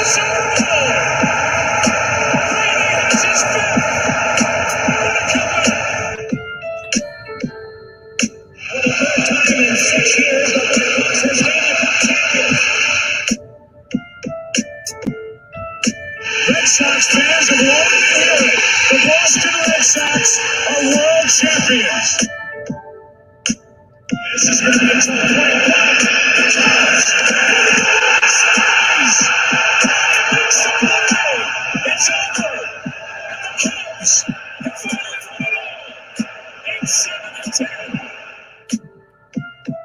Red Sox fans have long heard the Boston Red Sox are world champions. This is going to be a tough play. It's over. And the Cubs have finally 8-7-10.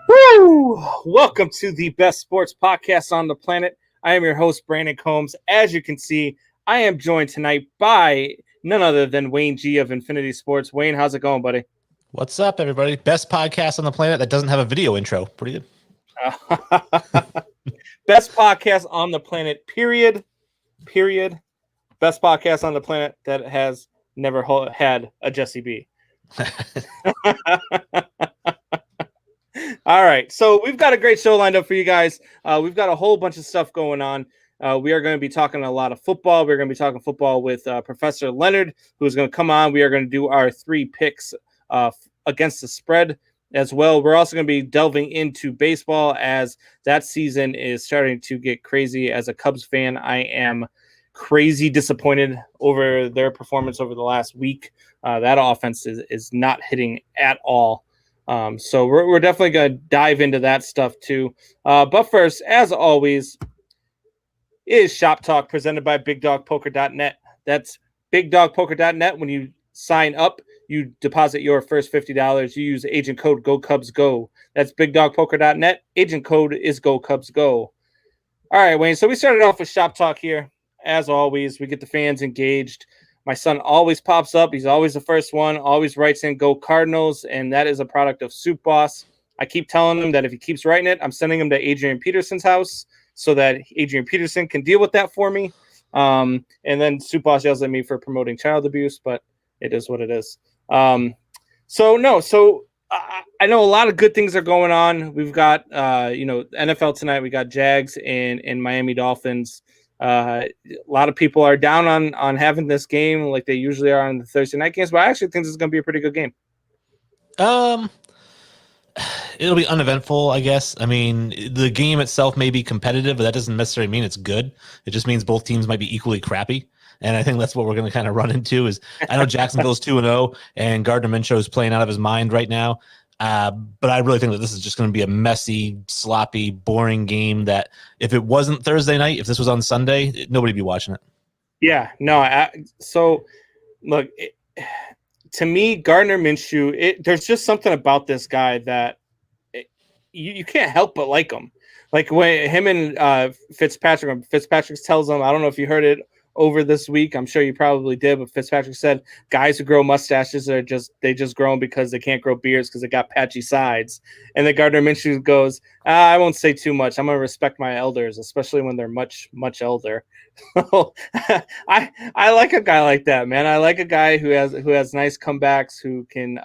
Woo! Welcome to the best sports podcast on the planet. I am your host, Brandon Combs. As you can see, I am joined tonight by none other than Wayne G of Infinity Sports. Wayne, how's it going, buddy? What's up, everybody? Best podcast on the planet that doesn't have a video intro. Pretty good. Best podcast on the planet, period. Best podcast on the planet that has never had a Jesse B. All right, so we've got a great show lined up for you guys. We've got a whole bunch of stuff going on. We are going to be talking a lot of football. We're going to be talking football with Professor Leonard, who is going to come on. We are going to do our 3 picks against the spread as well. We're also going to be delving into baseball as that season is starting to get crazy. As a Cubs fan, I am crazy disappointed over their performance over the last week. That offense is not hitting at all. So we're definitely going to dive into that stuff too. But first, as always, is Shop Talk presented by BigDogPoker.net. That's BigDogPoker.net. When you sign up, you deposit your first $50. You use agent code GoCubsGo. That's BigDogPoker.net. Agent code is GoCubsGo. All right, Wayne. So we started off with Shop Talk here. As always, we get the fans engaged. My son always pops up. He's always the first one, always writes in Go Cardinals, and that is a product of Soup Boss. I keep telling him that if he keeps writing it, I'm sending him to Adrian Peterson's house so that Adrian Peterson can deal with that for me. And then Soup Boss yells at me for promoting child abuse, but it is what it is. I know a lot of good things are going on. We've got, NFL tonight. We got Jags and Miami Dolphins. A lot of people are down on having this game like they usually are on the Thursday night games, but I actually think this is going to be a pretty good game. It'll be uneventful, I guess. I mean, the game itself may be competitive, but that doesn't necessarily mean it's good. It just means both teams might be equally crappy. And I think that's what we're going to kind of run into is I know Jacksonville's 2-0 and Gardner Minshew is playing out of his mind right now. But I really think that this is just going to be a messy, sloppy, boring game that if it wasn't Thursday night, if this was on Sunday, nobody'd be watching it. Yeah, no. So, look, to me, Gardner Minshew, there's just something about this guy that you can't help but like him. Like when him and Fitzpatrick tells him, I don't know if you heard it over this week. I'm sure you probably did, but Fitzpatrick said guys who grow mustaches they just grow them because they can't grow beards because they got patchy sides. And then Gardner Minshew goes, I won't say too much. I'm gonna respect my elders, especially when they're much, much elder. I like a guy like that, man. I like a guy who has nice comebacks, who can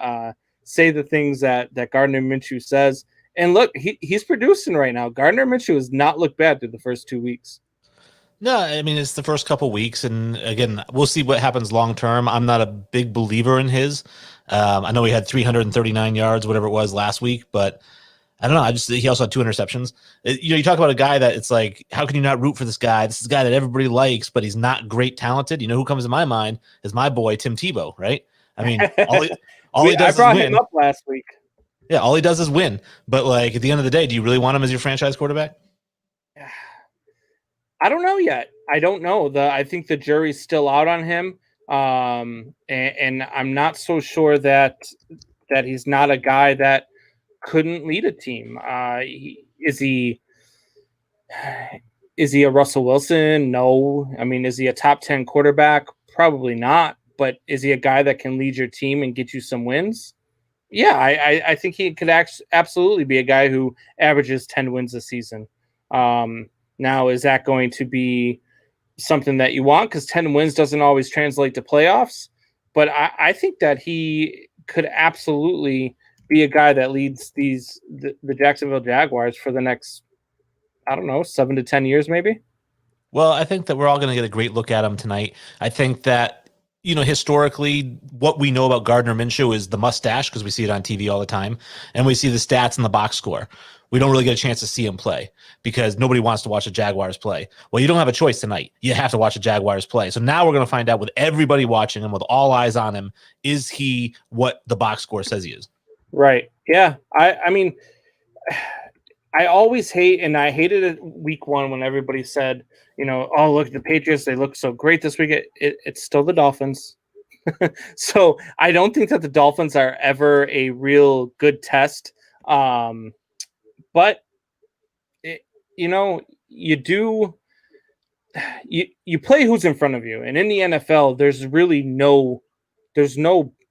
say the things that Gardner Minshew says. And look, he's producing right now. Gardner Minshew has not looked bad through the first 2 weeks. No, I mean, it's the first couple weeks, and again, we'll see what happens long term. I'm not a big believer in his. I know he had 339 yards, whatever it was last week, but I don't know. He also had 2 interceptions. You talk about a guy that it's like, how can you not root for this guy? This is a guy that everybody likes, but he's not great talented. You know who comes to my mind is my boy Tim Tebow, right? I mean, all he does is win. I brought him up last week. Yeah, all he does is win. But like at the end of the day, do you really want him as your franchise quarterback? I don't know yet. I don't know. I think the jury's still out on him. And I'm not so sure that he's not a guy that couldn't lead a team. Is he a Russell Wilson? No. I mean, is he a top 10 quarterback? Probably not. But is he a guy that can lead your team and get you some wins? Yeah, I think he could absolutely be a guy who averages 10 wins a season. Now, is that going to be something that you want? Because 10 wins doesn't always translate to playoffs. But I think that he could absolutely be a guy that leads the Jacksonville Jaguars for the next, 7 to 10 years, maybe. Well, I think that we're all going to get a great look at him tonight. I think that, historically, what we know about Gardner Minshew is the mustache because we see it on TV all the time, and we see the stats and the box score. We don't really get a chance to see him play because nobody wants to watch the Jaguars play. Well, you don't have a choice tonight. You have to watch the Jaguars play. So now we're going to find out with everybody watching him, with all eyes on him, is he what the box score says he is? Right. Yeah. I mean, I always hate, and I hated it week one when everybody said, oh, look at the Patriots. They look so great this week. It's still the Dolphins. So I don't think that the Dolphins are ever a real good test. But, you do – you play who's in front of you. And in the NFL, there's really no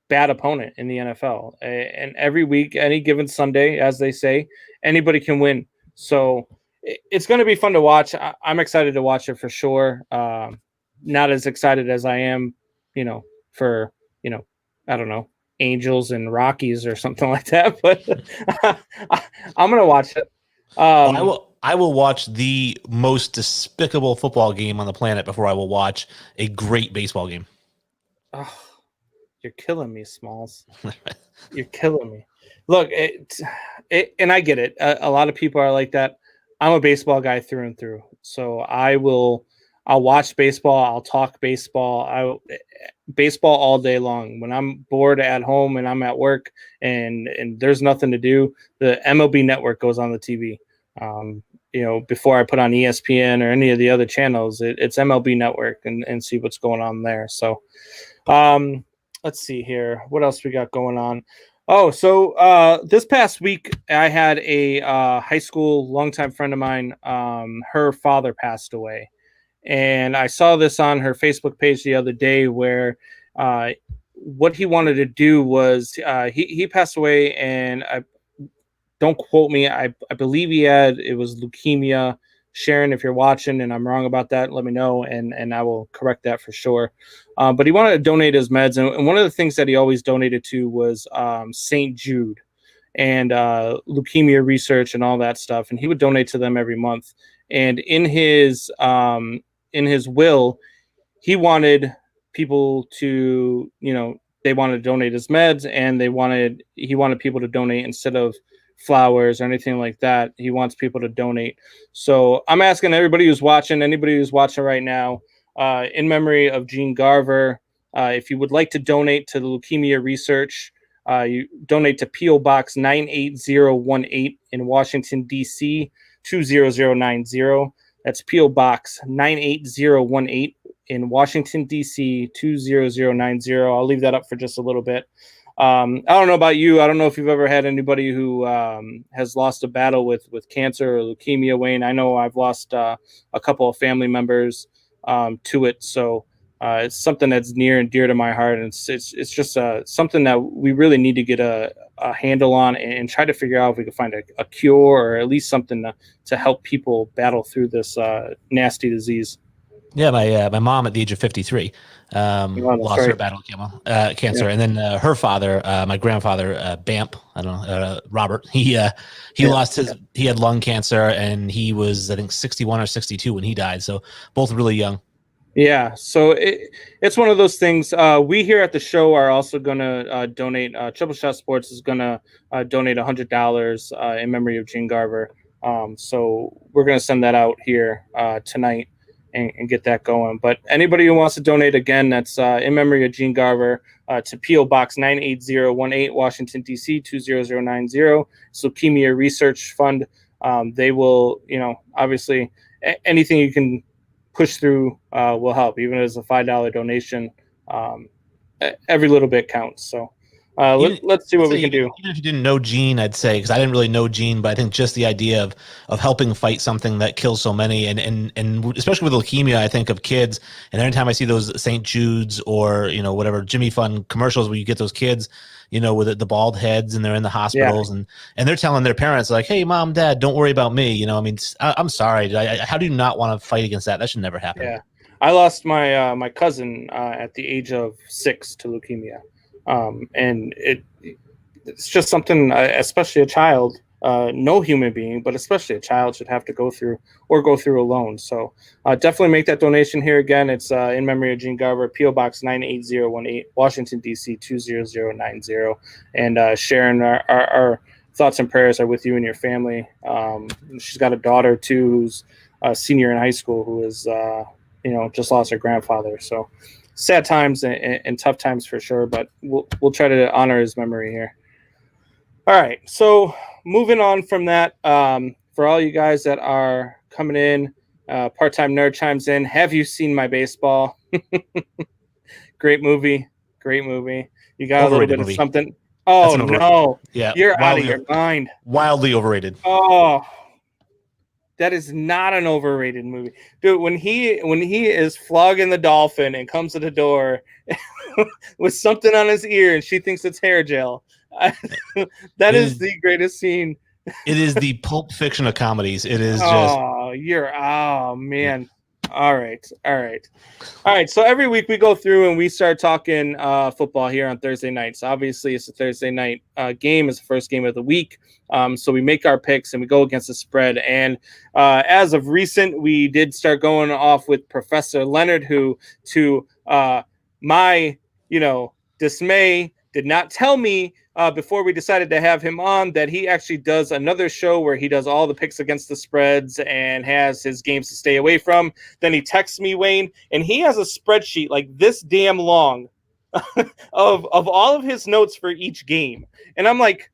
bad opponent in the NFL. And every week, any given Sunday, as they say, anybody can win. So it's going to be fun to watch. I'm excited to watch it for sure. Not as excited as I am, for, I don't know, Angels and Rockies or something like that. But I'm going to watch it. I will watch the most despicable football game on the planet before I will watch a great baseball game. Oh, you're killing me, Smalls. You're killing me. Look, and I get it. A lot of people are like that. I'm a baseball guy through and through. So I'll watch baseball. I'll talk baseball. Baseball all day long. When I'm bored at home and I'm at work and there's nothing to do, the MLB Network goes on the TV. Before I put on ESPN or any of the other channels, it's MLB Network and see what's going on there. So let's see here. What else we got going on? Oh, so this past week I had a high school longtime friend of mine. Her father passed away. And I saw this on her Facebook page the other day where what he wanted to do was he passed away, and don't quote me. I believe it was leukemia. Sharon, if you're watching and I'm wrong about that, let me know, and I will correct that for sure. But he wanted to donate his meds, and one of the things that he always donated to was St. Jude and leukemia research and all that stuff, and he would donate to them every month. And in his will, he wanted people to, they wanted to donate his meds, and he wanted people to donate instead of flowers or anything like that. He wants people to donate. So I'm asking anybody who's watching right now, in memory of Gene Garver, if you would like to donate to the leukemia research, you donate to P.O. Box 98018 in Washington, D.C., 20090. That's P.O. Box 98018 in Washington, D.C., 20090. I'll leave that up for just a little bit. I don't know about you. I don't know if you've ever had anybody who has lost a battle with cancer or leukemia, Wayne. I know I've lost a couple of family members to it. So it's something that's near and dear to my heart. And it's just something that we really need to get a handle on and try to figure out if we can find a cure or at least something to help people battle through this nasty disease. Yeah, my mom at the age of 53 lost her battle with cancer, and then her father, my grandfather, Bamp, I don't know, Robert. He had lung cancer, and he was, I think, 61 or 62 when he died. So both really young. Yeah, so it's one of those things. We here at the show are also going to donate. Triple Shot Sports is going to donate $100 in memory of Gene Garver. So we're going to send that out here tonight and get that going. But anybody who wants to donate, again, that's in memory of Gene Garver to P.O. Box 98018, Washington, D.C., 20090. It's Leukemia Research Fund. They will, obviously, anything you can push through will help, even as a $5 donation. Every little bit counts. So let's see what we can do. Even if you didn't know Gene, I'd say, because I didn't really know Gene, but I think just the idea of helping fight something that kills so many, and especially with leukemia, I think of kids. And every time I see those St. Jude's or whatever Jimmy Fund commercials where you get those kids, with the bald heads and they're in the hospitals, and they're telling their parents like, "Hey, mom, dad, don't worry about me." I'm sorry. How do you not want to fight against that? That should never happen. Yeah, I lost my cousin at the age of 6 to leukemia. And it's just something, especially a child, no human being, but especially a child, should have to go through alone. So definitely make that donation here. Again, it's in memory of Gene Garber, P.O. Box 98018, Washington, D.C. 20090. And Sharon, our thoughts and prayers are with you and your family. She's got a daughter, too, who's a senior in high school, who is, just lost her grandfather. So sad times and tough times for sure, but we'll try to honor his memory here. All right, so moving on from that, for all you guys that are coming in, Part-Time Nerd chimes in. Have you seen My Baseball? Great movie. You got a little bit of something. Oh, no. Yeah, you're out of your mind. Wildly overrated. Oh, that is not an overrated movie. Dude, when he is flogging the dolphin and comes to the door with something on his ear and she thinks it's hair gel, that is the greatest scene. It is the Pulp Fiction of comedies. It is just. Oh man. All right. So every week we go through and we start talking football here on Thursday nights. Obviously, it's a Thursday night game. It's the first game of the week. So we make our picks and we go against the spread. And as of recent, we did start going off with Professor Leonard, who, to my dismay, did not tell me before we decided to have him on that he actually does another show where he does all the picks against the spreads and has his games to stay away from. Then he texts me, Wayne, and he has a spreadsheet like this damn long of all of his notes for each game. And I'm like,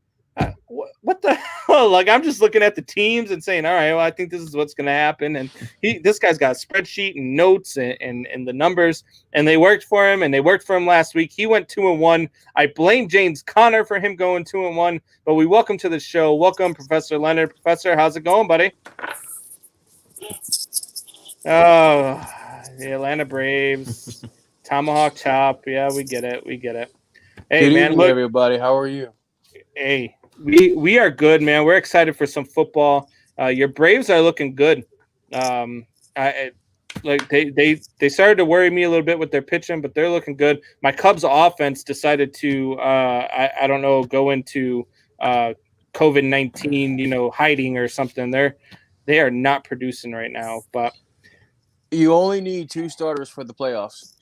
what the hell? Like, I'm just looking at the teams and saying, all right, well, I think this is what's going to happen. And this guy's got a spreadsheet and notes and the numbers, and they worked for him, and they worked for him last week. He went 2-1. I blame James Conner for him going 2-1, but we welcome to the show. Welcome, Professor Leonard. Professor, how's it going, buddy? Oh, the Atlanta Braves. Tomahawk chop. Yeah, we get it. Hey, good man, evening, look, everybody. How are you? Hey, we are good, man. We're excited for some football. Your Braves are looking good. They started to worry me a little bit with their pitching, but they're looking good. My Cubs offense decided to I don't know, go into COVID-19, hiding or something. They are not producing right now, but You only need 2 starters for the playoffs.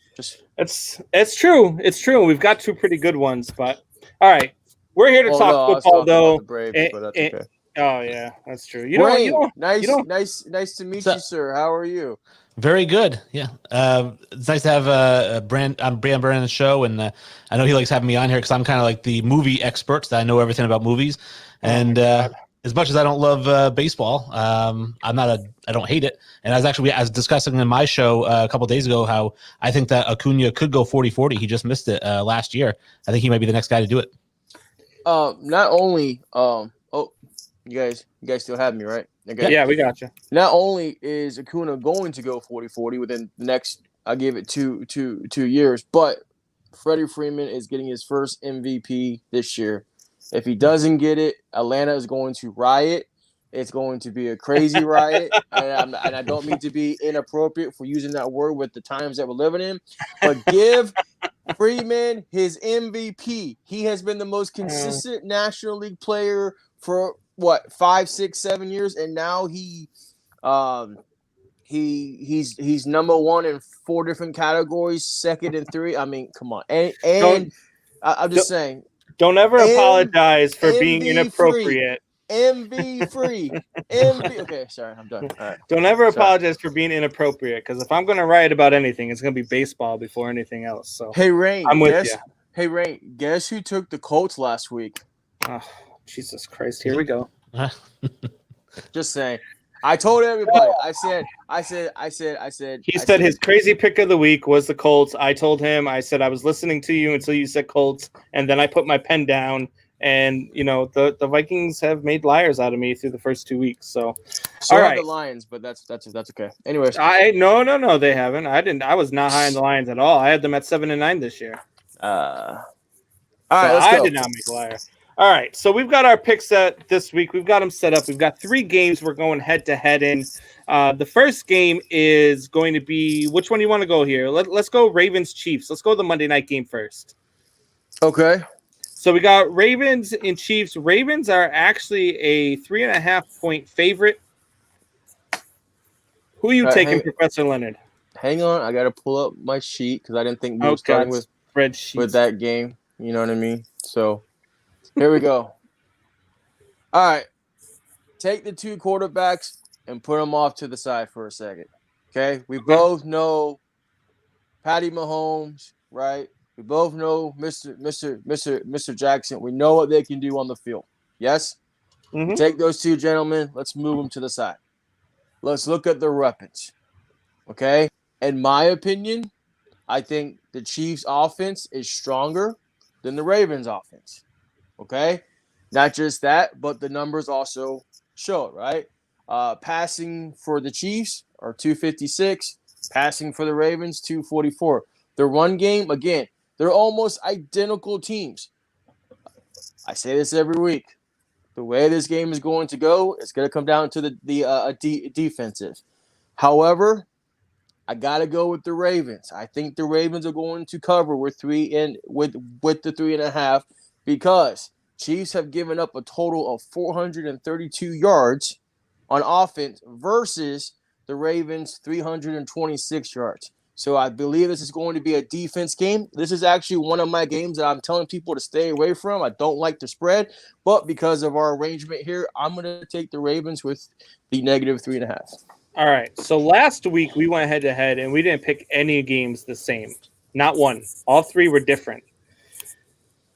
it's true. It's true. We've got 2 pretty good ones, but all right. We're here to talk football, though. The Braves, but that's okay. Oh yeah, that's true. Nice to meet you, sir. How are you? Very good. Yeah, it's nice to have Brandon on the show, and I know he likes having me on here because I'm kind of like the movie expert. That I know everything about movies, and as much as I don't love baseball, I don't hate it. And I was discussing in my show a couple of days ago how I think that Acuna could go 40-40. He just missed it last year. I think he might be the next guy to do it. Not only you guys still have me, right? Okay. Yeah, we got you. Not only is Acuna going to go 40-40 within the next, I give it two years, but Freddie Freeman is getting his first MVP this year. If he doesn't get it, Atlanta is going to riot. It's going to be a crazy riot, and I don't mean to be inappropriate for using that word with the times that we're living in, but give Freeman his MVP. He has been the most consistent National League player for 5, 6, 7 years, and now he's number 1 in 4 different categories, second in 3. I mean, come on, and I'm just saying. Don't ever apologize for being inappropriate. MV free. MV. Okay, sorry, I'm done. All right. Don't ever apologize for being inappropriate, because if I'm going to write about anything, it's going to be baseball before anything else. So hey, Rain, I'm with you. Hey, Rain, guess who took the Colts last week? Oh, Jesus Christ! Here we go. Just saying. I told everybody. I said. He said his crazy pick of the week was the Colts. I told him. I said I was listening to you until you said Colts, and then I put my pen down. And the Vikings have made liars out of me through the first 2 weeks. So all right, the Lions, but that's okay. Anyways, no, they haven't. I was not high on the Lions at all. I had them at 7-9 this year. All right, let's go. I did not make a liar. All right, so we've got our picks set this week. We've got them set up. We've got 3 games we're going head to head in. The first game is going to be, which one do you want to go here? Let's go Ravens Chiefs. Let's go the Monday night game first. Okay. So we got Ravens and Chiefs. Ravens are actually a 3.5-point favorite. Who are you taking, Professor Leonard? Hang on, I gotta pull up my sheet because I didn't think we were God, starting with spreadsheets. that game. You know what I mean? So here we go. All right, take the two quarterbacks and put them off to the side for a second. Okay, we both know Patty Mahomes, right? We both know Mr. Jackson. We know what they can do on the field. Yes? Mhm. Take those two gentlemen. Let's move them to the side. Let's look at their weapons. Okay? In my opinion, I think the Chiefs' offense is stronger than the Ravens' offense. Okay? Not just that, but the numbers also show it, right? Passing for the Chiefs are 256. Passing for the Ravens, 244. The run game, again, they're almost identical teams. I say this every week. The way this game is going to go, it's going to come down to the defensive. However, I got to go with the Ravens. I think the Ravens are going to cover with the 3.5 because Chiefs have given up a total of 432 yards on offense versus the Ravens 326 yards. So I believe this is going to be a defense game. This is actually one of my games that I'm telling people to stay away from. I don't like the spread, but because of our arrangement here, I'm going to take the Ravens with the negative 3.5. All right. So last week we went head to head and we didn't pick any games the same. Not one. All three were different.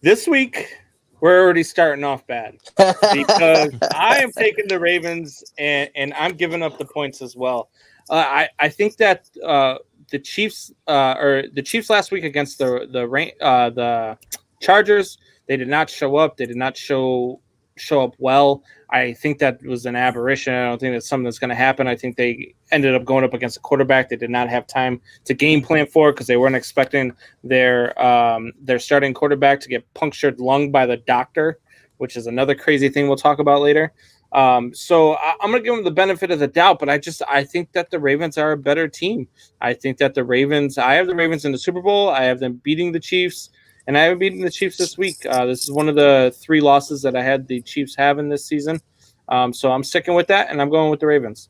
This week we're already starting off bad because I am taking the Ravens and I'm giving up the points as well. I think that the Chiefs last week against the Chargers, they did not show up. They did not show up well. I think that was an aberration. I don't think that's something that's going to happen. I think they ended up going up against a quarterback they did not have time to game plan for because they weren't expecting their starting quarterback to get punctured lung by the doctor, which is another crazy thing we'll talk about later. So I'm going to give them the benefit of the doubt, but I think that the Ravens are a better team. I think that I have the Ravens in the Super Bowl. I have them beating the Chiefs. And I haven't beaten the Chiefs this week. This is one of the 3 losses that I had the Chiefs have in this season. So I'm sticking with that, and I'm going with the Ravens.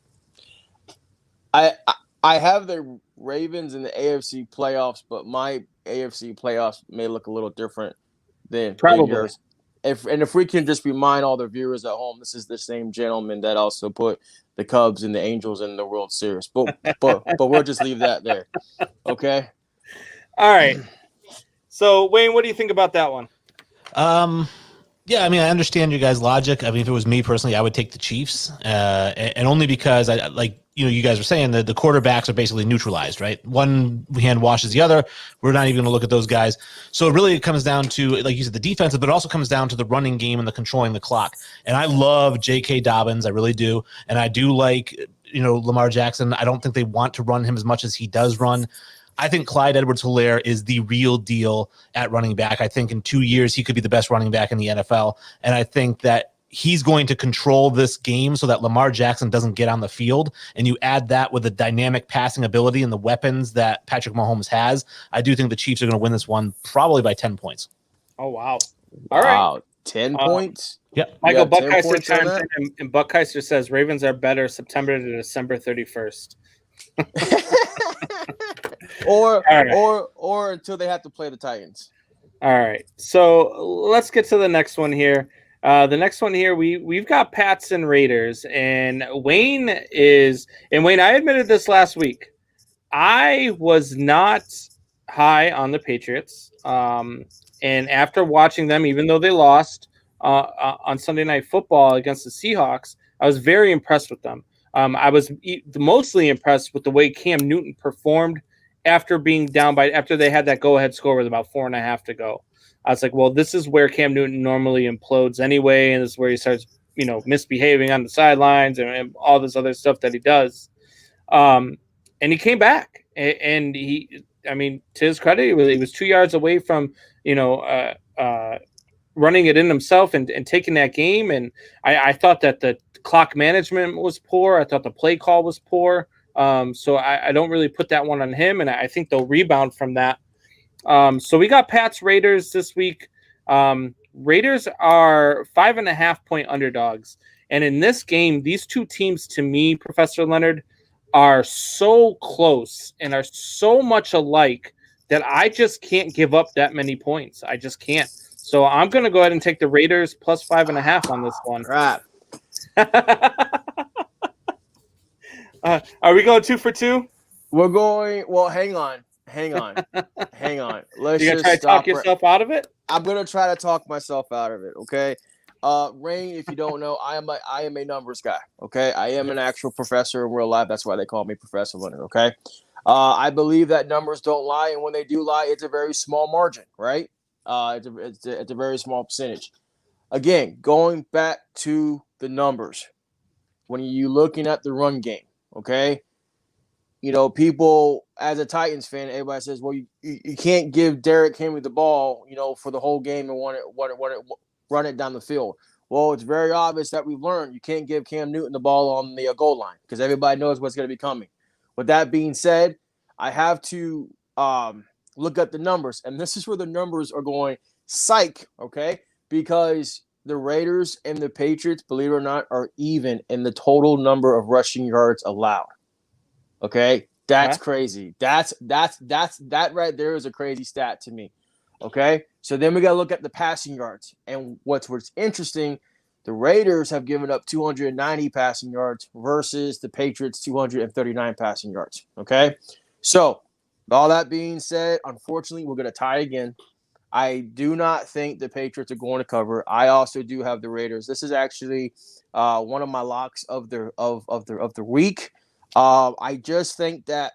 I have the Ravens in the AFC playoffs, but my AFC playoffs may look a little different than yours. If we can just remind all the viewers at home, this is the same gentleman that also put the Cubs and the Angels in the World Series. But we'll just leave that there. Okay? All right. So, Wayne, what do you think about that one? Yeah, I mean, I understand your guys' logic. I mean, if it was me personally, I would take the Chiefs, and only because you guys were saying that the quarterbacks are basically neutralized, right? One hand washes the other. We're not even going to look at those guys. So it really comes down to, like you said, the defense, but it also comes down to the running game and the controlling the clock. And I love J.K. Dobbins, I really do, and I do like Lamar Jackson. I don't think they want to run him as much as he does run. I think Clyde Edwards-Helaire is the real deal at running back. I think in 2 years, he could be the best running back in the NFL. And I think that he's going to control this game so that Lamar Jackson doesn't get on the field. And you add that with the dynamic passing ability and the weapons that Patrick Mahomes has. I do think the Chiefs are going to win this one probably by 10 points. Oh, wow. All right. Wow, 10 points? Yeah. Michael Buckheiser chimes in, and Buckheiser says Ravens are better September to December 31st. or until they have to play the Titans. All right. So let's get to the next one here. The next one here, we've got Pats and Raiders, and Wayne, I admitted this last week. I was not high on the Patriots. And after watching them, even though they lost on Sunday Night Football against the Seahawks, I was very impressed with them. I was mostly impressed with the way Cam Newton performed after they had that go-ahead score with about 4.5 to go. I was like, well, this is where Cam Newton normally implodes anyway, and this is where he starts, misbehaving on the sidelines and all this other stuff that he does. And he came back, and to his credit, he was 2 yards away from, running it in himself and taking that game. And I thought that the clock management was poor. I thought the play call was poor. So I don't really put that one on him, and I think they'll rebound from that. So we got Pats Raiders this week. Raiders are 5.5-point underdogs. And in this game, these two teams, to me, Professor Leonard, are so close and are so much alike that I just can't give up that many points. I just can't. So I'm going to go ahead and take the Raiders plus 5.5 on this one. Crap. Are we going 2 for 2? We're going. Well, hang on. Let's You gonna just try to talk stop. yourself out of it? I'm gonna try to talk myself out of it. Okay. Rain, if you don't know, I am a numbers guy. Okay, I am an actual professor in real life. That's why they call me Professor Leonard. Okay. I believe that numbers don't lie, and when they do lie, it's a very small margin, right? It's a very small percentage. Again, going back to the numbers, when you're looking at the run game, okay, people as a Titans fan, everybody says, well, you can't give Derrick Henry the ball, for the whole game and run it down the field. Well, it's very obvious that we've learned you can't give Cam Newton the ball on the goal line because everybody knows what's going to be coming. With that being said, I have to look at the numbers, and this is where the numbers are going psych, okay? Because the Raiders and the Patriots, believe it or not, are even in the total number of rushing yards allowed. Okay, that's crazy. That right there is a crazy stat to me. Okay, so then we got to look at the passing yards, and what's interesting, the Raiders have given up 290 passing yards versus the Patriots 239 passing yards. Okay, so with all that being said, unfortunately, we're going to tie again. I do not think the Patriots are going to cover. I also do have the Raiders. This is actually one of my locks of the week. I just think that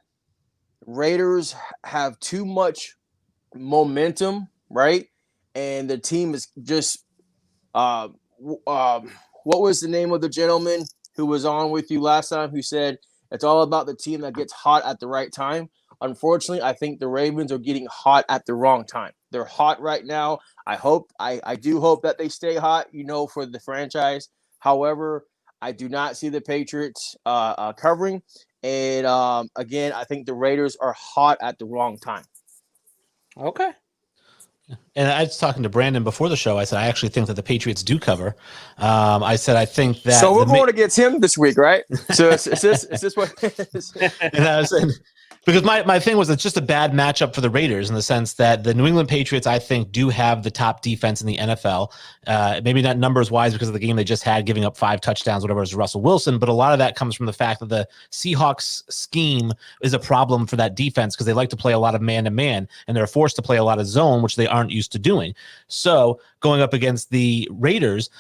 Raiders have too much momentum, right? And the team is just what was the name of the gentleman who was on with you last time who said it's all about the team that gets hot at the right time? Unfortunately, I think the Ravens are getting hot at the wrong time. They're hot right now. I do hope that they stay hot, for the franchise. However, I do not see the Patriots covering. And again, I think the Raiders are hot at the wrong time. Okay. And I was talking to Brandon before the show. I said, I actually think that the Patriots do cover. I said, I think that. So we're going against him this week, right? So is this what it is? And I was saying, because my thing was it's just a bad matchup for the Raiders in the sense that the New England Patriots, I think, do have the top defense in the NFL. Maybe not numbers wise because of the game they just had, giving up 5 touchdowns, whatever, is Russell Wilson. But a lot of that comes from the fact that the Seahawks scheme is a problem for that defense because they like to play a lot of man-to-man and they're forced to play a lot of zone, which they aren't used to doing. So going up against the Raiders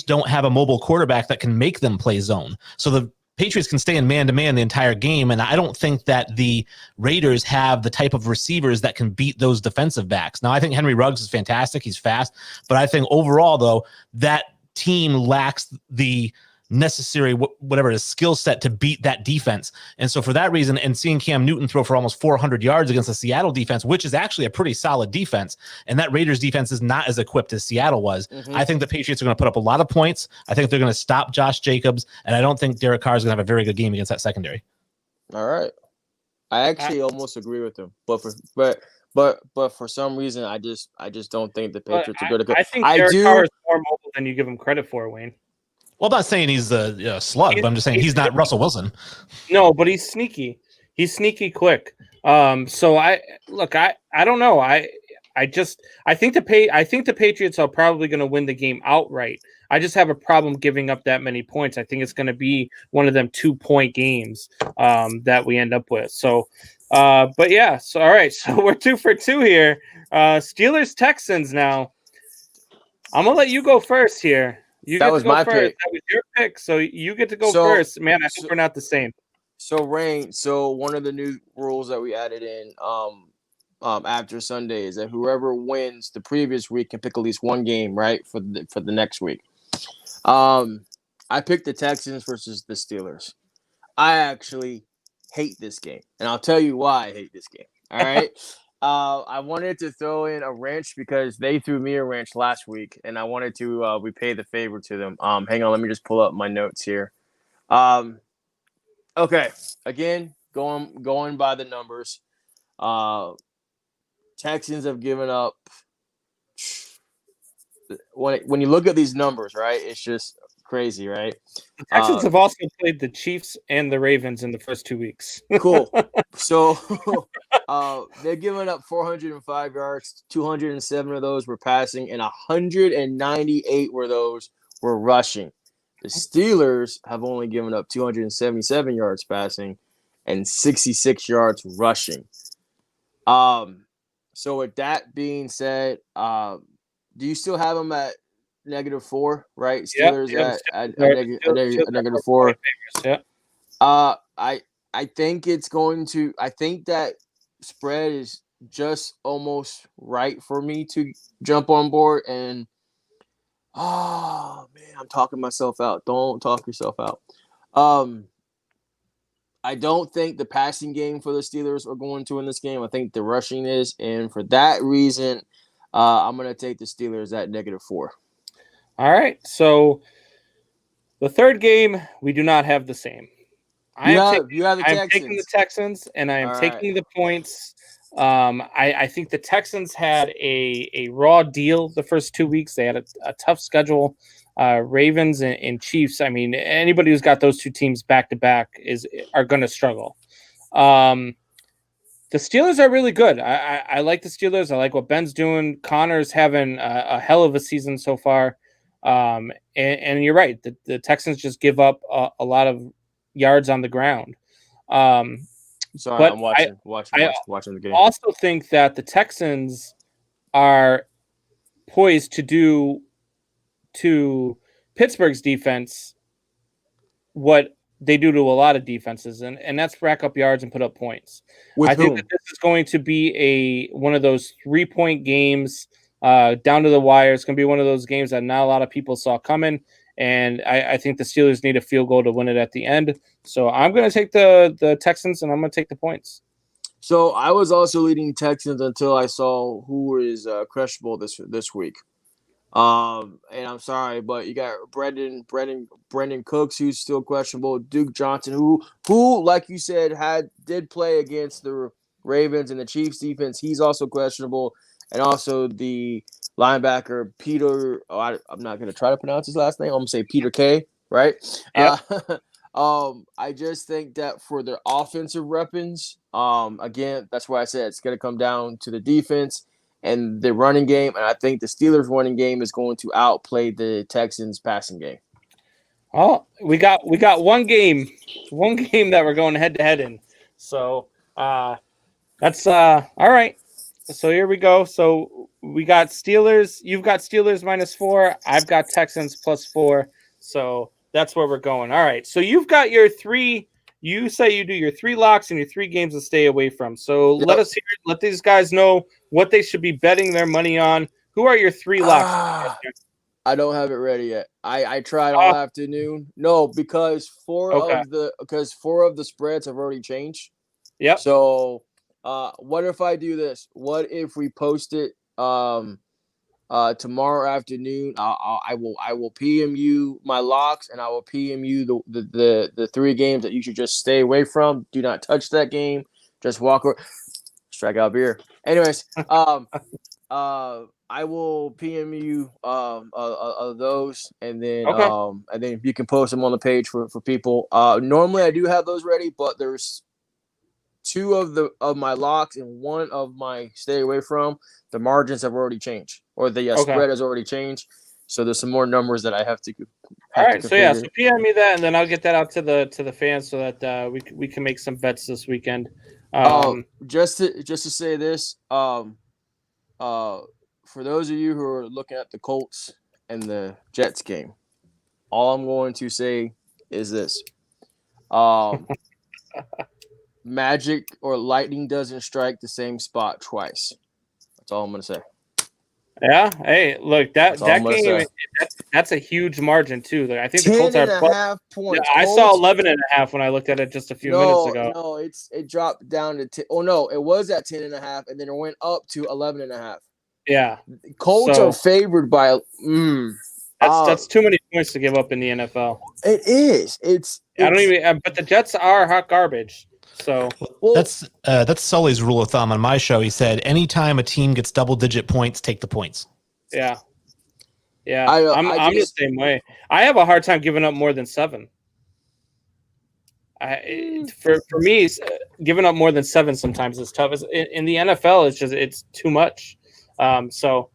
don't have a mobile quarterback that can make them play zone. So the Patriots can stay in man-to-man the entire game, and I don't think that the Raiders have the type of receivers that can beat those defensive backs. Now, I think Henry Ruggs is fantastic. He's fast. But I think overall, though, that team lacks the necessary, whatever it is, skill set to beat that defense. And so for that reason, and seeing Cam Newton throw for almost 400 yards against the Seattle defense, which is actually a pretty solid defense, and that Raiders defense is not as equipped as Seattle was, I think the Patriots are going to put up a lot of points. I think they're going to stop Josh Jacobs, and I don't think Derek Carr is going to have a very good game against that secondary. All right. I actually almost agree with him, but for some reason, I just don't think the Patriots are going to go. I think Derek Carr is more mobile than you give him credit for, Wayne. Well, I'm not saying he's a slug, but I'm just saying he's not Russell Wilson. No, but he's sneaky. He's sneaky quick. So I don't know. I think the Patriots are probably going to win the game outright. I just have a problem giving up that many points. I think it's going to be one of them 2-point games that we end up with. So, but yeah. So all right. So we're 2 for 2 here. Steelers Texans now. I'm gonna let you go first here. That was my pick. That was your pick, so you get to go first. Man, I hope we're not the same. So, Rain, one of the new rules that we added in after Sunday is that whoever wins the previous week can pick at least one game, right, for the next week. I picked the Texans versus the Steelers. I actually hate this game, and I'll tell you why I hate this game. All right. I wanted to throw in a wrench because they threw me a wrench last week, and I wanted to repay the favor to them. Hang on, let me just pull up my notes here. Okay, again, going by the numbers, Texans have given up when you look at these numbers, right? It's just crazy, right? The Texans have also played the Chiefs and the Ravens in the first 2 weeks. Cool. So they're giving up 405 yards. 207 of those were passing, and 198 were those were rushing. The Steelers have only given up 277 yards passing and 66 yards rushing. So with that being said, do you still have them at -4, right? Steelers at -4. Yeah. I think it's going to. I think that spread is just almost right for me to jump on board. And oh man, I'm talking myself out. Don't talk yourself out. I don't think the passing game for the Steelers are going to win this game. I think the rushing is, and for that reason, I'm going to take the Steelers at -4. All right. So the third game, we do not have the same. You have the I'm Texans. taking the Texans, and I am All taking the points. I think the Texans had a raw deal the first 2 weeks. They had a tough schedule. Ravens and Chiefs. I mean, anybody who's got those two teams back to back are going to struggle. The Steelers are really good. I like the Steelers. I like what Ben's doing. Connor's having a hell of a season so far. And you're right. The Texans just give up a lot of yards on the ground. Sorry, but I'm watching the game. I also think that the Texans are poised to do to Pittsburgh's defense what they do to a lot of defenses, and that's rack up yards and put up points. I think that this is going to be one of those 3-point games down to the wire. It's going to be one of those games that not a lot of people saw coming, and I think the Steelers need a field goal to win it at the end. So I'm going to take the Texans, and I'm going to take the points. So I was also leading Texans until I saw who is questionable this week. And I'm sorry, but you got Brendan Cooks, who's still questionable. Duke Johnson, who like you said did play against the Ravens and the Chiefs defense. He's also questionable, and also the linebacker Peter. I'm not gonna try to pronounce his last name. I'm gonna say Peter K. Right? Yeah. I just think that for their offensive weapons, again, that's why I said it's gonna come down to the defense and the running game, and I think the Steelers' running game is going to outplay the Texans' passing game. Oh, we got one game that we're going head to head in. So that's all right. So here we go. So we got Steelers. You've got Steelers -4. I've got Texans +4. So that's where we're going. All right. So you've got your 3. You say you do your 3 locks and your 3 games to stay away from. So Yep. let these guys know what they should be betting their money on. Who are your 3 locks? I don't have it ready yet. I tried all afternoon. No, because four of the spreads have already changed. Yep. So what if I do this? What if we post it tomorrow afternoon? I will PM you my locks, and I will PM you the 3 games that you should just stay away from. Do not touch that game. Just walk over. Strike out beer. Anyways, I will PM you those, and then you can post them on the page for people. Normally I do have those ready, but there's 2 of my locks and 1 of my stay away from. The margins have already changed, or the spread has already changed. So there's some more numbers that I have to. All right, so PM me that, and then I'll get that out to the fans so that we can make some bets this weekend. Just to say this, for those of you who are looking at the Colts and the Jets game, all I'm going to say is this: magic or lightning doesn't strike the same spot twice. That's all I'm going to say. Yeah. Hey, look, that game, that's a huge margin too. I think the Colts are 10.5 points. Yeah, I saw 11.5 when I looked at it just a few minutes ago. No, it dropped down to 10. Oh no, it was at 10.5, and then it went up to 11.5. Yeah. Colts are favored by. That's too many points to give up in the NFL. It is. I don't even. But the Jets are hot garbage. So that's Sully's rule of thumb on my show. He said, anytime a team gets double-digit points, take the points. Yeah. Yeah, I I'm the just same way. I have a hard time giving up more than 7. For me, giving up more than 7 sometimes is tough. In the NFL, it's too much. So,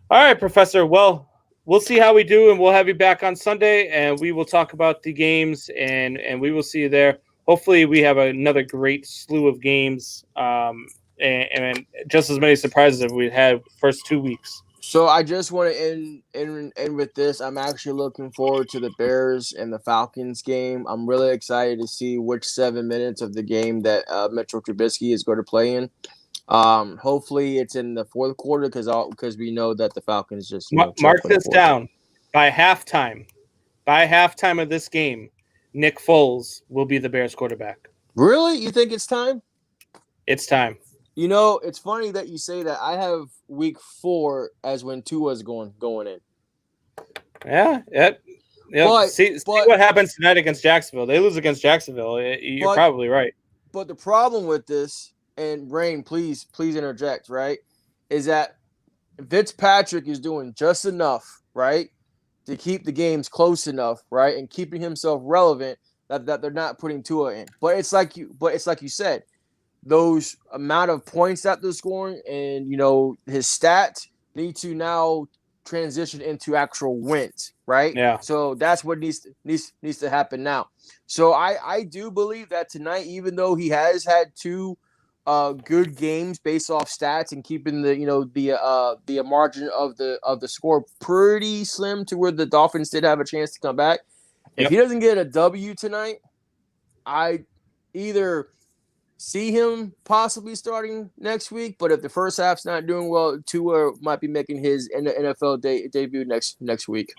all right, Professor. Well, we'll see how we do, and we'll have you back on Sunday, and we will talk about the games, and we will see you there. Hopefully, we have another great slew of games, and just as many surprises as we had first 2 weeks. So I just want to end with this. I'm actually looking forward to the Bears and the Falcons game. I'm really excited to see which 7 minutes of the game that Mitchell Trubisky is going to play in. Hopefully it's in the fourth quarter because we know that the Falcons just Mark this down. By halftime of this game, Nick Foles will be the Bears quarterback. Really? You think it's time? It's time. You know, it's funny that you say that. I have week 4 as when Tua's going in. Yeah. See what happens tonight against Jacksonville. They lose against Jacksonville. You're probably right. But the problem with this, and Rain, please interject, right, is that Fitzpatrick is doing just enough, right, to keep the games close enough, right, and keeping himself relevant that they're not putting Tua in. But it's like you said. Those amount of points that they're scoring and, his stats need to now transition into actual wins, right? Yeah. So that's what needs to happen now. So I do believe that tonight, even though he has had 2 good games based off stats and keeping the margin of the score pretty slim to where the Dolphins did have a chance to come back. If he doesn't get a W tonight, I either see him possibly starting next week, but if the first half's not doing well, Tua might be making his NFL debut next week.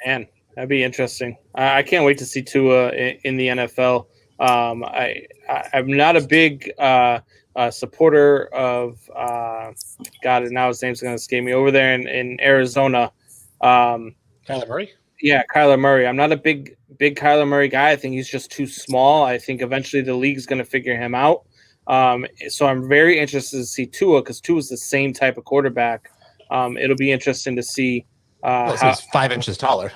Man, that'd be interesting. I can't wait to see Tua in the NFL. I'm not a big supporter of God, and now his name's going to escape me over there in Arizona. Kyler Murray. Yeah, Kyler Murray. I'm not a big Kyler Murray guy. I think he's just too small. I think eventually the league's going to figure him out. So I'm very interested to see Tua because Tua's the same type of quarterback. It'll be interesting to see. So he's 5 inches taller.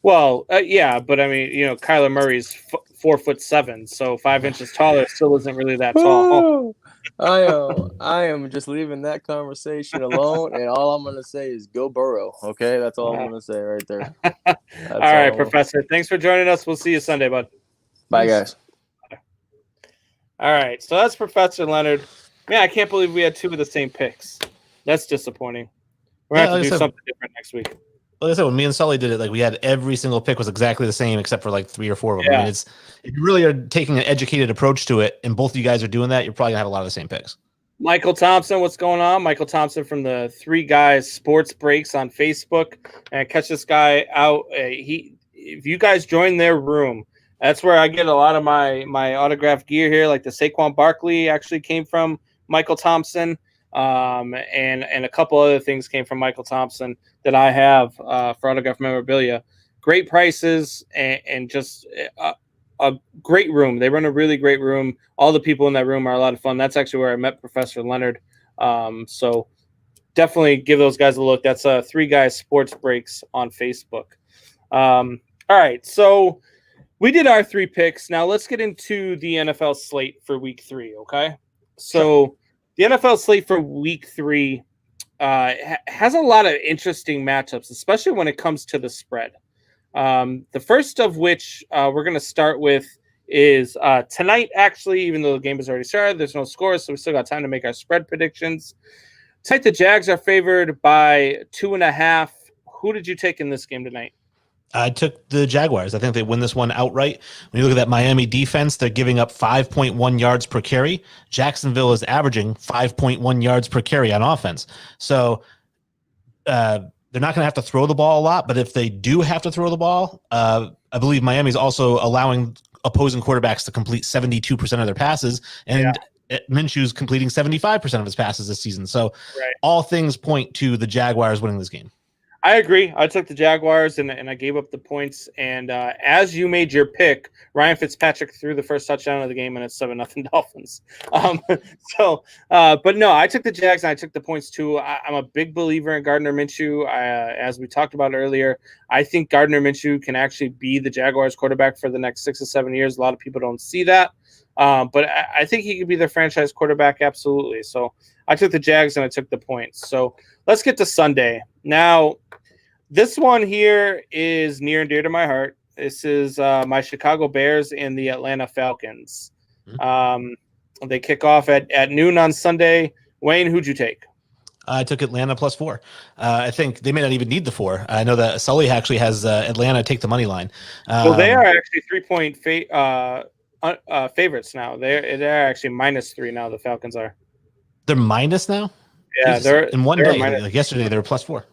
Well, yeah, but I mean, Kyler Murray's 4'7", so 5 inches taller still isn't really that tall. I am just leaving that conversation alone, and all I'm going to say is go Burrow. Okay, that's all I'm going to say right there. All right, Professor. Thanks for joining us. We'll see you Sunday, bud. Bye, guys. All right, so that's Professor Leonard. Man, I can't believe we had 2 of the same picks. That's disappointing. We're going to have to do something different next week. Like I said, when me and Sully did it, we had every single pick was exactly the same except for 3 or 4 of them. Yeah. I mean, if you really are taking an educated approach to it, and both of you guys are doing that, you're probably gonna have a lot of the same picks. Michael Thompson, what's going on? Michael Thompson from the 3 Guys Sports Breaks on Facebook. And catch this guy out. If you guys join their room, that's where I get a lot of my autographed gear here. Like the Saquon Barkley actually came from Michael Thompson. And a couple other things came from Michael Thompson that I have for autograph memorabilia. Great prices and just a great room. They run a really great room. All the people in that room are a lot of fun. That's actually where I met Professor Leonard. So definitely give those guys a look. That's 3 Guys Sports Breaks on Facebook. All right, so we did our 3 picks. Now let's get into the NFL slate for week 3, okay? So the NFL slate for week 3 has a lot of interesting matchups, especially when it comes to the spread. The first of which we're going to start with is tonight, actually, even though the game has already started, there's no scores, so we still got time to make our spread predictions. Tonight, the Jags are favored by 2.5. Who did you take in this game tonight? I took the Jaguars. I think they win this one outright. When you look at that Miami defense, they're giving up 5.1 yards per carry. Jacksonville is averaging 5.1 yards per carry on offense. So they're not going to have to throw the ball a lot, but if they do have to throw the ball, I believe Miami's also allowing opposing quarterbacks to complete 72% of their passes, and Minshew's completing 75% of his passes this season. So all things point to the Jaguars winning this game. I agree. I took the Jaguars and I gave up the points. And as you made your pick, Ryan Fitzpatrick threw the first touchdown of the game, and it's 7-0 Dolphins. But no, I took the Jags and I took the points too. I'm a big believer in Gardner Minshew. As we talked about earlier, I think Gardner Minshew can actually be the Jaguars quarterback for the next 6 to 7 years. A lot of people don't see that. But I think he could be their franchise quarterback, absolutely. So I took the Jags and I took the points. So let's get to Sunday. Now, this one here is near and dear to my heart. This is my Chicago Bears and the Atlanta Falcons. They kick off at noon on Sunday. Wayne, who'd you take? I took Atlanta +4. I think they may not even need the 4. I know that Sully actually has Atlanta take the money line. Well, they are actually 3-point favorites now. They're actually -3 now. The Falcons are. They're minus now. Yeah, Jesus. they're in one day. Like yesterday, they were +4.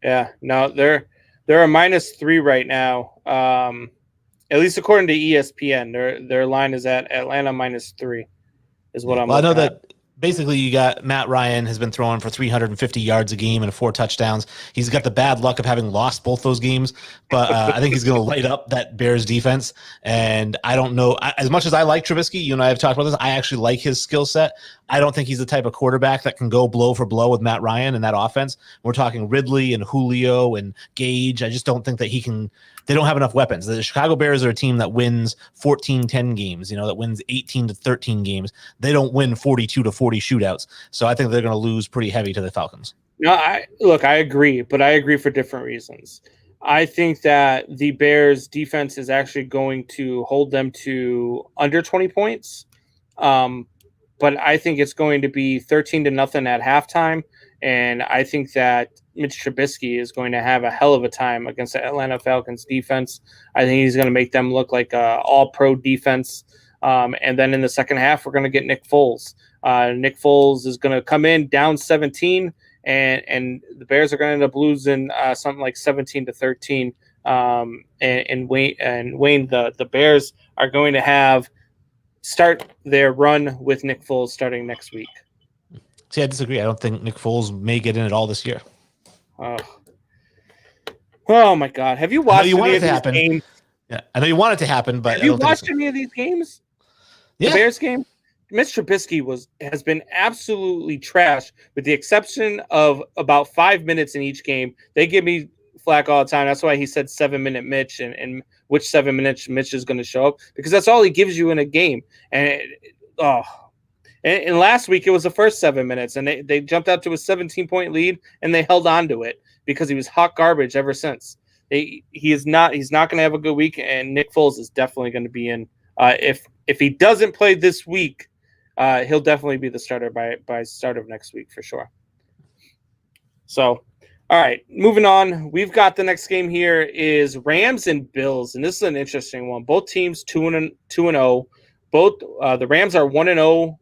Yeah, no, they're a -3 right now. At least according to ESPN, their line is at Atlanta -3. Is what I'm. Well, I know at. that basically you got Matt Ryan has been throwing for 350 yards a game and 4 touchdowns. He's got the bad luck of having lost both those games, but I think he's going to light up that Bears defense. And I don't know, as much as I like Trubisky, you and I have talked about this, I actually like his skill set. I don't think he's the type of quarterback that can go blow for blow with Matt Ryan in that offense. We're talking Ridley and Julio and Gage. I just don't think that he can. They don't have enough weapons. The Chicago Bears are a team that wins 14-10 games, that wins 18-13 games. They don't win 42-40 shootouts. So I think they're going to lose pretty heavy to the Falcons. No, I agree, but I agree for different reasons. I think that the Bears defense is actually going to hold them to under 20 points. But I think it's going to be 13-0 at halftime. And I think that Mitch Trubisky is going to have a hell of a time against the Atlanta Falcons defense. I think he's going to make them look like an all-pro defense. And then in the second half, we're going to get Nick Foles. Nick Foles is going to come in down 17, and the Bears are going to end up losing something like 17-13. And Wayne, the Bears are going to start their run with Nick Foles starting next week. See, I disagree. I don't think Nick Foles may get in at all this year. Oh my God! Have you watched any of these games? Yeah, I know you want it to happen, but have you watched any of these games? Yeah. The Bears game. Mitch Trubisky has been absolutely trash, with the exception of about 5 minutes in each game. They give me flack all the time. That's why he said 7-minute Mitch, and which 7 minutes Mitch is going to show up, because that's all he gives you in a game. And And last week it was the first 7 minutes, and they jumped out to a 17-point lead, and they held on to it because he was hot garbage ever since. He's not going to have a good week, and Nick Foles is definitely going to be in. If he doesn't play this week, he'll definitely be the starter by start of next week for sure. So, all right, moving on. We've got the next game here is Rams and Bills, and this is an interesting one. Both teams 2-0. Both the Rams are 1-0.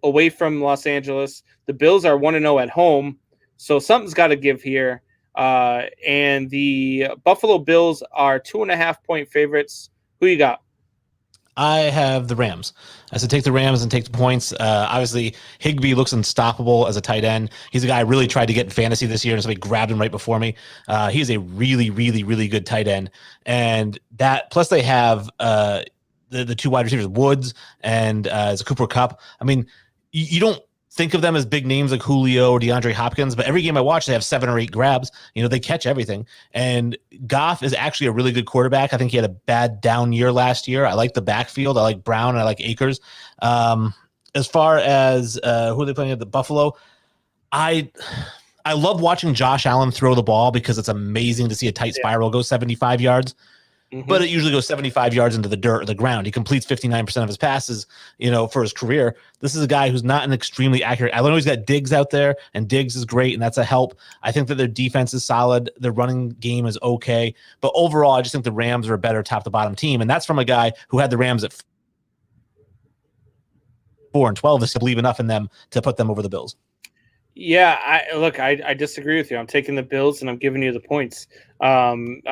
away from Los Angeles. The Bills are 1-0 at home. So something's got to give here. And the Buffalo Bills are 2.5-point favorites. Who you got? I have the Rams. I said take the Rams and take the points. Obviously, Higbee looks unstoppable as a tight end. He's a guy I really tried to get in fantasy this year, and somebody grabbed him right before me. He's a really, really, really good tight end. And that, plus they have the 2 wide receivers, Woods and Cooper Kupp. I mean, you don't think of them as big names like Julio or DeAndre Hopkins, but every game I watch, they have 7 or 8 grabs. They catch everything. And Goff is actually a really good quarterback. I think he had a bad down year last year. I like the backfield. I like Brown and I like Akers. As far as who are they playing at the Buffalo, I love watching Josh Allen throw the ball because it's amazing to see a tight spiral go 75 yards. Mm-hmm. But it usually goes 75 yards into the dirt or the ground. He completes 59% of his passes, for his career. This is a guy who's not an extremely accurate. I know he's got Diggs out there, and Diggs is great, and that's a help. I think that their defense is solid. Their running game is okay. But overall, I just think the Rams are a better top-to-bottom team, and that's from a guy who had the Rams at 4-12 to believe enough in them to put them over the Bills. Yeah, I disagree with you. I'm taking the Bills, and I'm giving you the points. I'm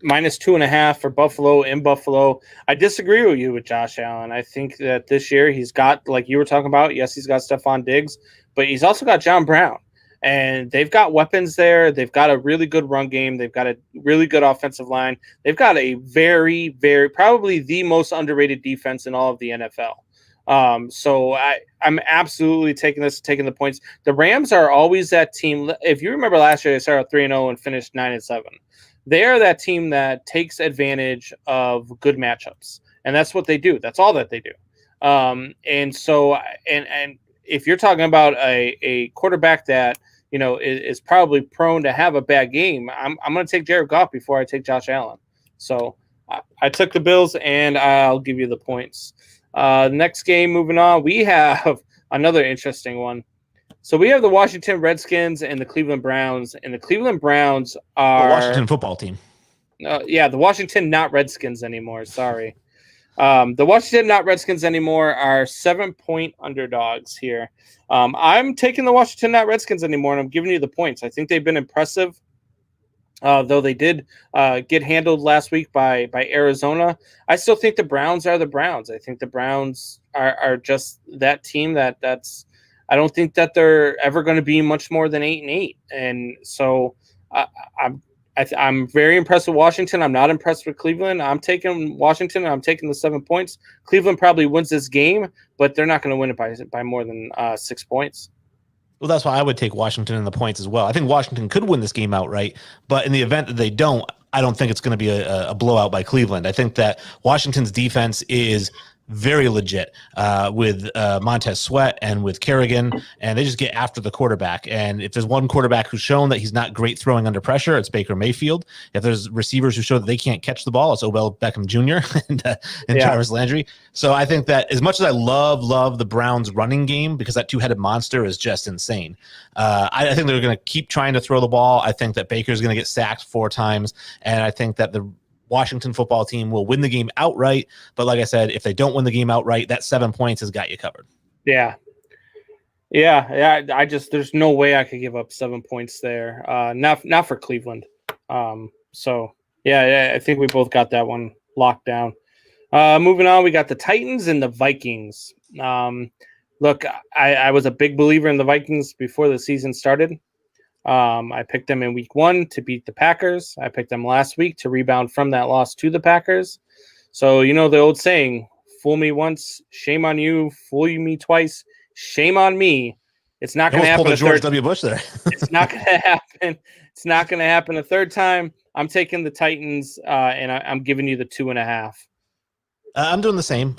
-2.5 for Buffalo in Buffalo. I disagree with you with Josh Allen. I think that this year he's got, like you were talking about, yes, he's got Stephon Diggs, but he's also got John Brown. And they've got weapons there. They've got a really good run game. They've got a really good offensive line. They've got a very, very probably the most underrated defense in all of the NFL. So I'm absolutely taking the points. The Rams are always that team. If you remember last year, they started 3-0 and finished 9-7. They are that team that takes advantage of good matchups, and that's what they do. That's all that they do. And so if you're talking about a quarterback that is probably prone to have a bad game, I'm going to take Jared Goff before I take Josh Allen. So I took the Bills, and I'll give you the points. Next game, moving on, we have another interesting one. So we have the Washington Redskins and the Cleveland Browns, and the Cleveland Browns are the Washington football team. The Washington not Redskins anymore. Sorry. The Washington not Redskins anymore are 7-point underdogs here. I'm taking the Washington not Redskins anymore, and I'm giving you the points. I think they've been impressive, though they did get handled last week by Arizona. I still think the Browns are the Browns. I think the Browns are just that team that's. I don't think that they're ever going to be much more than 8-8, and so I'm very impressed with Washington. I'm not impressed with Cleveland. I'm taking Washington, and I'm taking the 7 points. Cleveland probably wins this game, but they're not going to win it by more than 6 points. Well, that's why I would take Washington in the points as well. I think Washington could win this game outright, but in the event that they don't, I don't think it's going to be a blowout by Cleveland. I think that Washington's defense is very legit with Montez Sweat and with Kerrigan, and they just get after the quarterback. And if there's one quarterback who's shown that he's not great throwing under pressure, it's Baker Mayfield. If there's receivers who show that they can't catch the ball, it's Odell Beckham Jr. and Jarvis Landry. So I think that as much as I love the Browns running game, because that two-headed monster is just insane, I think they're going to keep trying to throw the ball. I think that Baker's going to get sacked 4 times, and I think that the Washington football team will win the game outright. But like I said, if they don't win the game outright, that 7 points has got you covered. Yeah. There's no way I could give up 7 points there. Not for Cleveland. I think we both got that one locked down. Moving on, we got the Titans and the Vikings. Look, I was a big believer in the Vikings before the season started. I picked them in week 1 to beat the Packers. I picked them last week to rebound from that loss to the Packers. So, the old saying, fool me once, shame on you. Fool me twice, shame on me. It's not going to happen. George W. Bush there. It's not going to happen. It's not going to happen a third time. I'm taking the Titans, and I'm giving you the 2.5. I'm doing the same.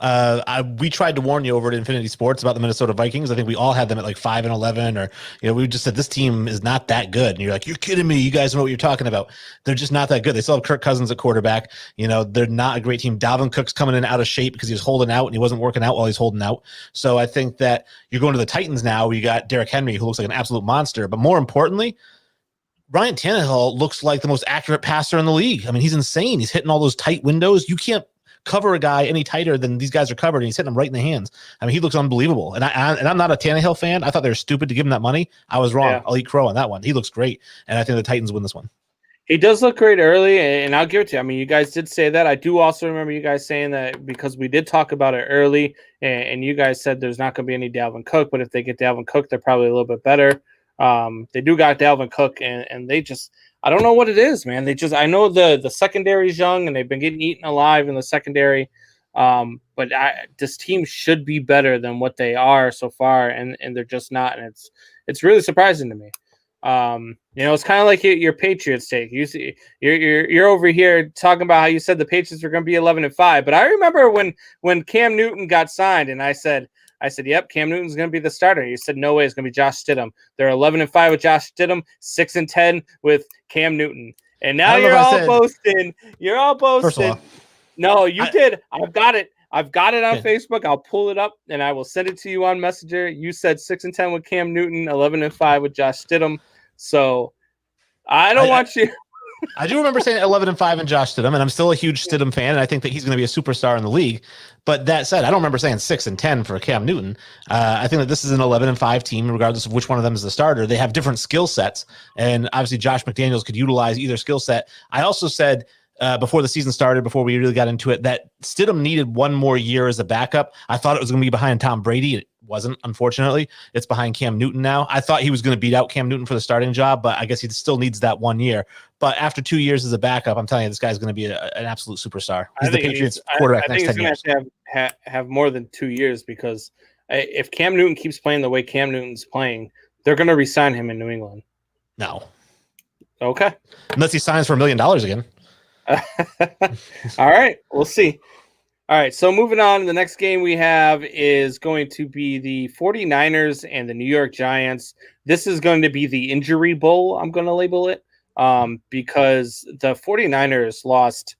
We tried to warn you over at Infinity Sports about the Minnesota Vikings. I think we all had them at like 5-11, or we just said this team is not that good. And you're like, you're kidding me. You guys know what you're talking about. They're just not that good. They still have Kirk Cousins at quarterback. They're not a great team. Dalvin Cook's coming in out of shape because he was holding out and he wasn't working out while he's holding out. So I think that you're going to the Titans now. You got Derrick Henry, who looks like an absolute monster. But more importantly, Ryan Tannehill looks like the most accurate passer in the league. I mean, he's insane. He's hitting all those tight windows. You can't cover a guy any tighter than these guys are covered, and he's hitting them right in the hands. I mean, he looks unbelievable. And I'm not a Tannehill fan. I thought they were stupid to give him that money. I was wrong. I'll eat crow on that one. He looks great, and I think the Titans win this one. He does look great early, and I'll give it to you. I mean, you guys did say that. I do also remember you guys saying that because we did talk about it early, and you guys said there's not going to be any Dalvin Cook, but if they get Dalvin Cook, they're probably a little bit better. They do got Dalvin Cook, and they just – I don't know what it is, man. I know the secondary is young, and they've been getting eaten alive in the secondary. But this team should be better than what they are so far, and they're just not, and it's really surprising to me. It's kind of like your Patriots take. You see, you're over here talking about how you said the Patriots were going to be 11-5, but I remember when Cam Newton got signed, and I said, yep, Cam Newton's going to be the starter. You said, no way, it's going to be Josh Stidham. They're 11-5 with Josh Stidham, 6-10 with Cam Newton, and now you're all boasting. You're all boasting. No, you did. I've got it. I've got it on Facebook. I'll pull it up and I will send it to you on Messenger. You said 6-10 with Cam Newton, 11-5 with Josh Stidham. So I don't want you. I do remember saying 11-5 and Josh Stidham, and I'm still a huge Stidham fan, and I think that he's going to be a superstar in the league. But that said, I don't remember saying 6-10 for Cam Newton. I think that this is an 11-5 team, regardless of which one of them is the starter. They have different skill sets, and obviously Josh McDaniels could utilize either skill set. I also said before the season started, before we really got into it, that Stidham needed one more year as a backup. I thought it was going to be behind Tom Brady. It wasn't, unfortunately. It's behind Cam Newton now. I thought he was going to beat out Cam Newton for the starting job, but I guess he still needs that 1 year. But after 2 years as a backup, I'm telling you, this guy's going to be an absolute superstar. He's the Patriots quarterback next 10 years. I think he's going to have more than 2 years, because if Cam Newton keeps playing the way Cam Newton's playing, they're going to re-sign him in New England. No. Okay. Unless he signs for $1 million again. All right. We'll see. All right. So moving on, the next game we have is going to be the 49ers and the New York Giants. This is going to be the injury bowl, I'm going to label it, because the 49ers lost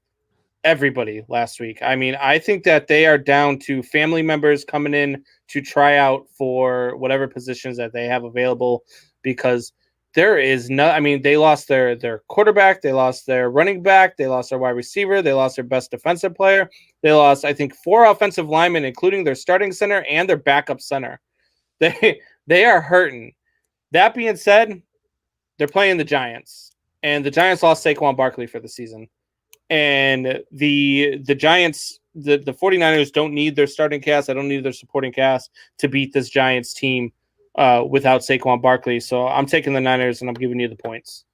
everybody last week. I mean, I think that they are down to family members coming in to try out for whatever positions that they have available, because there is no, I mean, they lost their quarterback, they lost their running back, they lost their wide receiver, they lost their best defensive player, they lost, I think, 4 offensive linemen, including their starting center and their backup center. They are hurting. That being said, they're playing the Giants, and the Giants lost Saquon Barkley for the season. And the Giants, the 49ers don't need their starting cast. I don't need their supporting cast to beat this Giants team without Saquon Barkley. So I'm taking the Niners, and I'm giving you the points.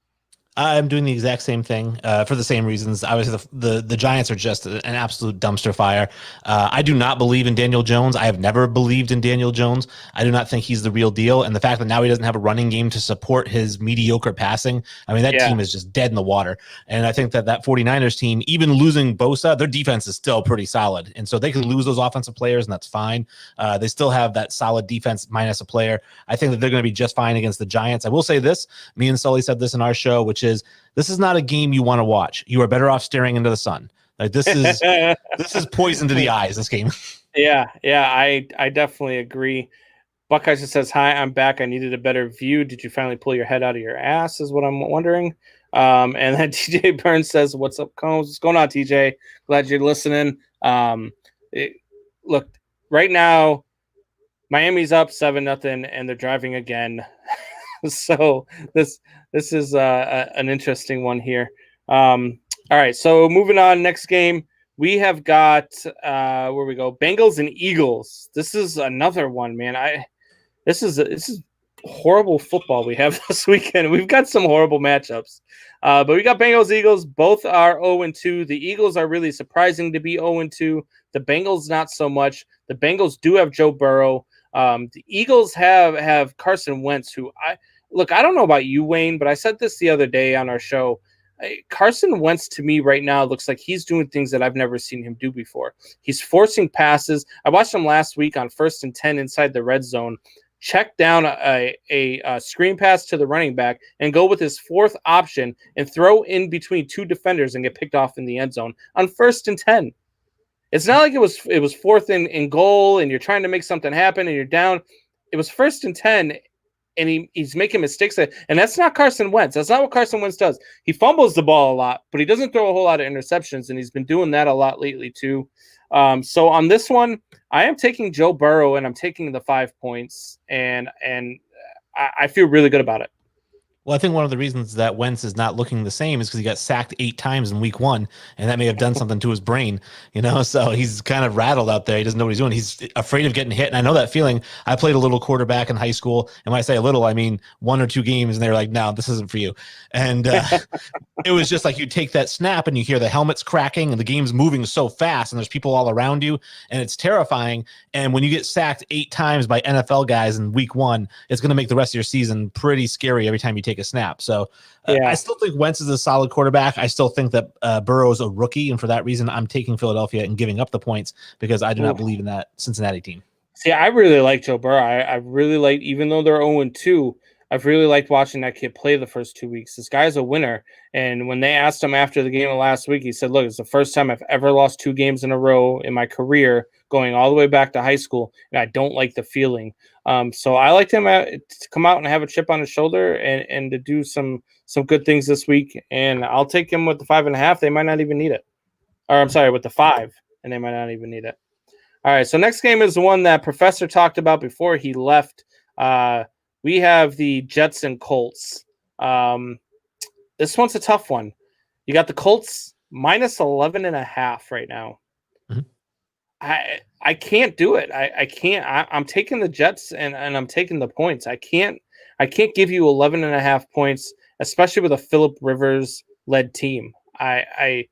I'm doing the exact same thing for the same reasons. Obviously, the Giants are just an absolute dumpster fire. I do not believe in Daniel Jones. I have never believed in Daniel Jones. I do not think he's the real deal. And the fact that now he doesn't have a running game to support his mediocre passing, I mean, that team is just dead in the water. And I think that 49ers team, even losing Bosa, their defense is still pretty solid. And so they can lose those offensive players, and that's fine. They still have that solid defense minus a player. I think that they're going to be just fine against the Giants. I will say this. Me and Sully said this in our show, which is, this is not a game you want to watch. You are better off staring into the sun. Like, this is this is poison to the eyes, this game. Yeah, I definitely agree. Buckeye just says, "Hi, I'm back. I needed a better view. Did you finally pull your head out of your ass?" is what I'm wondering. And then TJ Burns says, "What's up, Combs? What's going on, TJ? Glad you're listening." Look, right now, Miami's up 7-0, and they're driving again. So this is an interesting one here. All right, so moving on. Next game, we have got where we go, Bengals and Eagles. This is another one, man. This is horrible football we have this weekend. We've got some horrible matchups, but we got Bengals, Eagles. Both are 0-2. The Eagles are really surprising to be 0-2. The Bengals not so much. The Bengals do have Joe Burrow. The Eagles have Carson Wentz, who I don't know about you, Wayne, but I said this the other day on our show. Carson Wentz to me right now looks like he's doing things that I've never seen him do before. He's forcing passes. I watched him last week on 1st and 10 inside the red zone, check down a screen pass to the running back and go with his 4th option and throw in between 2 defenders and get picked off in the end zone on 1st and 10. It's not like it was 4th and goal and you're trying to make something happen and you're down. It was 1st and 10, and he's making mistakes. And that's not Carson Wentz. That's not what Carson Wentz does. He fumbles the ball a lot, but he doesn't throw a whole lot of interceptions, and he's been doing that a lot lately too. So on this one, I am taking Joe Burrow, and I'm taking the 5 points, and I feel really good about it. Well, I think one of the reasons that Wentz is not looking the same is because he got sacked 8 times in week 1, and that may have done something to his brain, so he's kind of rattled out there. He doesn't know what he's doing. He's afraid of getting hit. And I know that feeling. I played a little quarterback in high school. And when I say a little, I mean 1 or 2 games, and they're like, no, this isn't for you. And it was just like you take that snap and you hear the helmets cracking and the game's moving so fast and there's people all around you, and it's terrifying. And when you get sacked 8 times by NFL guys in week 1, it's going to make the rest of your season pretty scary every time you take a snap. So I still think Wentz is a solid quarterback. I still think that Burrow is a rookie, and for that reason, I'm taking Philadelphia and giving up the points because I do not believe in that Cincinnati team. See, I really like Joe Burrow. I really like, even though they're 0-2, I've really liked watching that kid play the first 2 weeks. This guy's a winner. And when they asked him after the game of last week, he said, look, it's the first time I've ever lost 2 games in a row in my career, going all the way back to high school, and I don't like the feeling. So I liked him to come out and have a chip on his shoulder and to do some good things this week. And I'll take him with the 5.5. They might not even need it. Or I'm sorry, with the 5, and they might not even need it. All right, so next game is the one that Professor talked about before he left. We have the Jets and Colts. This one's a tough one. You got the Colts minus 11.5 right now. I can't do it. I can't. I'm taking the Jets and I'm taking the points. I can't give you 11 and a half points, especially with a Phillip Rivers led team. I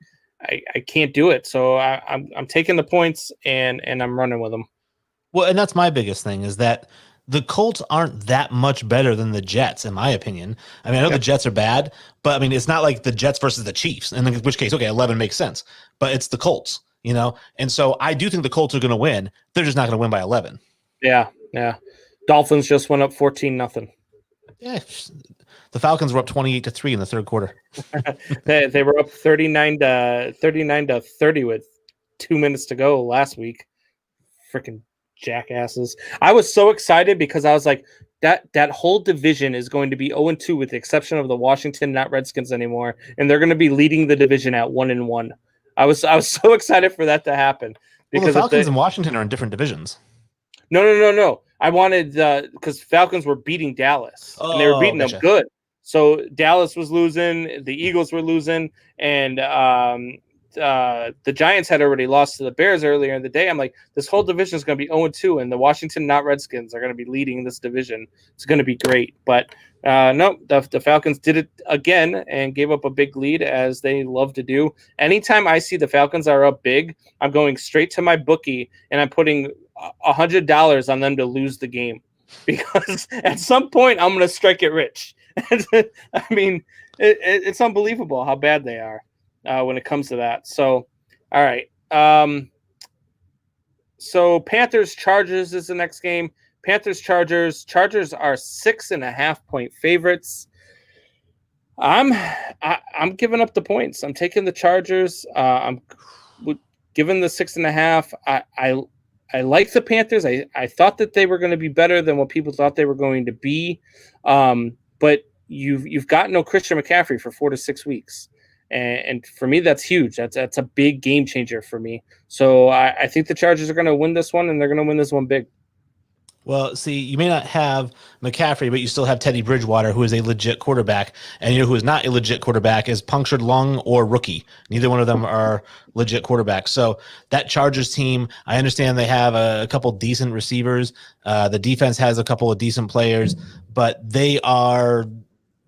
can't do it. So I'm taking the points and I'm running with them. Well, and that's my biggest thing is that the Colts aren't that much better than the Jets, in my opinion. I mean, I know the Jets are bad, but I mean, it's not like the Jets versus the Chiefs, in which case, okay, 11 makes sense, but it's the Colts, you know? And so I do think the Colts are going to win. They're just not going to win by 11. Yeah. Dolphins just went up 14-0. Yeah. The Falcons were up 28-3 in the third quarter. They were up 39 to 30 with 2 minutes to go last week. Freaking jackasses. I was so excited because I was like, that whole division is going to be 0-2 with the exception of the Washington, not Redskins anymore, and they're going to be leading the division at 1-1. I was so excited for that to happen because the Falcons and Washington are in different divisions. No. I wanted because Falcons were beating Dallas and they were beating them good. So Dallas was losing, the Eagles were losing, and the Giants had already lost to the Bears earlier in the day. I'm like, this whole division is going to be 0-2, and the Washington, not Redskins, are going to be leading this division. It's going to be great. But no, the Falcons did it again and gave up a big lead, as they love to do. Anytime I see the Falcons are up big, I'm going straight to my bookie, and I'm putting $100 on them to lose the game. Because at some point, I'm going to strike it rich. I mean, it's unbelievable how bad they are when it comes to that. So, all right. So Panthers Chargers is the next game. Panthers Chargers. Chargers are 6.5 point favorites. I'm giving up the points. I'm taking the Chargers. I'm giving the 6.5. I like the Panthers. I thought that they were going to be better than what people thought they were going to be. But you've got no Christian McCaffrey for 4 to 6 weeks. And for me, that's huge. That's a big game changer for me. So I think the Chargers are going to win this one, and they're going to win this one big. Well, see, you may not have McCaffrey, but you still have Teddy Bridgewater, who is a legit quarterback. And you know who is not a legit quarterback is punctured lung or rookie. Neither one of them are legit quarterbacks. So that Chargers team, I understand they have a couple decent receivers. The defense has a couple of decent players, but they are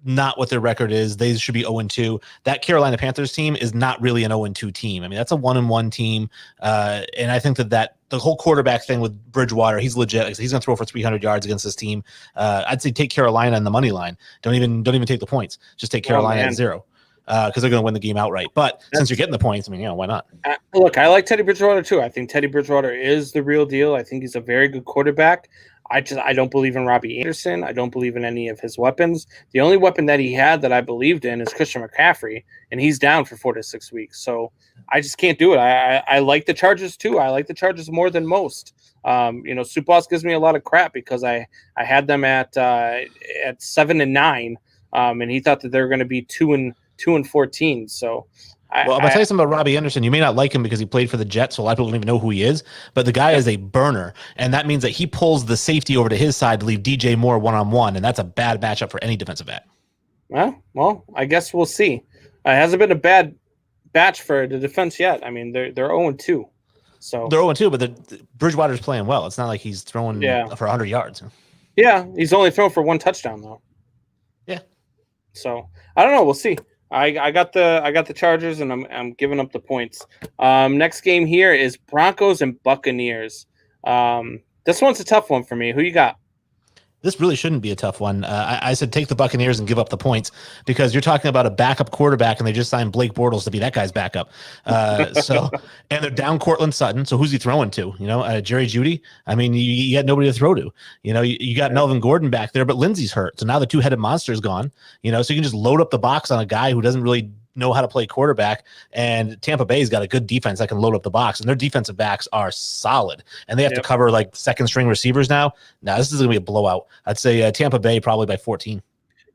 not what their record is. They should be 0-2. That Carolina Panthers team is not really an 0-2 team. I mean, that's a 1-1 team. And I think that the whole quarterback thing with Bridgewater, he's legit. He's going to throw for 300 yards against this team. I'd say take Carolina on the money line. Don't even take the points. Just take Carolina at 0 because they're going to win the game outright. But since you're getting the points, I mean, why not? Look, I like Teddy Bridgewater too. I think Teddy Bridgewater is the real deal. I think he's a very good quarterback. I don't believe in Robbie Anderson. I don't believe in any of his weapons. The only weapon that he had that I believed in is Christian McCaffrey, and he's down for 4 to 6 weeks. So I just can't do it. I like the Chargers too. I like the Chargers more than most. Soup Boss gives me a lot of crap because I had them at 7-9, and he thought that they were going to be 2-14. So. I'm going to tell you something about Robbie Anderson. You may not like him because he played for the Jets, so a lot of people don't even know who he is, but the guy is a burner, and that means that he pulls the safety over to his side to leave DJ Moore one-on-one, and that's a bad matchup for any defensive back. Well, I guess we'll see. It hasn't been a bad batch for the defense yet. I mean, they're 0-2. So they're 0-2, but the Bridgewater's playing well. It's not like he's throwing for 100 yards. Yeah, he's only thrown for 1 touchdown, though. Yeah. So, I don't know. We'll see. I got the Chargers, and I'm giving up the points. Next game here is Broncos and Buccaneers. This one's a tough one for me. Who you got? This really shouldn't be a tough one. I said take the Buccaneers and give up the points because you're talking about a backup quarterback, and they just signed Blake Bortles to be that guy's backup. And they're down Cortland Sutton. So who's he throwing to? Jerry Jeudy. I mean, you got nobody to throw to. You got Melvin Gordon back there, but Lindsey's hurt. So now the two-headed monster's gone. So you can just load up the box on a guy who doesn't really know how to play quarterback, and Tampa Bay's got a good defense that can load up the box, and their defensive backs are solid, and they have to cover like second string receivers now. This is gonna be a blowout. I'd say Tampa Bay probably by 14.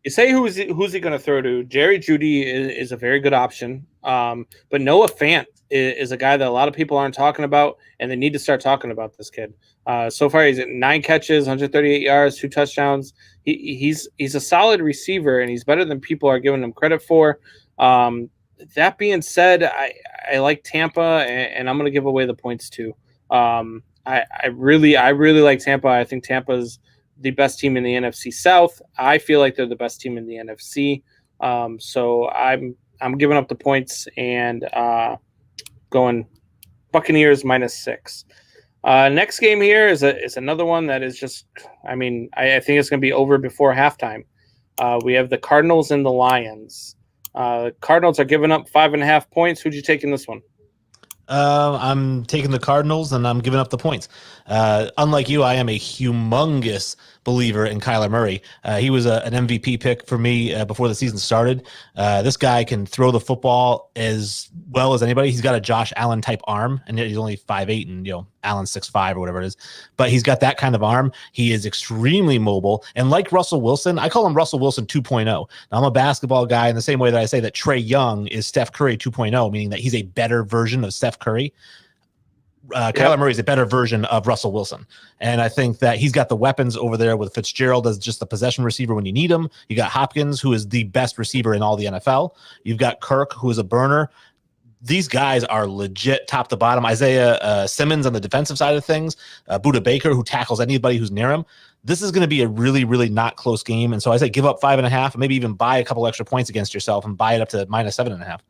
You say who's he going to throw to? Jerry Jeudy is a very good option, but Noah Fant is a guy that a lot of people aren't talking about, and they need to start talking about this kid. So far, he's at 9 catches, 138 yards, 2 touchdowns. He's a solid receiver, and he's better than people are giving him credit for. That being said, I like Tampa, and I'm going to give away the points too. I really like Tampa. I think Tampa's the best team in the NFC South. I feel like they're the best team in the NFC. So I'm giving up the points and going Buccaneers -6. Next game here is another one that is just, I mean, I think it's going to be over before halftime. We have the Cardinals and the Lions. Cardinals are giving up 5.5 points. Who'd you take in this one? I'm taking the Cardinals, and I'm giving up the points. Unlike you, I am a humongous believer in Kyler Murray. He was an MVP pick for me before the season started. This guy can throw the football as well as anybody. He's got a Josh Allen type arm, and he's only 5'8", and Allen's 6'5" or whatever it is. But he's got that kind of arm. He is extremely mobile, and like Russell Wilson, I call him Russell Wilson 2.0. Now, I'm a basketball guy in the same way that I say that Trae Young is Steph Curry 2.0, meaning that he's a better version of Steph Curry. Kyler Murray is a better version of Russell Wilson. And I think that he's got the weapons over there with Fitzgerald as just the possession receiver when you need him. You got Hopkins, who is the best receiver in all the NFL. You've got Kirk, who is a burner. These guys are legit top to bottom. Isaiah Simmons on the defensive side of things, Budda Baker, who tackles anybody who's near him. This is going to be a really, really not close game. And so I say give up 5.5, maybe even buy a couple extra points against yourself and buy it up to -7.5.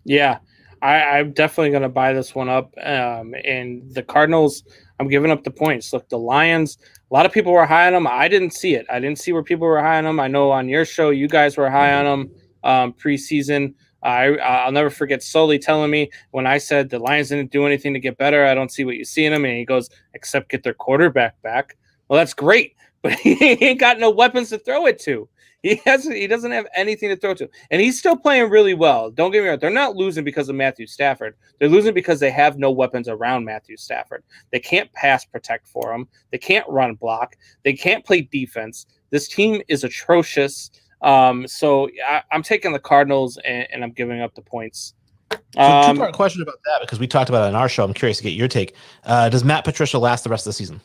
Yeah. I'm definitely going to buy this one up. And the Cardinals, I'm giving up the points. Look, the Lions, a lot of people were high on them. I didn't see it. I didn't see where people were high on them. I know on your show, you guys were high on them preseason. I'll never forget Sully telling me when I said the Lions didn't do anything to get better. I don't see what you see in them. And he goes, except get their quarterback back. Well, that's great. But he ain't got no weapons to throw it to. He doesn't have anything to throw to. And he's still playing really well. Don't get me wrong. They're not losing because of Matthew Stafford. They're losing because they have no weapons around Matthew Stafford. They can't pass protect for him. They can't run block. They can't play defense. This team is atrocious. So I'm taking the Cardinals and I'm giving up the points. So two-part question about that, because we talked about it on our show. I'm curious to get your take. Does Matt Patricia last the rest of the season?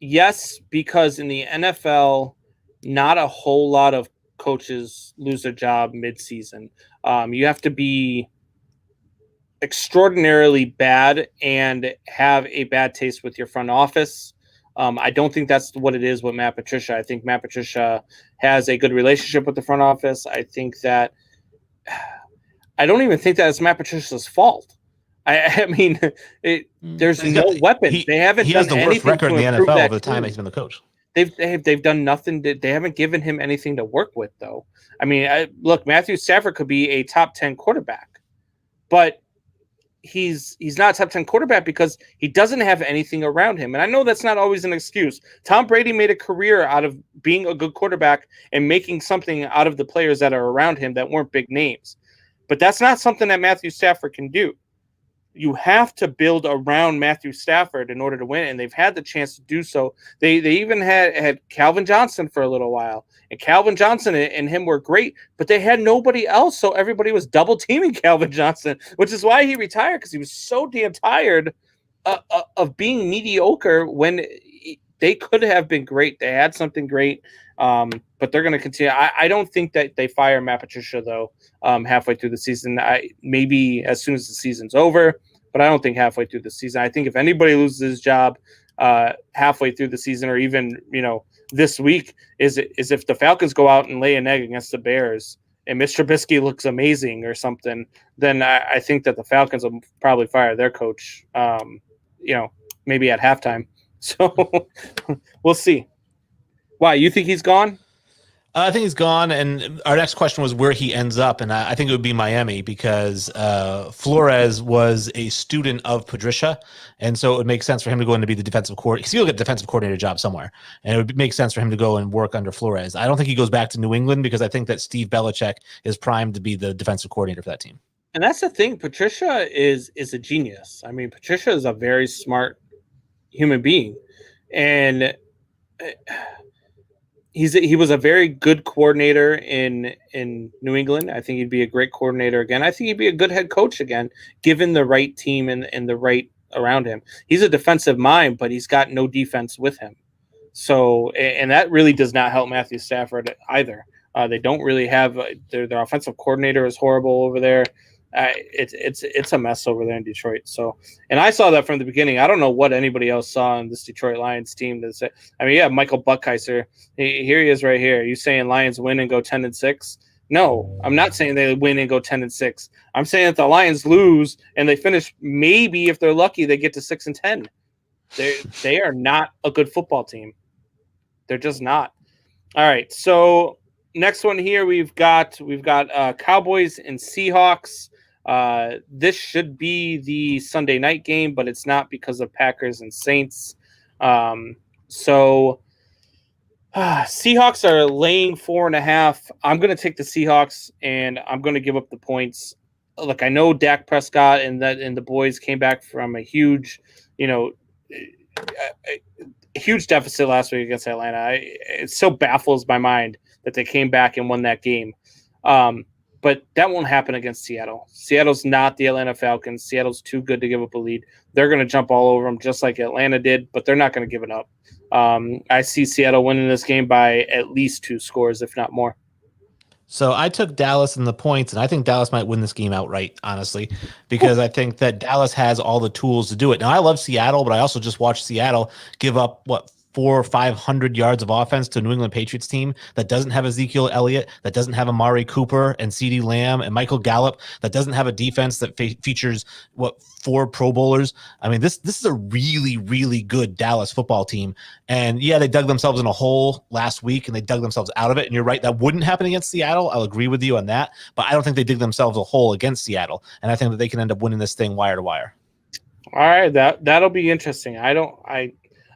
Yes, because in the NFL, not a whole lot of coaches lose their job mid-season. You have to be extraordinarily bad and have a bad taste with your front office. I don't think that's what it is with Matt Patricia. I think Matt Patricia has a good relationship with the front office. I don't even think that it's Matt Patricia's fault. I mean, there's no weapons. They haven't. He has the worst record in the NFL over the time he's been the coach. They've done nothing. They haven't given him anything to work with, though. I mean, look, Matthew Stafford could be a top 10 quarterback, but he's not a top 10 quarterback because he doesn't have anything around him. And I know that's not always an excuse. Tom Brady made a career out of being a good quarterback and making something out of the players that are around him that weren't big names. But that's not something that Matthew Stafford can do. You have to build around Matthew Stafford in order to win, and they've had the chance to do so. They even had Calvin Johnson for a little while, and Calvin Johnson and him were great, but they had nobody else, so everybody was double teaming Calvin Johnson, which is why he retired, because he was so damn tired of being mediocre when they could have been great. They had something great, but they're going to continue. I don't think that they fire Matt Patricia, though, halfway through the season. Maybe as soon as the season's over, but I don't think halfway through the season. I think if anybody loses his job halfway through the season, or even this week, is if the Falcons go out and lay an egg against the Bears and Mr. Trubisky looks amazing or something, then I think that the Falcons will probably fire their coach, maybe at halftime. So we'll see. Why, you think he's gone? I think he's gone, and our next question was where he ends up, and I think it would be Miami, because Flores was a student of Patricia, and so it would make sense for him to go in to be the defensive coordinator. He'll get a defensive coordinator job somewhere, and it would make sense for him to go and work under Flores. I don't think he goes back to New England, because I think that Steve Belichick is primed to be the defensive coordinator for that team. And that's the thing. Patricia is a genius. I mean, Patricia is a very smart human being, and he was a very good coordinator in New England. I think he'd be a great coordinator again. I think he'd be a good head coach again, given the right team and the right around him. He's a defensive mind, but he's got no defense with him. So, and that really does not help Matthew Stafford either. They don't really have their offensive coordinator is horrible over there. It's a mess over there in Detroit. So, and I saw that from the beginning. I don't know what anybody else saw in this Detroit Lions team. I mean, yeah, Michael Buckheiser. Here he is right here. Are you saying Lions win and go 10-6? No, I'm not saying they win and go 10-6. I'm saying that the Lions lose and they finish, maybe if they're lucky, they get to 6-10. They are not a good football team. They're just not. All right, so next one here we've got Cowboys and Seahawks. This should be the Sunday night game, but it's not because of Packers and Saints. Seahawks are laying 4.5. I'm going to take the Seahawks, and I'm going to give up the points. Look, I know Dak Prescott and the boys came back from a huge, a huge deficit last week against Atlanta. It still baffles my mind that they came back and won that game. But that won't happen against Seattle. Seattle's not the Atlanta Falcons. Seattle's too good to give up a lead. They're going to jump all over them just like Atlanta did, but they're not going to give it up. I see Seattle winning this game by at least 2 scores, if not more. So I took Dallas in the points, and I think Dallas might win this game outright, honestly, because I think that Dallas has all the tools to do it. Now, I love Seattle, but I also just watched Seattle give up, 400 or 500 yards of offense to a New England Patriots team that doesn't have Ezekiel Elliott, that doesn't have Amari Cooper and CeeDee Lamb and Michael Gallup, that doesn't have a defense that features 4 Pro Bowlers. I mean, this is a really, really good Dallas football team. And yeah, they dug themselves in a hole last week and they dug themselves out of it. And you're right, that wouldn't happen against Seattle. I'll agree with you on that. But I don't think they dig themselves a hole against Seattle. And I think that they can end up winning this thing wire to wire. All right, that'll be interesting.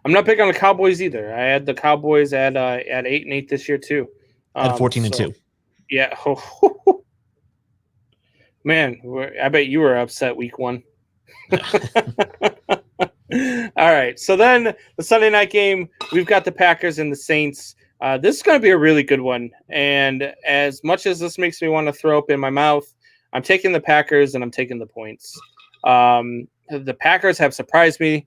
I'm not picking on the Cowboys either. I had the Cowboys at 8-8 this year too. At 14-2. Yeah. Man, I bet you were upset week 1. All right. So then the Sunday night game, we've got the Packers and the Saints. This is going to be a really good one. And as much as this makes me want to throw up in my mouth, I'm taking the Packers and I'm taking the points. The Packers have surprised me.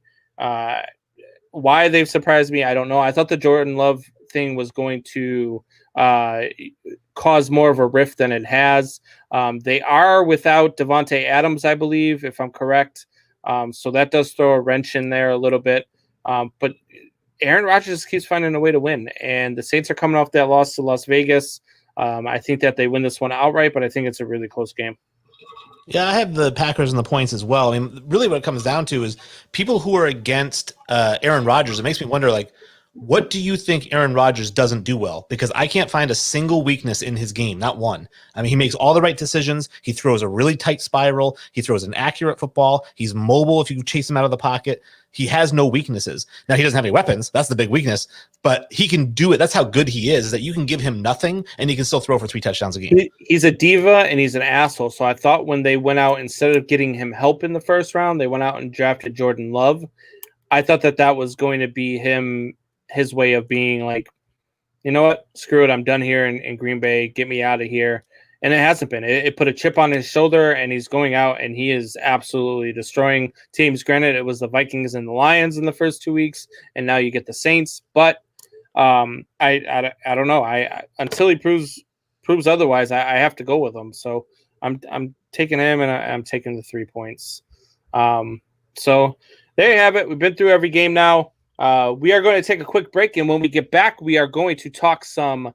Why they've surprised me, I don't know. I thought the Jordan Love thing was going to cause more of a rift than it has. They are without Devontae Adams, I believe, if I'm correct. So that does throw a wrench in there a little bit. But Aaron Rodgers keeps finding a way to win. And the Saints are coming off that loss to Las Vegas. I think that they win this one outright, but I think it's a really close game. Yeah, I have the Packers and the points as well. I mean, really what it comes down to is people who are against Aaron Rodgers. It makes me wonder, what do you think Aaron Rodgers doesn't do well? Because I can't find a single weakness in his game, not one. I mean, he makes all the right decisions. He throws a really tight spiral. He throws an accurate football. He's mobile if you chase him out of the pocket. He has no weaknesses. Now, he doesn't have any weapons. That's the big weakness. But he can do it. That's how good he is that you can give him nothing, and he can still throw for 3 touchdowns a game. He's a diva, and he's an asshole. So I thought when they went out, instead of getting him help in the first round, they went out and drafted Jordan Love. I thought that was going to be his way of being like, you know what, screw it, I'm done here in Green Bay, get me out of here. And it hasn't been. It put a chip on his shoulder, and he's going out, and he is absolutely destroying teams. Granted, it was the Vikings and the Lions in the first 2 weeks, and now you get the Saints. But I don't know. Until he proves otherwise, I have to go with him. So I'm taking him, and I'm taking the 3 points. So there you have it. We've been through every game now. We are going to take a quick break, and when we get back, we are going to talk some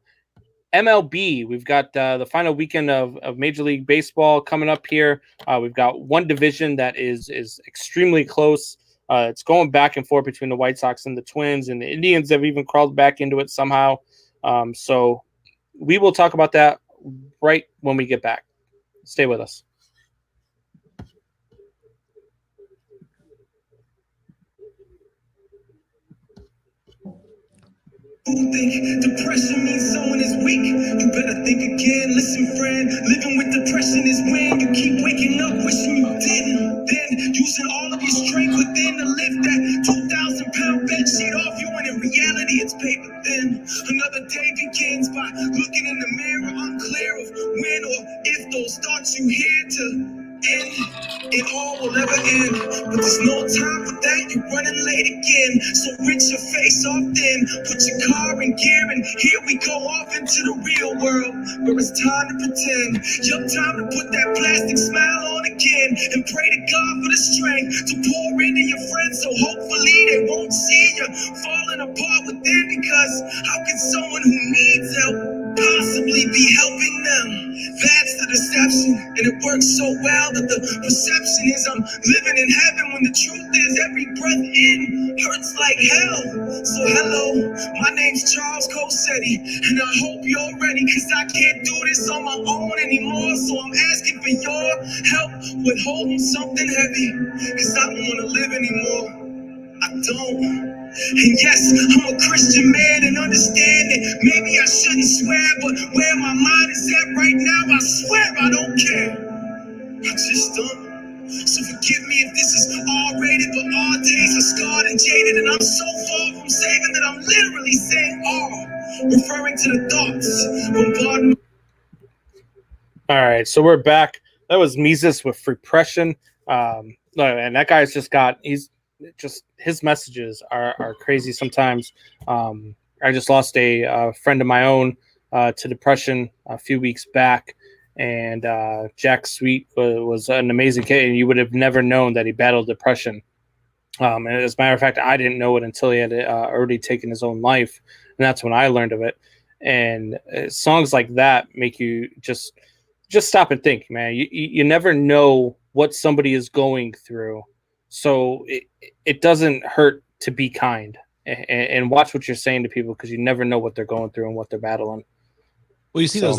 MLB. We've got the final weekend of Major League Baseball coming up here. We've got one division that is extremely close. It's going back and forth between the White Sox and the Twins, and the Indians have even crawled back into it somehow. So we will talk about that right when we get back. Stay with us. You think depression means someone is weak? You better think again. Listen, friend, living with depression is when you keep waking up wishing you didn't. Then using all of your strength within to lift that 2,000-pound bed sheet off you, when in reality it's paper thin. Another day begins by looking in the mirror, unclear of when or if those thoughts you hear to end. It all will never end, but there's no time for that. You're running late again, so rinse your face off then. Put your car in gear, and here we go off into the real world, where it's time to pretend. Your time to put that plastic smile on again, and pray to God for the strength to pour into your friends, so hopefully they won't see you falling apart within. Because how can someone who needs help possibly be helping them? That's the deception, and it works so well that the perception is I'm living in heaven, when the truth is every breath in hurts like hell. So hello, my name's Charles Cosetti, and I hope you're ready, cause I can't do this on my own anymore. So I'm asking for your help with holding something heavy, cause I don't wanna live anymore. I don't. And yes, I'm a Christian man and understand that maybe I shouldn't swear, but where my mind is at right now, I swear I don't care. I just don't. So forgive me if this is R-rated, but our days are scarred and jaded, and I'm so far from saving that I'm literally saying R, referring to the thoughts bombarding. All right, so we're back. That was Mises with Repression. And that guy's his messages are crazy sometimes. I just lost a friend of my own to depression a few weeks back, and Jack Sweet was an amazing kid, and you would have never known that he battled depression. And as a matter of fact, I didn't know it until he had already taken his own life, and that's when I learned of it. And songs like that make you just stop and think, man. You never know what somebody is going through. So it doesn't hurt to be kind and watch what you're saying to people, because you never know what they're going through and what they're battling. Well, you see those.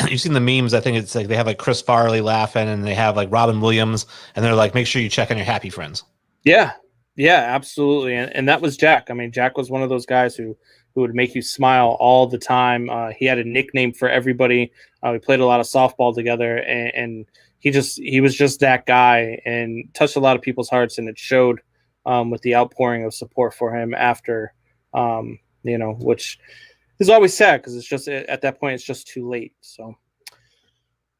You've seen the memes. I think it's like they have like Chris Farley laughing, and they have like Robin Williams, and they're like, "Make sure you check on your happy friends." Yeah, absolutely. And that was Jack. I mean, Jack was one of those guys who would make you smile all the time. He had a nickname for everybody. We played a lot of softball together, and he was just that guy, and touched a lot of people's hearts, and it showed with the outpouring of support for him after, which is always sad, because it's just at that point it's just too late. So,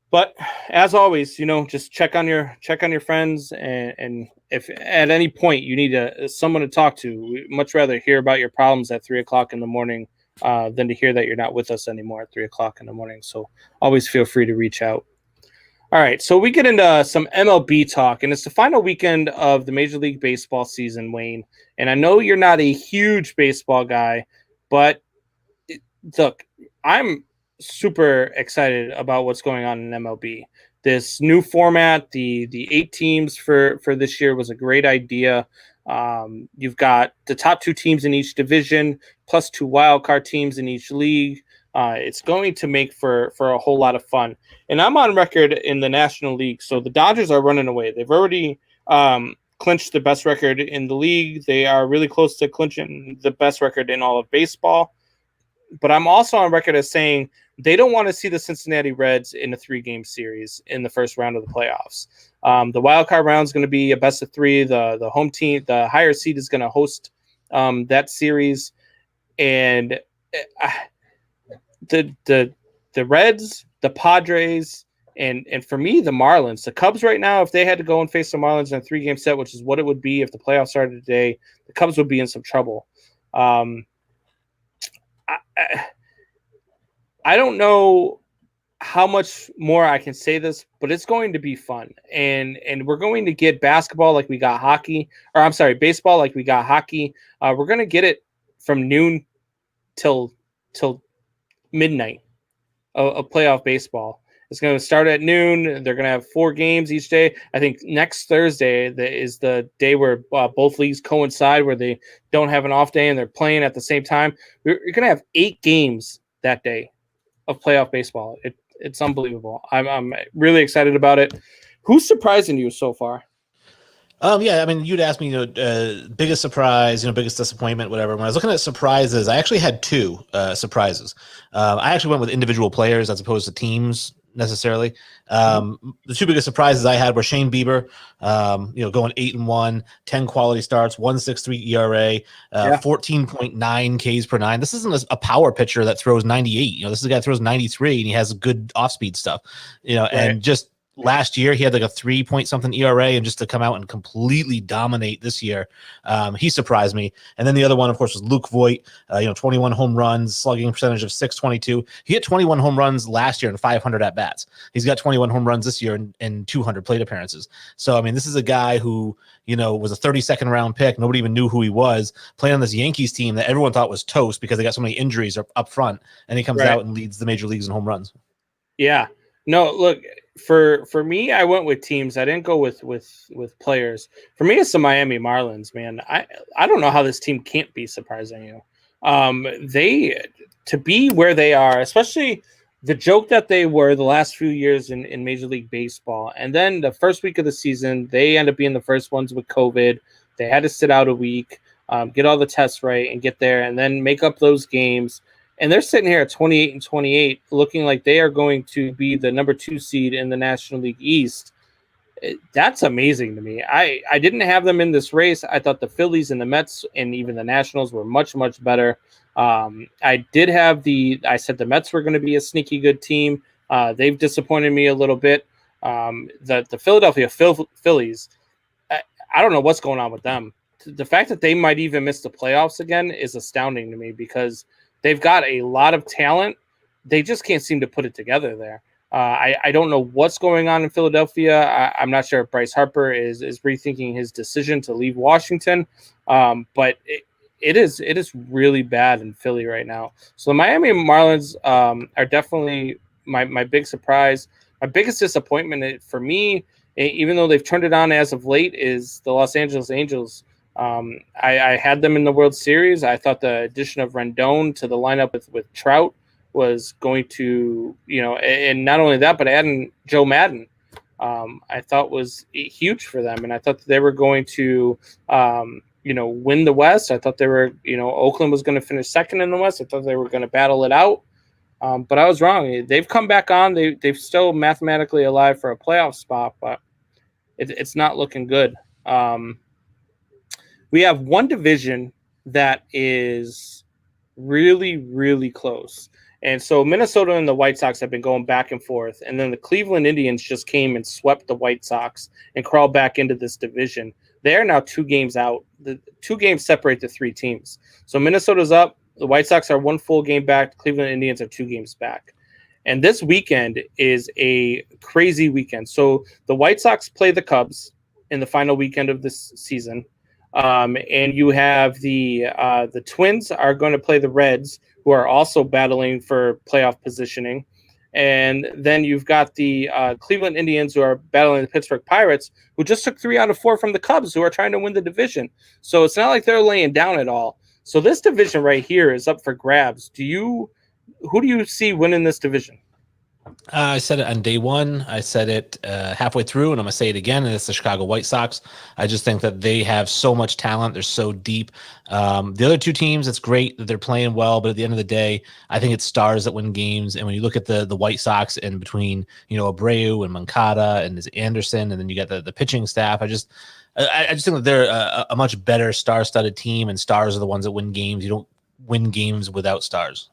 but as always, just check on your friends, and if at any point you need someone to talk to, we'd much rather hear about your problems at 3:00 in the morning than to hear that you're not with us anymore at 3:00 in the morning. So always feel free to reach out. All right, so we get into some MLB talk, and it's the final weekend of the Major League Baseball season, Wayne. And I know you're not a huge baseball guy, but look, I'm super excited about what's going on in MLB. This new format, the 8 teams for this year, was a great idea. You've got the top 2 teams in each division, plus 2 wildcard teams in each league. It's going to make for a whole lot of fun. And I'm on record in the National League, so the Dodgers are running away. They've already clinched the best record in the league. They are really close to clinching the best record in all of baseball. But I'm also on record as saying they don't want to see the Cincinnati Reds in a 3-game series in the first round of the playoffs. The wild card round is going to be a best of 3. The home team, the higher seed, is going to host that series. And the Reds, the Padres, and for me, the Marlins. The Cubs right now, if they had to go and face the Marlins in a 3-game set, which is what it would be if the playoffs started today, the Cubs would be in some trouble. I don't know how much more I can say this, but it's going to be fun. And we're going to get basketball like we got hockey, or I'm sorry, baseball like we got hockey. We're going to get it from noon till midnight of playoff baseball. It's going to start at noon. They're going to have 4 games each day. I think next Thursday is the day where both leagues coincide, where they don't have an off day and they're playing at the same time. You're going to have 8 games that day of playoff baseball. It's unbelievable. I'm really excited about it. Who's surprising you so far? Yeah, I mean, you'd ask me, biggest surprise, biggest disappointment, whatever. When I was looking at surprises, I actually had 2 surprises. I actually went with individual players as opposed to teams necessarily. The 2 biggest surprises I had were Shane Bieber, going 8-1, 10 quality starts, 1.63 ERA, 14.9 Ks per 9. This isn't a power pitcher that throws 98. This is a guy that throws 93, and he has good off-speed stuff. Right. And just last year he had like a 3 point something ERA, and just to come out and completely dominate this year, he surprised me. And then the other one, of course, was Luke Voigt. 21 home runs, slugging percentage of .622. He hit 21 home runs last year and 500 at bats. He's got 21 home runs this year and 200 plate appearances. So I mean, this is a guy who was a 32nd round pick. Nobody even knew who he was, playing on this Yankees team that everyone thought was toast because they got so many injuries up front, and he comes out and leads the major leagues in home runs. Yeah. No, look, for me, I went with teams. I didn't go with players. For me, it's the Miami Marlins, man. I don't know how this team can't be surprising you. They, to be where they are, especially the joke that they were the last few years in Major League Baseball. And then the first week of the season, they end up being the first ones with COVID. They had to sit out a week, get all the tests right, and get there, and then make up those games. And they're sitting here at 28-28, looking like they are going to be the number 2 seed in the National League East. That's amazing to me. I didn't have them in this race. I thought the Phillies and the Mets and even the Nationals were much, much better. I said the Mets were going to be a sneaky good team. They've disappointed me a little bit. The Philadelphia Phillies, I don't know what's going on with them. The fact that they might even miss the playoffs again is astounding to me because they've got a lot of talent. They just can't seem to put it together there. I don't know what's going on in Philadelphia. I'm not sure if Bryce Harper is rethinking his decision to leave Washington, but it is really bad in Philly right now. So the Miami Marlins are definitely my big surprise. My biggest disappointment for me, even though they've turned it on as of late, is the Los Angeles Angels. I had them in the World Series. I thought the addition of Rendon to the lineup with Trout was going to, and not only that, but adding Joe Madden, I thought was huge for them. And I thought they were going to, win the West. I thought they were, Oakland was going to finish second in the West. I thought they were going to battle it out. But I was wrong. They've come back on. They've still mathematically alive for a playoff spot, but it's not looking good. We have one division that is really, really close. And so Minnesota and the White Sox have been going back and forth. And then the Cleveland Indians just came and swept the White Sox and crawled back into this division. They are now 2 games out. The 2 games separate the 3 teams. So Minnesota's up. The White Sox are 1 full game back. The Cleveland Indians are 2 games back. And this weekend is a crazy weekend. So the White Sox play the Cubs in the final weekend of this season. And you have the Twins are going to play the Reds, who are also battling for playoff positioning. And then you've got the Cleveland Indians, who are battling the Pittsburgh Pirates, who just took 3 out of 4 from the Cubs, who are trying to win the division. So it's not like they're laying down at all. So this division right here is up for grabs. Who do you see winning this division? I said it on day one. I said it halfway through, and I'm going to say it again, and it's the Chicago White Sox. I just think that they have so much talent. They're so deep. The other 2 teams, it's great that they're playing well, but at the end of the day, I think it's stars that win games. And when you look at the White Sox and between, Abreu and Moncada and Anderson, and then you got the pitching staff, I just think that they're a much better star-studded team, and stars are the ones that win games. You don't win games without stars.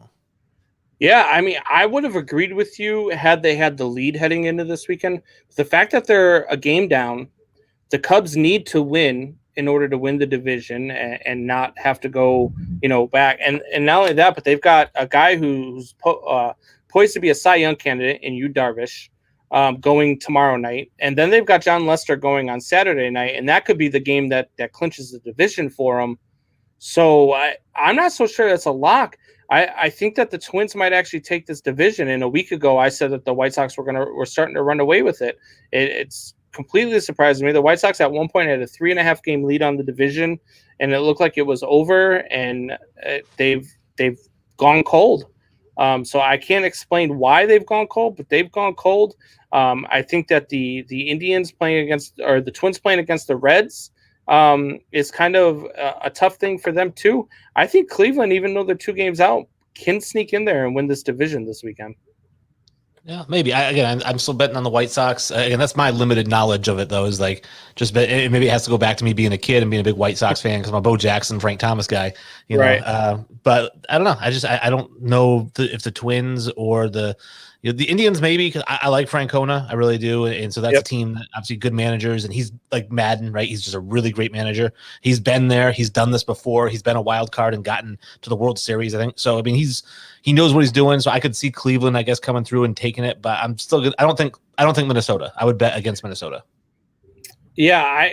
Yeah, I mean, I would have agreed with you had they had the lead heading into this weekend. The fact that they're a game down, the Cubs need to win in order to win the division and not have to go, back. And not only that, but they've got a guy who's poised to be a Cy Young candidate in Yu Darvish going tomorrow night. And then they've got John Lester going on Saturday night, and that could be the game that clinches the division for them. So I'm not so sure that's a lock. I think that the Twins might actually take this division. And a week ago, I said that the White Sox were starting to run away with it. It's completely surprising me. The White Sox at one point had a 3.5 game lead on the division, and it looked like it was over. And they've gone cold. So I can't explain why they've gone cold, but they've gone cold. I think that the Indians the Twins playing against the Reds is kind of a tough thing for them too. I think Cleveland, even though they're 2 games out, can sneak in there and win this division this weekend. Yeah, maybe. I'm still betting on the White Sox. Again, that's my limited knowledge of it, though. Is like maybe it has to go back to me being a kid and being a big White Sox fan because I'm a Bo Jackson, Frank Thomas guy. Right. But I don't know. I don't know if the Twins or the the Indians maybe because I like Francona, I really do, and so that's Yep. a team that obviously good managers, and he's like Madden, right? He's just a really great manager. He's been there, he's done this before. He's been a wild card and gotten to the World Series, I think. So I mean, he knows what he's doing. So I could see Cleveland, I guess, coming through and taking it, but I'm still good. I don't think Minnesota. I would bet against Minnesota. Yeah,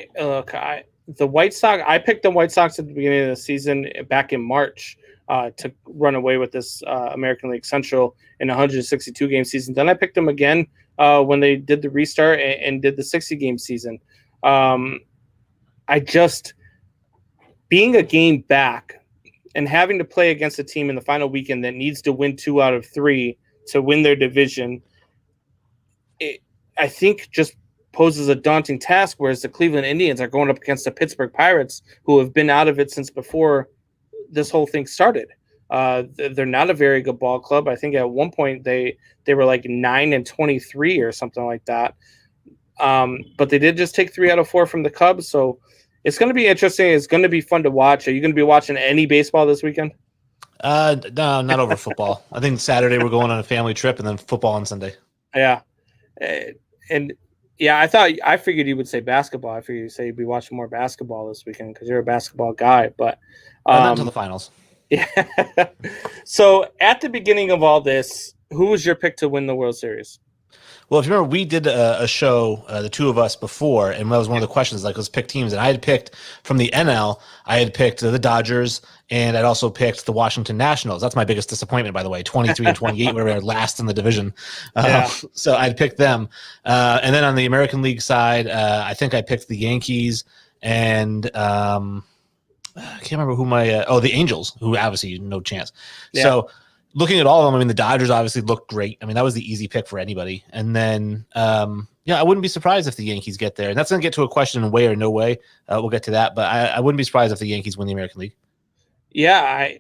the White Sox. I picked the White Sox at the beginning of the season back in March to run away with this American League Central in a 162 game season. Then I picked them again when they did the restart and did the 60 game season. I just being a game back and having to play against a team in the final weekend that needs to win 2 out of 3 to win their division. I think just poses a daunting task, whereas the Cleveland Indians are going up against the Pittsburgh Pirates, who have been out of it since before this whole thing started. They're not a very good ball club. I think at one point they were like 9-23 or something like that. But they did just take 3 out of 4 from the Cubs, so it's going to be interesting. It's going to be fun to watch. Are you going to be watching any baseball this weekend? No, not over football. I think Saturday we're going on a family trip, and then football on Sunday. Yeah, and yeah, I figured you would say basketball. I figured you'd say you'd be watching more basketball this weekend because you're a basketball guy. But not until the finals. Yeah. So at the beginning of all this, who was your pick to win the World Series? Well, if you remember, we did a show, the two of us before, and that was one of the questions, like, let's pick teams. And I had picked from the NL, I had picked the Dodgers, and I'd also picked the Washington Nationals. That's my biggest disappointment, by the way, 23-28, where we were last in the division. So I'd picked them. And then on the American League side, I think I picked the Yankees and I can't remember who the Angels, who obviously no chance. Yeah. So looking at all of them, I mean, the Dodgers obviously look great. I mean, that was the easy pick for anybody. And then, I wouldn't be surprised if the Yankees get there. And that's going to get to a question in way or no way. We'll get to that. But I wouldn't be surprised if the Yankees win the American League. Yeah,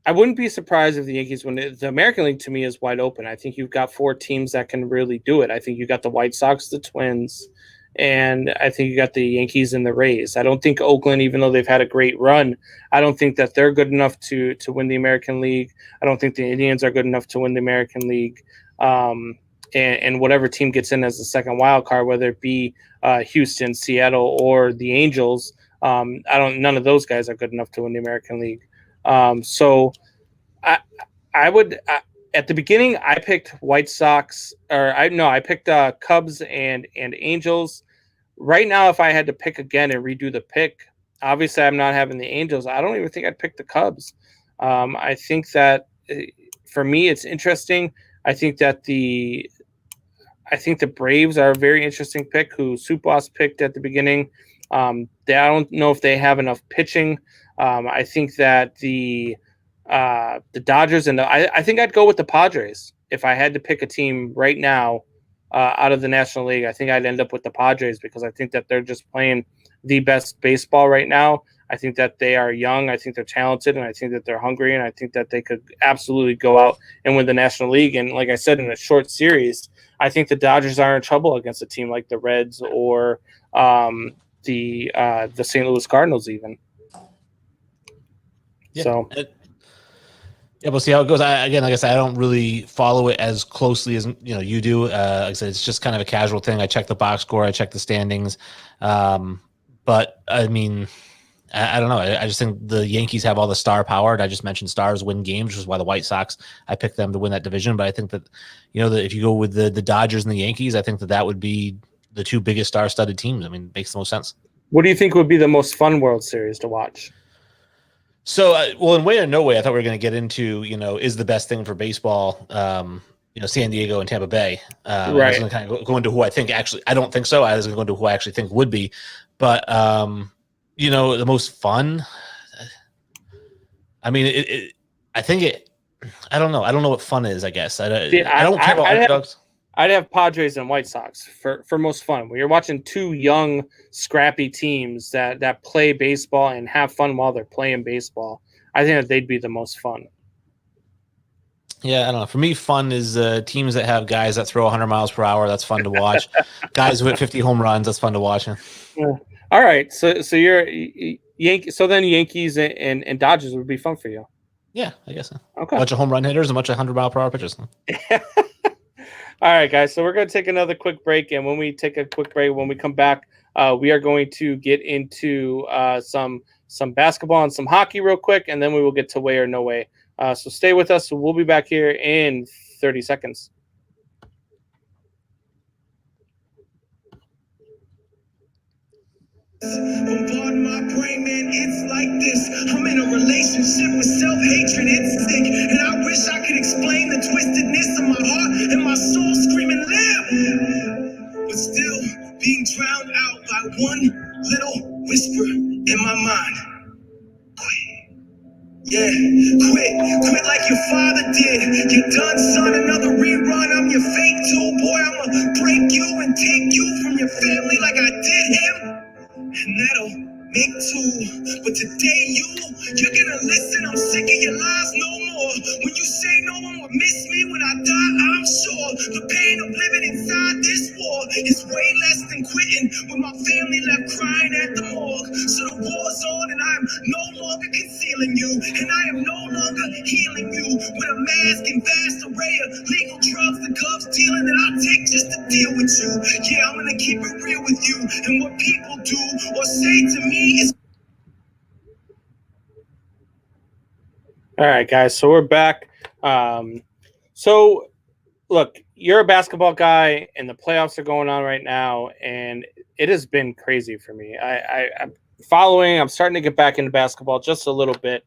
I wouldn't be surprised if the Yankees win. The American League, to me, is wide open. I think you've got 4 teams that can really do it. I think you got the White Sox, the Twins, and I think you got the Yankees and the Rays. I don't think Oakland, even though they've had a great run, I don't think that they're good enough to win the American League. I don't think the Indians are good enough to win the American League. And whatever team gets in as the second wild card, whether it be Houston, Seattle, or the Angels, none of those guys are good enough to win the American League. So I would at the beginning I picked White Sox, I picked Cubs and Angels. Right now, if I had to pick again and redo the pick, obviously I'm not having the Angels. I don't even think I'd pick the Cubs. I think that for me it's interesting. I think the Braves are a very interesting pick, who Soup Boss picked at the beginning. I don't know if they have enough pitching. I think that the Dodgers and I think I'd go with the Padres if I had to pick a team right now out of the National League. I think I'd end up with the Padres because I think that they're just playing the best baseball right now. I think that they are young. I think they're talented, and I think that they're hungry, and I think that they could absolutely go out and win the National League. And like I said, in a short series, I think the Dodgers are in trouble against a team like the Reds or the St. Louis Cardinals even. Yeah. So we'll see how it goes. Like I said, I don't really follow it as closely as you do. Like I said, it's just kind of a casual thing. I check the box score, I check the standings, but I mean, I don't know. I just think the Yankees have all the star power. And I just mentioned stars win games, which is why the White Sox, I picked them to win that division. But I think that that if you go with the Dodgers and the Yankees, I think that would be the 2 biggest star-studded teams. I mean, it makes the most sense. What do you think would be the most fun World Series to watch? So, in way or no way, I thought we were going to get into, is the best thing for baseball, San Diego and Tampa Bay. Right. I was going to kind of go into who I think actually, I don't think so. I was going to go into who I actually think would be. But, the most fun, I mean, I don't know. I don't know what fun is, I guess. I don't care about underdogs. I'd have Padres and White Sox for most fun. When you're watching 2 young, scrappy teams that play baseball and have fun while they're playing baseball, I think that they'd be the most fun. Yeah, I don't know. For me, fun is teams that have guys that throw 100 miles per hour. That's fun to watch. Guys who hit 50 home runs. That's fun to watch. Yeah. All right. So you're Yankee. So then Yankees and Dodgers would be fun for you. Yeah, I guess so. Okay. A bunch of home run hitters, a bunch of 100-mile-per-hour pitchers. All right, guys. So we're going to take another quick break, and when we take a quick break, when we come back, we are going to get into some basketball and some hockey real quick, and then we will get to way or no way. So stay with us. We'll be back here in 30 seconds. Bombard my brain, man, it's like this. I'm in a relationship with self-hatred, it's sick. And I wish I could explain the twistedness of my heart and my soul screaming, live! But still being drowned out by one little whisper in my mind. Quit. Yeah, quit like your father did. You're done, son, another rerun. I'm your fake too, boy. I'ma break you and take you from your family like I did him. And that'll make two. But today you're gonna listen. I'm sick of your lies no more. When you say no one will miss me when I die, I'm sure the pain of living inside this war is way less than quitting with my family left crying at the morgue. So the war's on and I'm no longer concealing you, and I am no longer healing you with a mask and vast array of legal drugs and gloves dealing that I take just to deal with you. Yeah, I'm gonna keep it real with you, and what people do or say to me is. All right, guys. So we're back. So, look, you're a basketball guy, and the playoffs are going on right now, and it has been crazy for me. I'm following. I'm starting to get back into basketball just a little bit.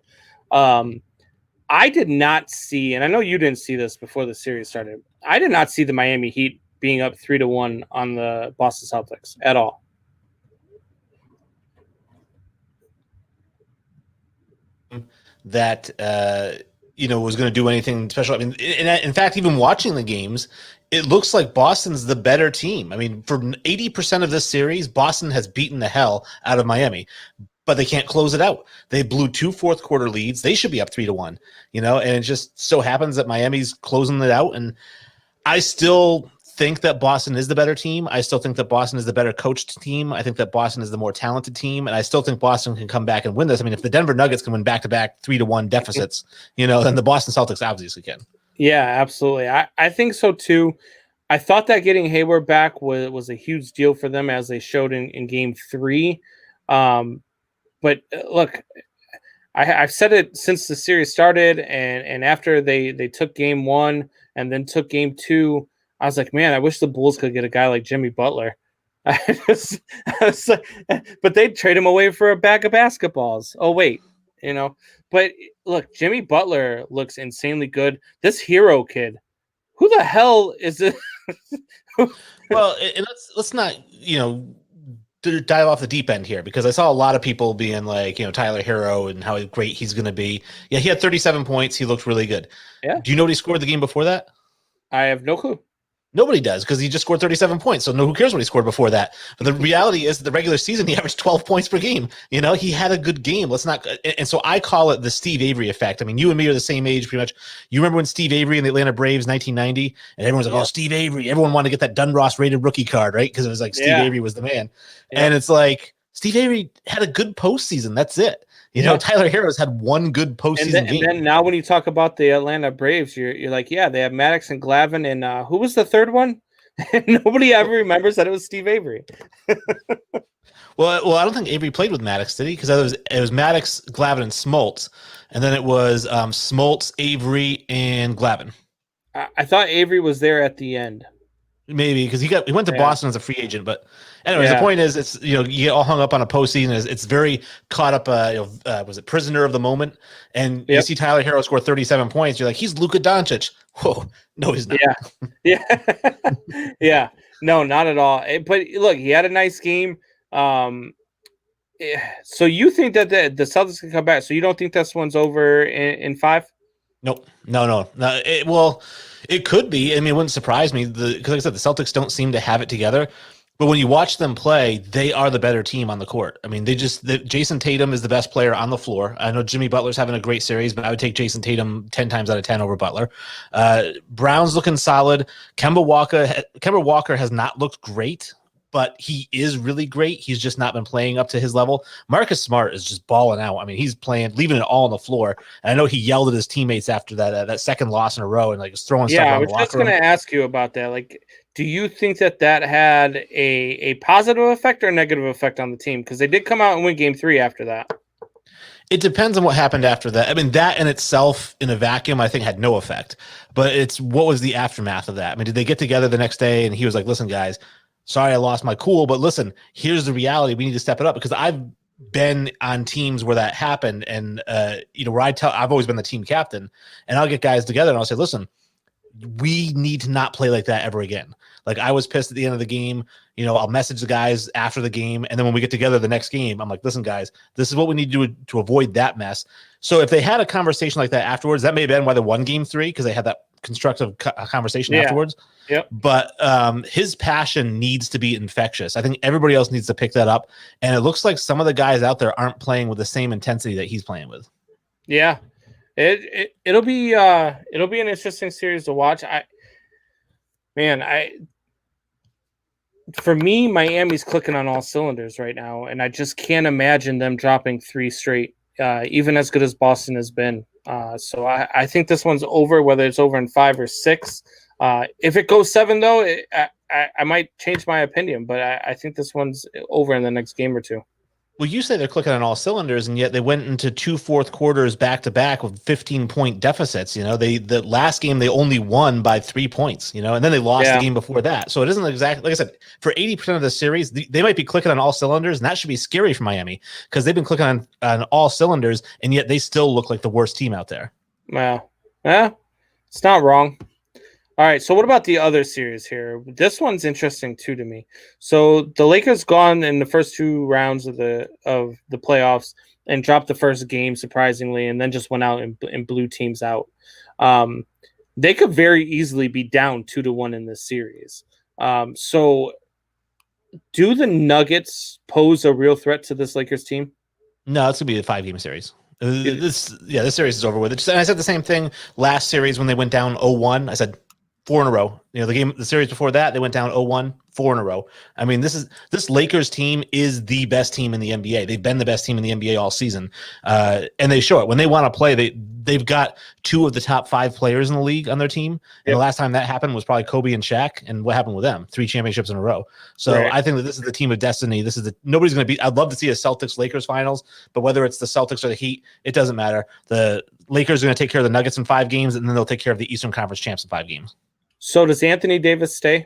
I did not see, and I know you didn't see this before the series started. I did not see the Miami Heat being up 3-1 on the Boston Celtics at all. That was going to do anything special. I mean, in fact, even watching the games, it looks like Boston's the better team. I mean, for 80% of this series, Boston has beaten the hell out of Miami, but they can't close it out. They blew 2 fourth-quarter leads. They should be up 3-1, and it just so happens that Miami's closing it out. And I still think that Boston is the better team. I still think that Boston is the better coached team. I think that Boston is the more talented team, and I still think Boston can come back and win this. I mean, if the Denver Nuggets can win back-to-back 3-1 deficits, then the Boston Celtics obviously can. Yeah, absolutely. I think so too. I thought that getting Hayward back was a huge deal for them, as they showed in Game 3. But look, I've said it since the series started, and after they took Game 1 and then took Game 2, I was like, man, I wish the Bulls could get a guy like Jimmy Butler. I was like, but they'd trade him away for a bag of basketballs. Oh, wait, But look, Jimmy Butler looks insanely good. This Hero kid, who the hell is it? Well, and let's not, dive off the deep end here, because I saw a lot of people being like, Tyler Hero and how great he's going to be. Yeah, he had 37 points. He looked really good. Yeah. Do you know what he scored the game before that? I have no clue. Nobody does, because he just scored 37 points. So who cares what he scored before that? But the reality is, the regular season, he averaged 12 points per game. He had a good game. And so I call it the Steve Avery effect. I mean, you and me are the same age pretty much. You remember when Steve Avery in the Atlanta Braves, 1990, and everyone's like, oh, Steve Avery. Everyone wanted to get that Dunross rated rookie card, right? Because it was like Steve Avery was the man. Yeah. And it's like, Steve Avery had a good postseason. That's it. Tyler Hero's had one good postseason game. And then now when you talk about the Atlanta Braves, you're like, yeah, they have Maddox and Glavine, and who was the third one? Nobody ever remembers that it was Steve Avery. Well, I don't think Avery played with Maddox, did he? Because it was Maddox, Glavine, and Smoltz, and then it was Smoltz, Avery, and Glavine. I thought Avery was there at the end. Maybe because he went to Boston as a free agent, but anyways, the point is, it's you get all hung up on a postseason. It's very caught up. Was it prisoner of the moment? And you see Tyler Hero score 37 points. You're like, he's Luka Doncic. Whoa, no, he's not. Yeah, no, not at all. But look, he had a nice game. So you think that the Celtics can come back? So you don't think this one's over in 5? Nope. No. It could be. I mean, it wouldn't surprise me. Because like I said, the Celtics don't seem to have it together. But when you watch them play, they are the better team on the court. I mean, Jason Tatum is the best player on the floor. I know Jimmy Butler's having a great series, but I would take Jason Tatum 10 times out of 10 over Butler. Brown's looking solid. Kemba Walker has not looked great. but he is really great. He's just not been playing up to his level. Marcus Smart is just balling out. I mean, he's playing, leaving it all on the floor. And I know he yelled at his teammates after that second loss in a row and like was throwing stuff Yeah, I around was the locker just going room. to ask you about that. Like, do you think that had a positive effect or a negative effect on the team? Because they did come out and win Game 3 after that. It depends on what happened after that. I mean, that in itself, in a vacuum, I think had no effect. But it's what was the aftermath of that? I mean, did they get together the next day and he was like, "Listen, guys, sorry I lost my cool, but listen, here's the reality. We need to step it up." Because I've been on teams where that happened, and where I've always been the team captain, and I'll get guys together and I'll say, "Listen, we need to not play like that ever again." Like, I was pissed at the end of the game. I'll message the guys after the game. And then when we get together the next game, I'm like, "Listen, guys, this is what we need to do to avoid that mess." So if they had a conversation like that afterwards, that may have been why they won Game 3, because they had that constructive conversation afterwards. Yep. But his passion needs to be infectious. I think everybody else needs to pick that up. And it looks like some of the guys out there aren't playing with the same intensity that he's playing with. Yeah. It'll be an interesting series to watch. For me, Miami's clicking on all cylinders right now, and I just can't imagine them dropping 3 straight, even as good as Boston has been. So I think this one's over, whether it's over in 5 or 6. If it goes 7, though, I might change my opinion, but I think this one's over in the next game or 2. Well, you say they're clicking on all cylinders, and yet they went into 2 fourth quarters back to back with 15-point deficits. The last game they only won by 3 points. And then they lost the game before that. So it isn't exactly, like I said, for 80% of the series, they might be clicking on all cylinders, and that should be scary for Miami because they've been clicking on all cylinders, and yet they still look like the worst team out there. Well, it's not wrong. All right, so what about the other series here? This one's interesting too to me. So the Lakers gone in the first 2 rounds of the playoffs and dropped the first game surprisingly, and then just went out and blew teams out. They could very easily be down 2-1 in this series. So do the Nuggets pose a real threat to this Lakers team? No, it's gonna be a 5-game series. This series is over with. And I said the same thing last series when they went down 0-1. I said 4 in a row. The series before that, they went down 0-1, 4 in a row. I mean, this Lakers team is the best team in the NBA. They've been the best team in the NBA all season, and they show it when they want to play. They've got 2 of the top 5 players in the league on their team. And the last time that happened was probably Kobe and Shaq. And what happened with them? 3 championships in a row. So right. I think that this is the team of destiny. Nobody's going to be. I'd love to see a Celtics Lakers finals, but whether it's the Celtics or the Heat, it doesn't matter. The Lakers are going to take care of the Nuggets in 5 games, and then they'll take care of the Eastern Conference champs in 5 games. So does Anthony Davis stay?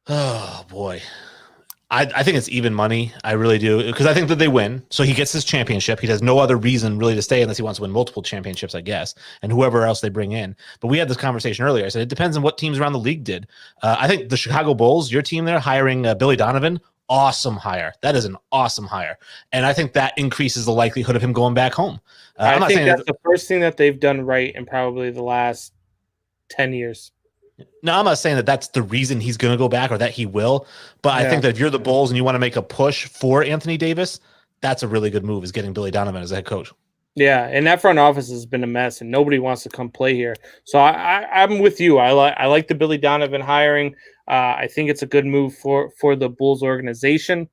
Oh, boy. I think it's even money. I really do. Because I think that they win. So he gets his championship. He has no other reason really to stay unless he wants to win multiple championships, I guess, and whoever else they bring in. But we had this conversation earlier. I said it depends on what teams around the league did. I think the Chicago Bulls, your team there, hiring Billy Donovan, awesome hire. That is an awesome hire. And I think that increases the likelihood of him going back home. I think that's the first thing that they've done right in probably the last 10 years. No, I'm not saying that that's the reason he's going to go back or that he will, but I think that if you're the Bulls and you want to make a push for Anthony Davis, that's a really good move, is getting Billy Donovan as a head coach. Yeah, and that front office has been a mess, and nobody wants to come play here. So I'm with you. I like the Billy Donovan hiring. I think it's a good move for the Bulls organization.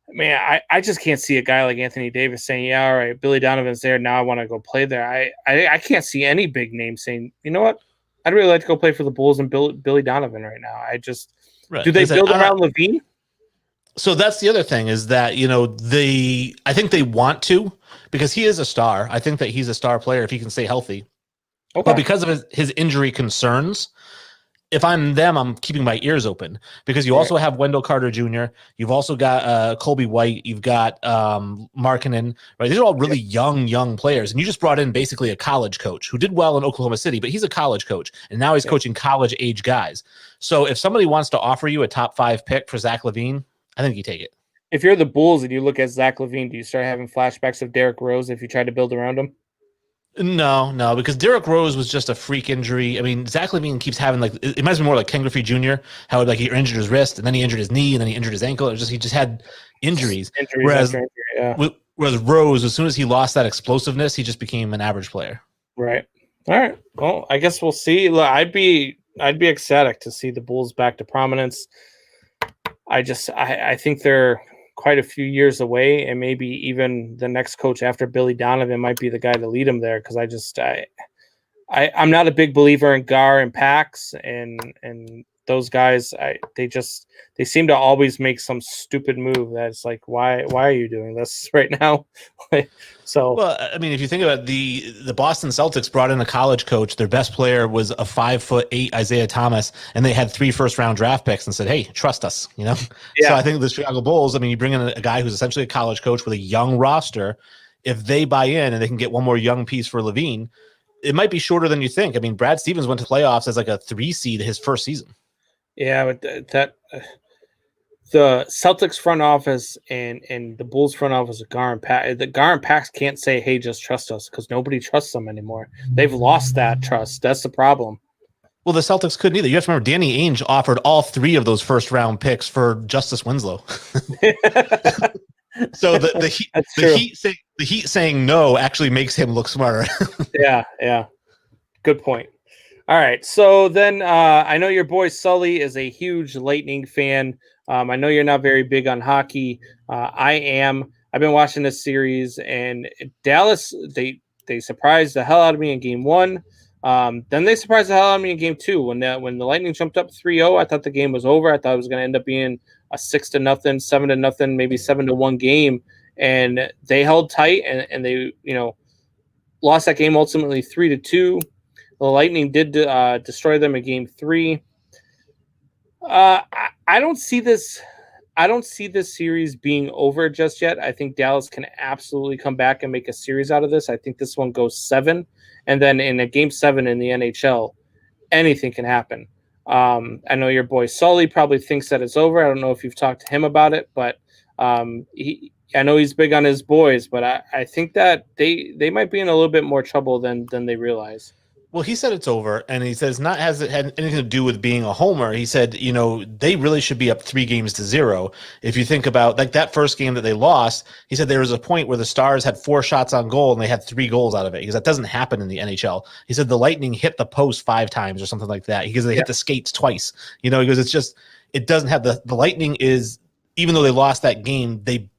Man, I just can't see a guy like Anthony Davis saying, "Yeah, all right, Billy Donovan's there. Now I want to go play there." I can't see any big name saying, "You know what? I'd really like to go play for the Bulls and Billy Donovan right now." Do they build around LaVine? So that's the other thing is that, I think they want to, because he is a star. I think that he's a star player if he can stay healthy. Okay. But because of his injury concerns, if I'm them, I'm keeping my ears open, because you also have Wendell Carter Jr. You've also got Colby White. You've got Markkanen. Right? These are all really young players. And you just brought in basically a college coach who did well in Oklahoma City, but he's a college coach. And now he's coaching college-age guys. So if somebody wants to offer you a top 5 pick for Zach LaVine, I think you take it. If you're the Bulls and you look at Zach LaVine, do you start having flashbacks of Derrick Rose if you try to build around him? No, because Derrick Rose was just a freak injury. I mean, Zach LaVine keeps having it reminds me more like Ken Griffey Jr., how he injured his wrist and then he injured his knee and then he injured his ankle. He just had injuries. Whereas Rose, as soon as he lost that explosiveness, he just became an average player. Right. All right. Well, I guess we'll see. Look, I'd be I'd be ecstatic to see the Bulls back to prominence. I think they're quite a few years away, and maybe even the next coach after Billy Donovan might be the guy to lead them there. Because I'm not a big believer in Gar and Pax and those guys. They seem to always make some stupid move that's like, why are you doing this right now? So well, I mean, if you think about it, the Boston Celtics brought in a college coach. Their best player was a 5'8" Isaiah Thomas, and they had 3 first-round draft picks and said, "Hey, trust us." You know. Yeah. So I think the Chicago Bulls. I mean, you bring in a guy who's essentially a college coach with a young roster. If they buy in and they can get one more young piece for Levine, it might be shorter than you think. I mean, Brad Stevens went to playoffs as like a 3 seed his first season. yeah, but the Celtics front office and the Bulls front office of Gar and Pax can't say, "Hey, just trust us," because nobody trusts them anymore. They've lost that trust. That's the problem. Well, the Celtics couldn't either. You have to remember, Danny Ainge offered all 3 of those first-round picks for Justice Winslow. So the Heat saying no actually makes him look smarter. Yeah. Good point. All right. So then I know your boy Sully is a huge Lightning fan. I know you're not very big on hockey. I am. I've been watching this series, and Dallas, they surprised the hell out of me in game 1. Then they surprised the hell out of me in game 2. When the Lightning jumped up 3-0, I thought the game was over. I thought it was going to end up being a 6-0, 7-0, maybe 7-1 game. And they held tight, and they, lost that game ultimately 3-2. The Lightning did destroy them in game 3. I don't see this. I don't see this series being over just yet. I think Dallas can absolutely come back and make a series out of this. I think this one goes 7, and then in a game 7 in the NHL, anything can happen. I know your boy Sully probably thinks that it's over. I don't know if you've talked to him about it, but I know he's big on his boys, but I think that they might be in a little bit more trouble than they realize. Well, he said it's over, and he says not has it had anything to do with being a homer. He said, they really should be up 3-0. If you think about like that first game that they lost, he said there was a point where the Stars had 4 shots on goal and they had 3 goals out of it because that doesn't happen in the NHL. He said the Lightning hit the post 5 times or something like that because they hit the skates twice. He goes, it doesn't have the Lightning is, even though they lost that game, they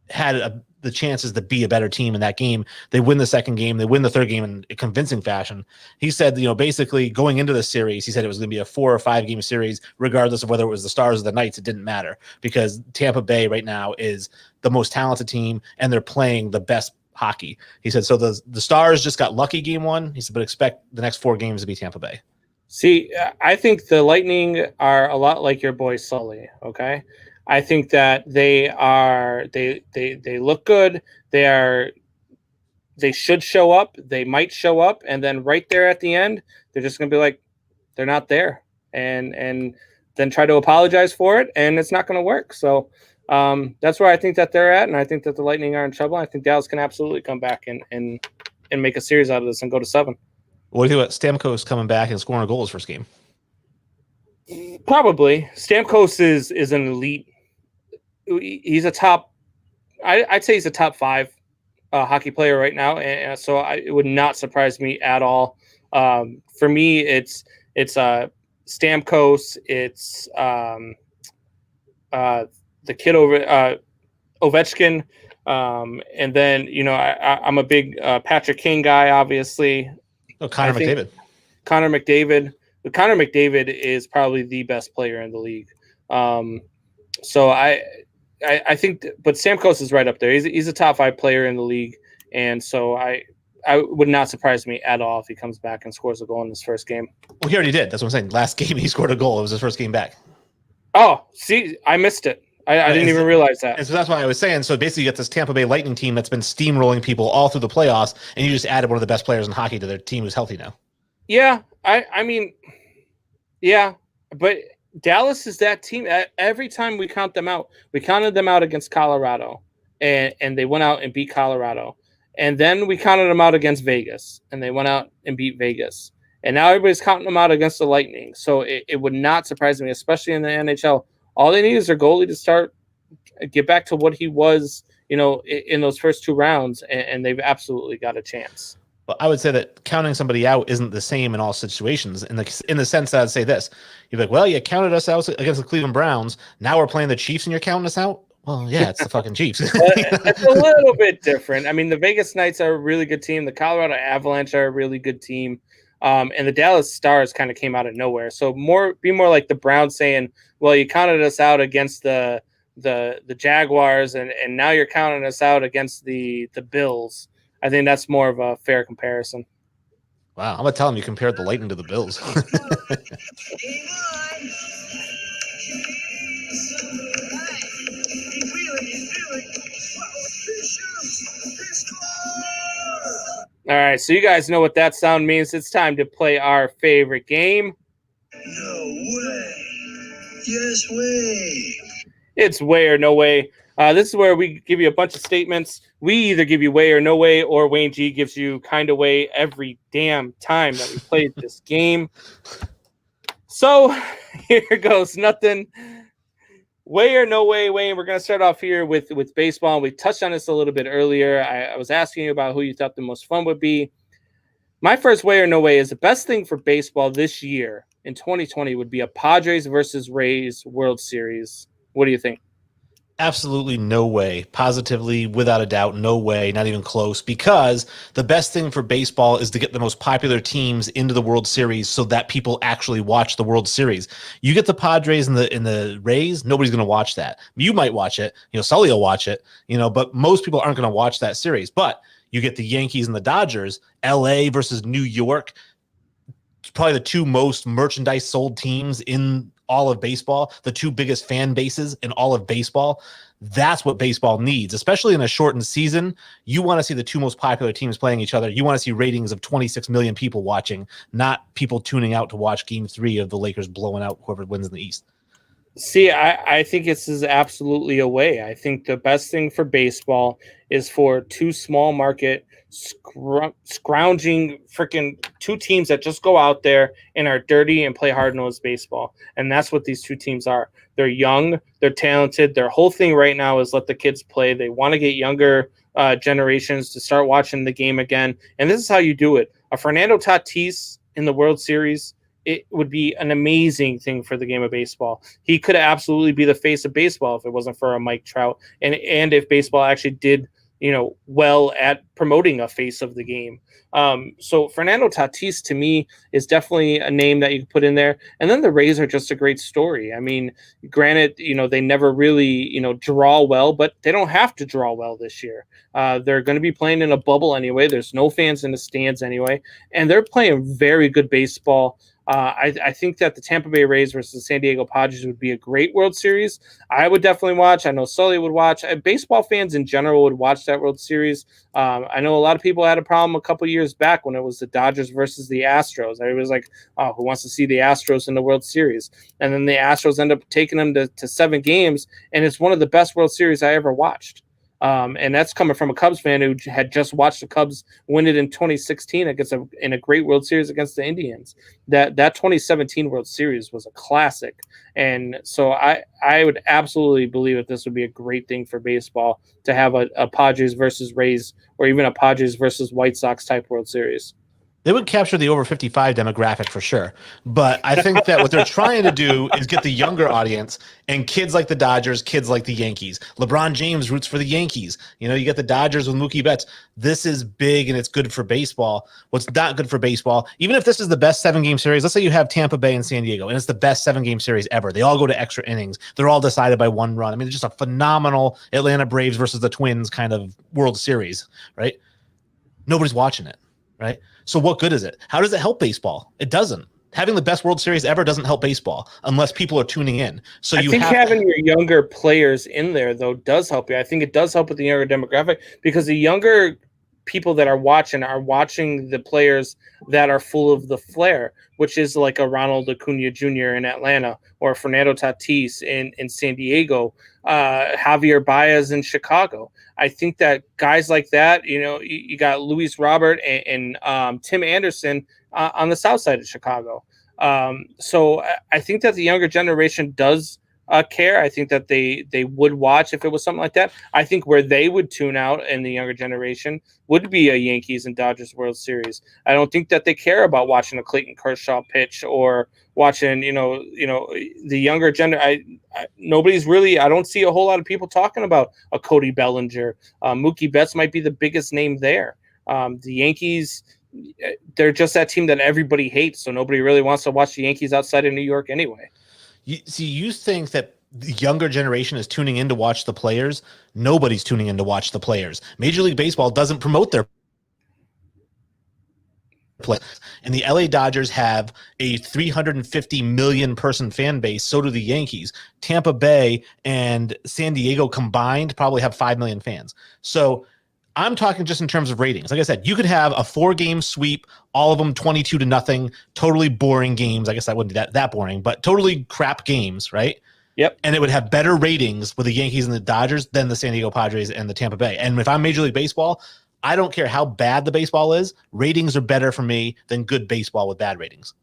had the chances to be a better team in that game. They win the second game. They win the third game in a convincing fashion. He said, basically going into the series, he said it was going to be a 4 or 5 game series, regardless of whether it was the Stars or the Knights. It didn't matter because Tampa Bay right now is the most talented team and they're playing the best hockey. He said, so the Stars just got lucky game 1. He said, but expect the next 4 games to be Tampa Bay. See, I think the Lightning are a lot like your boy Sully. Okay. I think that they look good. They should show up. They might show up, and then right there at the end, they're just going to be like, they're not there, and then try to apologize for it, and it's not going to work. So that's where I think that they're at, and I think that the Lightning are in trouble. I think Dallas can absolutely come back and make a series out of this and go to 7. What do you think about Stamkos coming back and scoring a goal his first game? Probably. Stamkos is an elite. He's a top. I'd say he's a top 5 hockey player right now, and so it would not surprise me at all. For me, it's Stamkos. It's the kid over Ovechkin, and then I'm a big Patrick Kane guy, obviously. Oh, Connor McDavid. Connor McDavid. But Connor McDavid is probably the best player in the league. So I think, but Stamkos is right up there. He's a top 5 player in the league, and so I would not surprise me at all if he comes back and scores a goal in his first game. Well, he already did. That's what I'm saying. Last game he scored a goal. It was his first game back. Oh, see, I missed it. I didn't even realize that. And so that's why I was saying. So basically, you get this Tampa Bay Lightning team that's been steamrolling people all through the playoffs, and you just added one of the best players in hockey to their team who's healthy now. Yeah, I mean, yeah, but Dallas is that team. Every time we count them out, we counted them out against Colorado, and they went out and beat Colorado. And then we counted them out against Vegas, and they went out and beat Vegas. And now everybody's counting them out against the Lightning. So it would not surprise me, especially in the NHL. All they need is their goalie to get back to what he was, in those first 2 rounds, and they've absolutely got a chance. But I would say that counting somebody out isn't the same in all situations. In the sense that I'd say this, you're like, well, you counted us out against the Cleveland Browns. Now we're playing the Chiefs, and you're counting us out. Well, yeah, it's the fucking Chiefs. It's a little bit different. I mean, the Vegas Knights are a really good team. The Colorado Avalanche are a really good team. And the Dallas Stars kind of came out of nowhere. So be more like the Browns saying, well, you counted us out against the Jaguars, and now you're counting us out against the Bills. I think that's more of a fair comparison. Wow, I'm gonna tell him you compared the Lightning to the Bills. All right, so you guys know what that sound means. It's time to play our favorite game. No way. Yes way. It's way or no way. This is where we give you a bunch of statements. We either give you way or no way, or Wayne G gives you kind of way every damn time that we played this game. So here goes nothing. Way or no way, Wayne. We're going to start off here with baseball. We touched on this a little bit earlier. I was asking you about who you thought the most fun would be. My first way or no way is the best thing for baseball this year in 2020 would be a Padres versus Rays World Series. What do you think? Absolutely no way. Positively, without a doubt, no way, not even close, because the best thing for baseball is to get the most popular teams into the World Series so that people actually watch the World Series. You get the Padres and the Rays, nobody's going to watch that. You might watch it, Sully will watch it, but most people aren't going to watch that series. But you get the Yankees and the Dodgers, LA versus New York, it's probably the two most merchandise sold teams in all of baseball, the two biggest fan bases in all of baseball. That's what baseball needs, especially in a shortened season. You want to see the two most popular teams playing each other. You want to see ratings of 26 million people watching, not people tuning out to watch Game 3 of the Lakers blowing out whoever wins in the East. See, I think this is absolutely a way. I think the best thing for baseball is for two small market scrounging freaking two teams that just go out there and are dirty and play hard-nosed baseball. And that's what these two teams are. They're young, they're talented. Their whole thing right now is let the kids play. They want to get younger generations to start watching the game again. And this is how you do it. A Fernando Tatis in the World Series, it would be an amazing thing for the game of baseball. He could absolutely be the face of baseball if it wasn't for a Mike Trout, and if baseball actually did, well at promoting a face of the game. So Fernando Tatis to me is definitely a name that you can put in there. And then the Rays are just a great story. I mean, granted, they never really, draw well, but they don't have to draw well this year. They're going to be playing in a bubble anyway. There's no fans in the stands anyway, and they're playing very good baseball. I think that the Tampa Bay Rays versus the San Diego Padres would be a great World Series. I would definitely watch. I know Sully would watch. Baseball fans in general would watch that World Series. I know a lot of people had a problem a couple years back when it was the Dodgers versus the Astros. Everybody was like, oh, who wants to see the Astros in the World Series? And then the Astros end up taking them to 7 games, and it's one of the best World Series I ever watched. And that's coming from a Cubs fan who had just watched the Cubs win it in 2016 in a great World Series against the Indians. That 2017 World Series was a classic. And so I would absolutely believe that this would be a great thing for baseball to have a Padres versus Rays, or even a Padres versus White Sox type World Series. They would capture the over 55 demographic for sure. But I think that what they're trying to do is get the younger audience and kids like the Dodgers, kids like the Yankees. LeBron James roots for the Yankees. You get the Dodgers with Mookie Betts. This is big and it's good for baseball. What's not good for baseball, even if this is the best 7-game series, let's say you have Tampa Bay and San Diego, and it's the best 7-game series ever. They all go to extra innings. They're all decided by 1 run. I mean, it's just a phenomenal Atlanta Braves versus the Twins kind of World Series, right? Nobody's watching it, right? So what good is it? How does it help baseball? It doesn't. Having the best World Series ever doesn't help baseball unless people are tuning in. So I think having your younger players in there, though, does help you. I think it does help with the younger demographic, because the younger people that are watching the players that are full of the flair, which is like a Ronald Acuna Jr. in Atlanta, or Fernando Tatis in San Diego, Javier Baez in Chicago. I think that guys like that, you got Luis Robert and Tim Anderson on the south side of Chicago. So I think that the younger generation does care. I think that they would watch if it was something like that. I think where they would tune out in the younger generation would be a Yankees and Dodgers World Series. I don't think that they care about watching a Clayton Kershaw pitch or watching, the younger nobody's really. I don't see a whole lot of people talking about a Cody Bellinger. Mookie Betts might be the biggest name there. The Yankees, they're just that team that everybody hates, so nobody really wants to watch the Yankees outside of New York anyway. You think that the younger generation is tuning in to watch the players? Nobody's tuning in to watch the players. Major League Baseball doesn't promote their play. And the LA Dodgers have a 350 million person fan base. So do the Yankees. Tampa Bay and San Diego combined probably have 5 million fans. So I'm talking just in terms of ratings. Like I said, you could have a 4-game sweep, all of them 22-0, totally boring games. I guess that wouldn't be that boring, but totally crap games, right? Yep. And it would have better ratings with the Yankees and the Dodgers than the San Diego Padres and the Tampa Bay. And if I'm Major League Baseball, I don't care how bad the baseball is. Ratings are better for me than good baseball with bad ratings.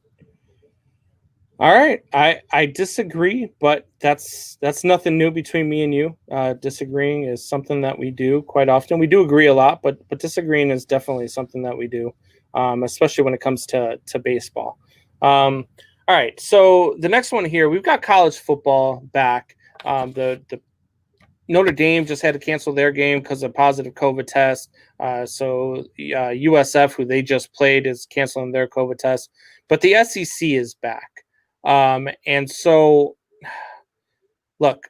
All right. I disagree, but that's nothing new between me and you. Disagreeing is something that we do quite often. We do agree a lot, but disagreeing is definitely something that we do, especially when it comes to baseball. All right. So the next one here, we've got college football back. The Notre Dame just had to cancel their game because of positive COVID test. So USF, who they just played, is canceling their COVID test. But the SEC is back. And so, look,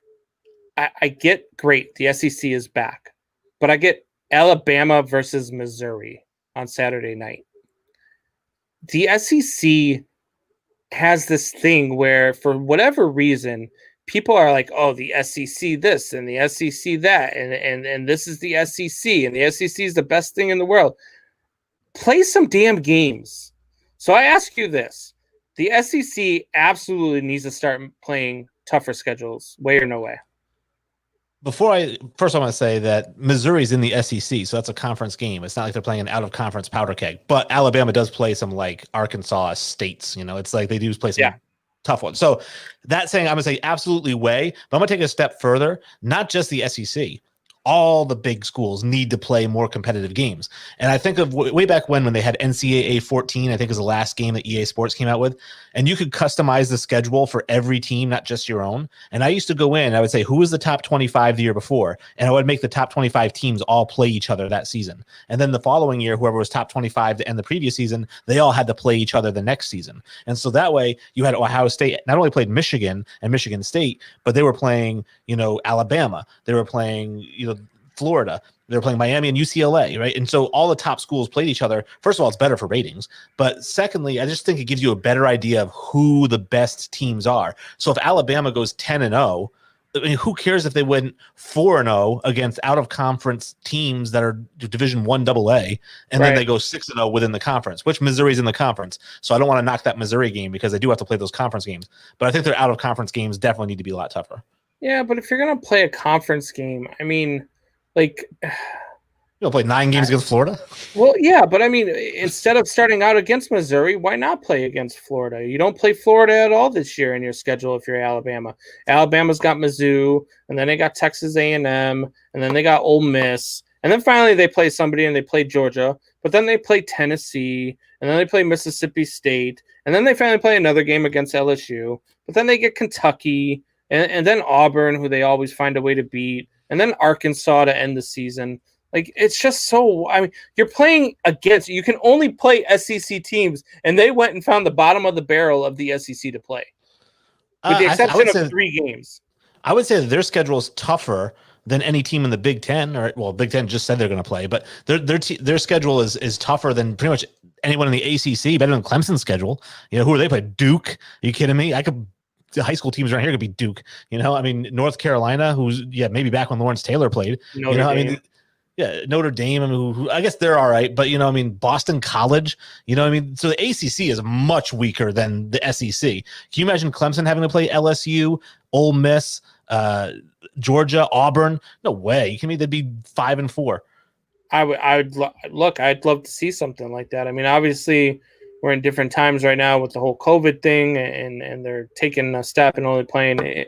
I get great. The SEC is back. But I get Alabama versus Missouri on Saturday night. The SEC has this thing where, for whatever reason, people are like, oh, the SEC this and the SEC that, and this is the SEC, and the SEC is the best thing in the world. Play some damn games. So I ask you this. The SEC absolutely needs to start playing tougher schedules, way or no way. First I want to say that Missouri's in the SEC, so that's a conference game. It's not like they're playing an out-of-conference powder keg. But Alabama does play some, like, Arkansas states. It's like they do play some tough ones. So that saying, I'm going to say absolutely way, but I'm going to take it a step further. Not just the SEC. All the big schools need to play more competitive games. And I think of way back when they had NCAA 14, I think was the last game that EA Sports came out with. And you could customize the schedule for every team, not just your own. And I used to go in, I would say, who was the top 25 the year before? And I would make the top 25 teams all play each other that season. And then the following year, whoever was top 25 to end the previous season, they all had to play each other the next season. And so that way you had Ohio State not only played Michigan and Michigan State, but they were playing, Alabama. They were playing, Florida. They're playing Miami and UCLA, right? And so all the top schools played each other. First of all, it's better for ratings. But secondly, I just think it gives you a better idea of who the best teams are. So if Alabama goes 10-0, I mean, who cares if they went 4-0 against out-of-conference teams that are Division I AA, and then they go 6-0 within the conference, which Missouri's in the conference. So I don't want to knock that Missouri game because they do have to play those conference games. But I think their out-of-conference games definitely need to be a lot tougher. Yeah, but if you're going to play a conference game, I mean, like, you'll play 9 games against Florida? Well, yeah, but I mean, instead of starting out against Missouri, why not play against Florida? You don't play Florida at all this year in your schedule if you're Alabama. Alabama's got Mizzou, and then they got Texas A&M, and then they got Ole Miss, and then finally they play somebody and they play Georgia, but then they play Tennessee, and then they play Mississippi State, and then they finally play another game against LSU, but then they get Kentucky, and then Auburn, who they always find a way to beat, and then Arkansas to end the season. Like, it's just so, I mean, you're playing against, you can only play SEC teams, and they went and found the bottom of the barrel of the SEC to play, with the exception of 3 games. I would say that their schedule is tougher than any team in the Big Ten, or, well, Big Ten just said they're going to play, but their schedule is tougher than pretty much anyone in the ACC, better than Clemson's schedule. Who are they play? Duke? Are you kidding me? The high school teams around here could be Duke. I mean, North Carolina, who's maybe back when Lawrence Taylor played. Notre Dame. I mean, who I guess they're all right, but Boston College. So the ACC is much weaker than the SEC. Can you imagine Clemson having to play LSU, Ole Miss, Georgia, Auburn? No way. You can mean they'd be 5-4. I'd love to see something like that. I mean, obviously, we're in different times right now with the whole COVID thing, and they're taking a step and only playing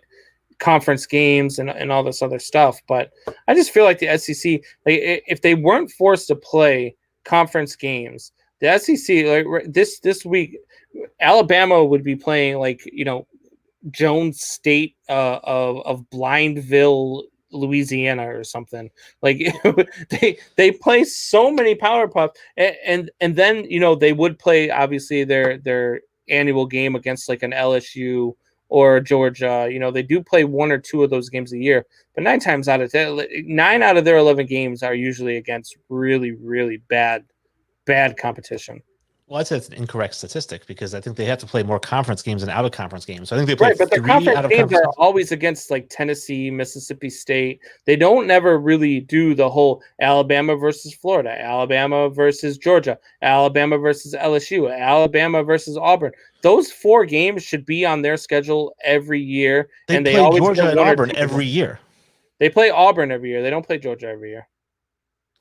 conference games and all this other stuff. But I just feel like the SEC, like if they weren't forced to play conference games, the SEC like this week, Alabama would be playing like Jones State of Blindville, Louisiana or something. Like they play so many Powerpuff, and then they would play obviously their annual game against like an LSU or Georgia. They do play one or two of those games a year, but 9 out of their 11 games are usually against really, really bad competition. Well, I'd say it's an incorrect statistic because I think they have to play more conference games than out of conference games. So I think they play but the 3 conference out of games conference are always against like Tennessee, Mississippi State. They don't never really do the whole Alabama versus Florida, Alabama versus Georgia, Alabama versus LSU, Alabama versus Auburn. Those 4 games should be on their schedule every year. They and play they always Georgia and Auburn every year. They play Auburn every year. They don't play Georgia every year.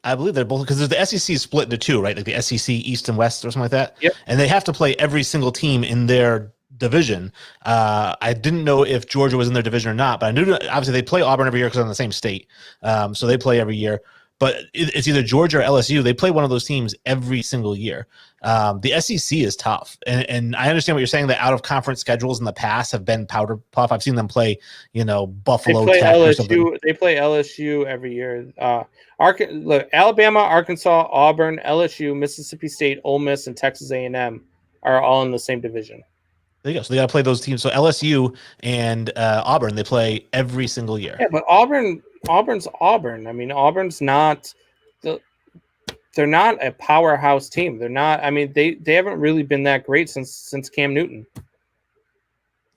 I believe they're both because the SEC is split into 2, right? Like the SEC East and West or something like that. Yep. And they have to play every single team in their division. I didn't know if Georgia was in their division or not, but I knew obviously they play Auburn every year because they're in the same state. So they play every year. But it's either Georgia or LSU. They play one of those teams every single year. The SEC is tough. And I understand what you're saying, that out-of-conference schedules in the past have been powder puff. I've seen them play, Buffalo They play Tech or LSU. something. They play LSU every year. Look, Alabama, Arkansas, Auburn, LSU, Mississippi State, Ole Miss, and Texas A&M are all in the same division. There you go. So they got to play those teams. So LSU and Auburn, they play every single year. Yeah, but Auburn's Auburn. I mean, Auburn's not they're not a powerhouse team. They're not. I mean, they haven't really been that great since Cam Newton.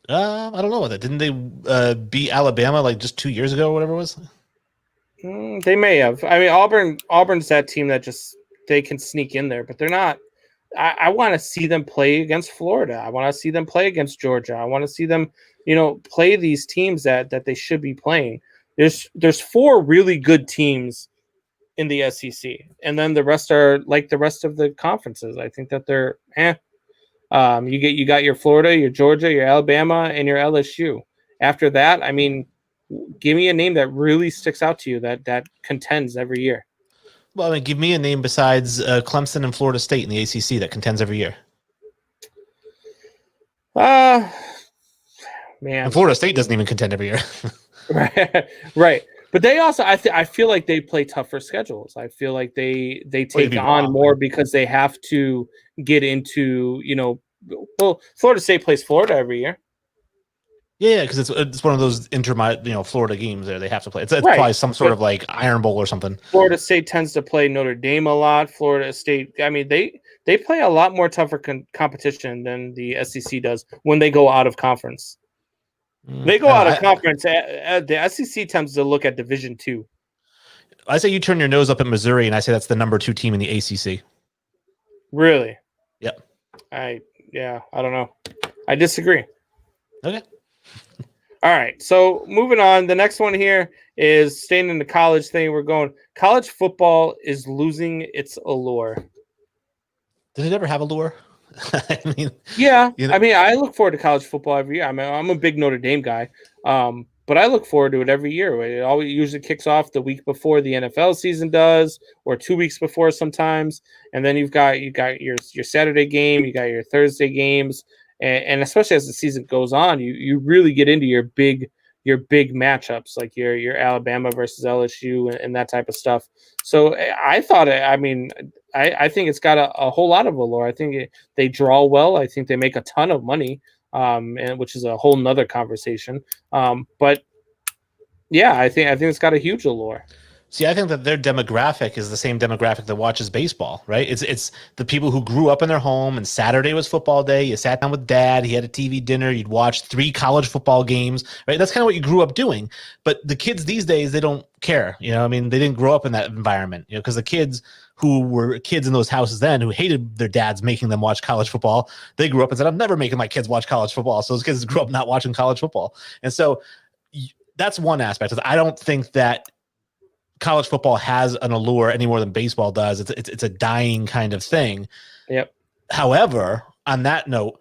I don't know about that. Didn't they beat Alabama like just 2 years ago or whatever it was? They may have. I mean, Auburn's that team that just they can sneak in there, but they're not. I want to see them play against Florida. I want to see them play against Georgia. I want to see them, play these teams that they should be playing. There's 4 really good teams in the SEC, and then the rest are like the rest of the conferences. I think that they're you got your Florida, your Georgia, your Alabama, and your LSU. After that, I mean, give me a name that really sticks out to you that contends every year. Well, I mean, give me a name besides Clemson and Florida State in the ACC that contends every year. Man, And Florida State doesn't even contend every year. right. But they also, I feel like they play tougher schedules. I feel like they take on more because they have to get into, well, Florida State plays Florida every year. Yeah, because it's one of those Florida games there they have to play. It's probably some sort of like Iron Bowl or something. Florida State tends to play Notre Dame a lot. Florida State, I mean, they play a lot more tougher competition than the SEC does when they go out of conference. They go out of conference. The SEC tends to look at Division II. I say you turn your nose up at Missouri, and I say that's the number 2 team in the ACC. Really? Yep. I don't know. I disagree. Okay. All right. So moving on, the next one here is staying in the college thing. We're going college football is losing its allure. Did it ever have allure? I mean, yeah. I mean, I look forward to college football every year. I mean, I'm a big Notre Dame guy, but I look forward to it every year. It always usually kicks off the week before the NFL season does, or 2 weeks before sometimes, and then you got your Saturday game, you got your Thursday games. And especially as the season goes on, you really get into your big matchups, like your Alabama versus LSU and that type of stuff. So I think it's got a whole lot of allure. I think they draw well. I think they make a ton of money, and which is a whole nother conversation. But yeah, I think it's got a huge allure. See, I think that their demographic is the same demographic that watches baseball, right? It's the people who grew up in their home, and Saturday was football day. You sat down with dad. He had a TV dinner. You'd watch 3 college football games, right? That's kind of what you grew up doing. But the kids these days, they don't care. I mean, they didn't grow up in that environment, because the kids who were kids in those houses then who hated their dads making them watch college football, they grew up and said, I'm never making my kids watch college football. So those kids grew up not watching college football. And so that's one aspect. I don't think that college football has an allure any more than baseball does. It's a dying kind of thing. Yep. However, on that note,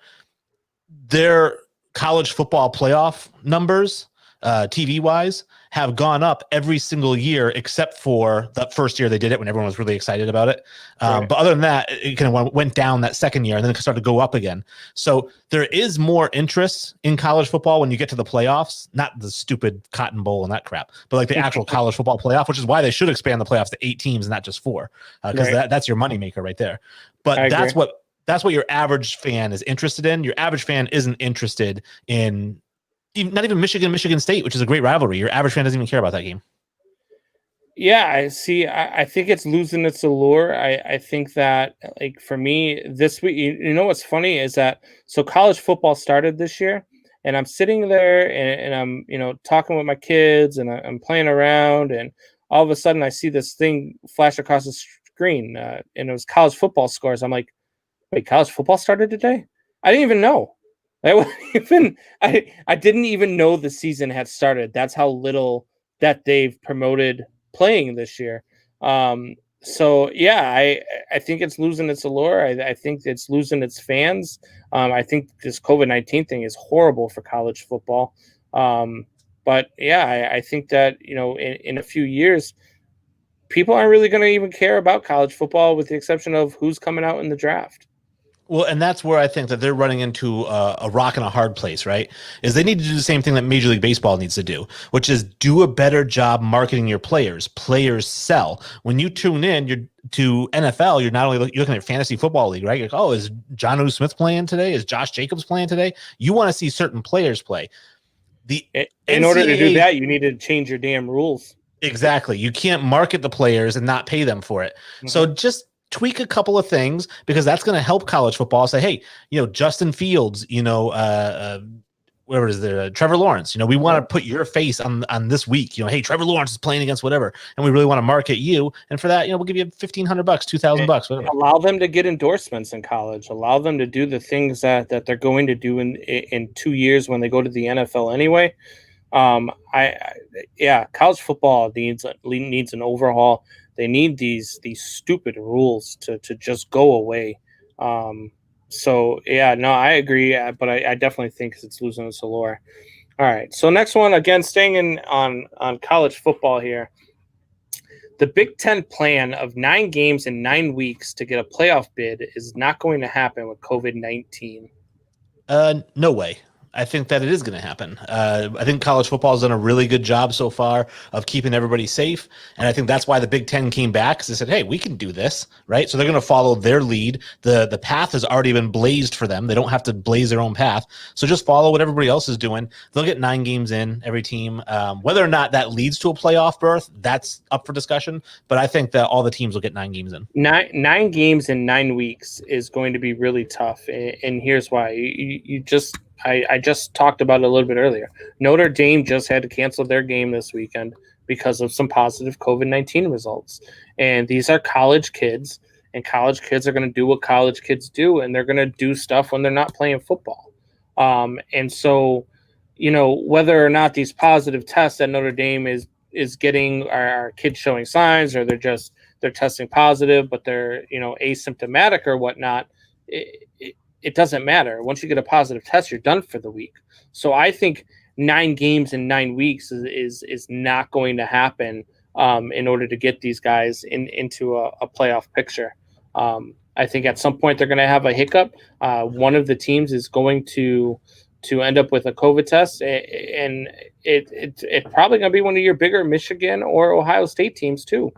their college football playoff numbers TV wise, have gone up every single year except for that first year they did it when everyone was really excited about it. Right. But other than that, it kind of went down that second year and then it started to go up again. So there is more interest in college football when you get to the playoffs, not the stupid Cotton Bowl and that crap, but like the actual college football playoff, which is why they should expand the playoffs to 8 teams and not just 4, because that's your moneymaker right there. But that's what your average fan is interested in. Your average fan isn't interested in not even Michigan State, which is a great rivalry. Your average fan doesn't even care about that game. Yeah, I see. I think it's losing its allure. I think that, like, for me this week, you know what's funny is that, so college football started this year, and I'm sitting there and I'm, talking with my kids and I'm playing around, and all of a sudden I see this thing flash across the screen, and it was college football scores. I'm like, wait, college football started today? I didn't even know. I didn't even know the season had started. That's how little that they've promoted playing this year. So yeah, I think it's losing its allure. I think it's losing its fans. I think this COVID-19 thing is horrible for college football. But yeah, I think that, in a few years, people aren't really going to even care about college football, with the exception of who's coming out in the draft. Well, and that's where I think that they're running into a rock and a hard place, right? Is they need to do the same thing that Major League Baseball needs to do, which is do a better job marketing your players. Players sell. When you tune in, to NFL, you're not only looking at fantasy football league, right? You're like, oh, is Jonnu Smith playing today? Is Josh Jacobs playing today? You want to see certain players play. In order to do that, you need to change your damn rules. Exactly. You can't market the players and not pay them for it. Mm-hmm. So just tweak a couple of things, because that's going to help college football. Say, hey, Justin Fields, whatever it is there, Trevor Lawrence, we want to put your face on this week, hey, Trevor Lawrence is playing against whatever, and we really want to market you. And for that, we'll give you $1,500, $2,000, whatever. Allow them to get endorsements in college. Allow them to do the things that they're going to do in 2 years when they go to the NFL anyway. College football needs an overhaul. They need these stupid rules to just go away. So yeah, no, I agree, but I definitely think it's losing its allure. All right, so next one, again, staying on college football here. The Big Ten plan of 9 games in 9 weeks to get a playoff bid is not going to happen with COVID-19. No way. I think that it is going to happen. I think college football has done a really good job so far of keeping everybody safe. And I think that's why the Big Ten came back, because they said, hey, we can do this, right? So they're going to follow their lead. The path has already been blazed for them. They don't have to blaze their own path. So just follow what everybody else is doing. They'll get 9 games in, every team. Whether or not that leads to a playoff berth, that's up for discussion. But I think that all the teams will get 9 games in. 9 games in 9 weeks is going to be really tough. And here's why. I just talked about it a little bit earlier. Notre Dame just had to cancel their game this weekend because of some positive COVID-19 results. And these are college kids, and college kids are going to do what college kids do, and they're going to do stuff when they're not playing football. And so, whether or not these positive tests that Notre Dame is getting are kids showing signs, or they're testing positive, but they're, asymptomatic or whatnot, it doesn't matter. Once you get a positive test, you're done for the week. So I think 9 games in 9 weeks is not going to happen in order to get these guys into a playoff picture. I think at some point they're going to have a hiccup. One of the teams is going to end up with a COVID test, and it's probably going to be one of your bigger Michigan or Ohio State teams too,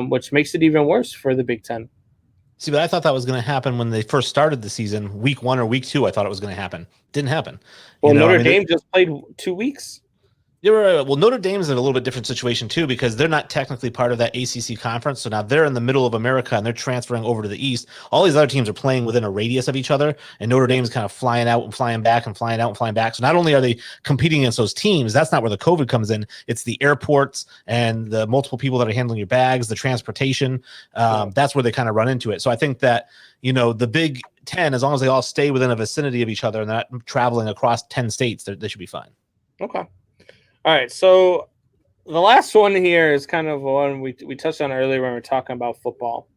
which makes it even worse for the Big Ten. See, but I thought that was going to happen when they first started the season, week 1 or week 2. I thought it was going to happen. Didn't happen. Well, Notre Dame just played 2 weeks. Well, Notre Dame's in a little bit different situation too, because they're not technically part of that ACC conference. So now they're in the middle of America and they're transferring over to the East. All these other teams are playing within a radius of each other, and Notre Dame's kind of flying out and flying back and flying out and flying back. So not only are they competing against those teams, that's not where the COVID comes in. It's the airports and the multiple people that are handling your bags, the transportation. That's where they kind of run into it. So I think that, the Big Ten, as long as they all stay within a vicinity of each other and they're not traveling across 10 states, they should be fine. Okay. All right, so the last one here is kind of one we touched on earlier when we were talking about football.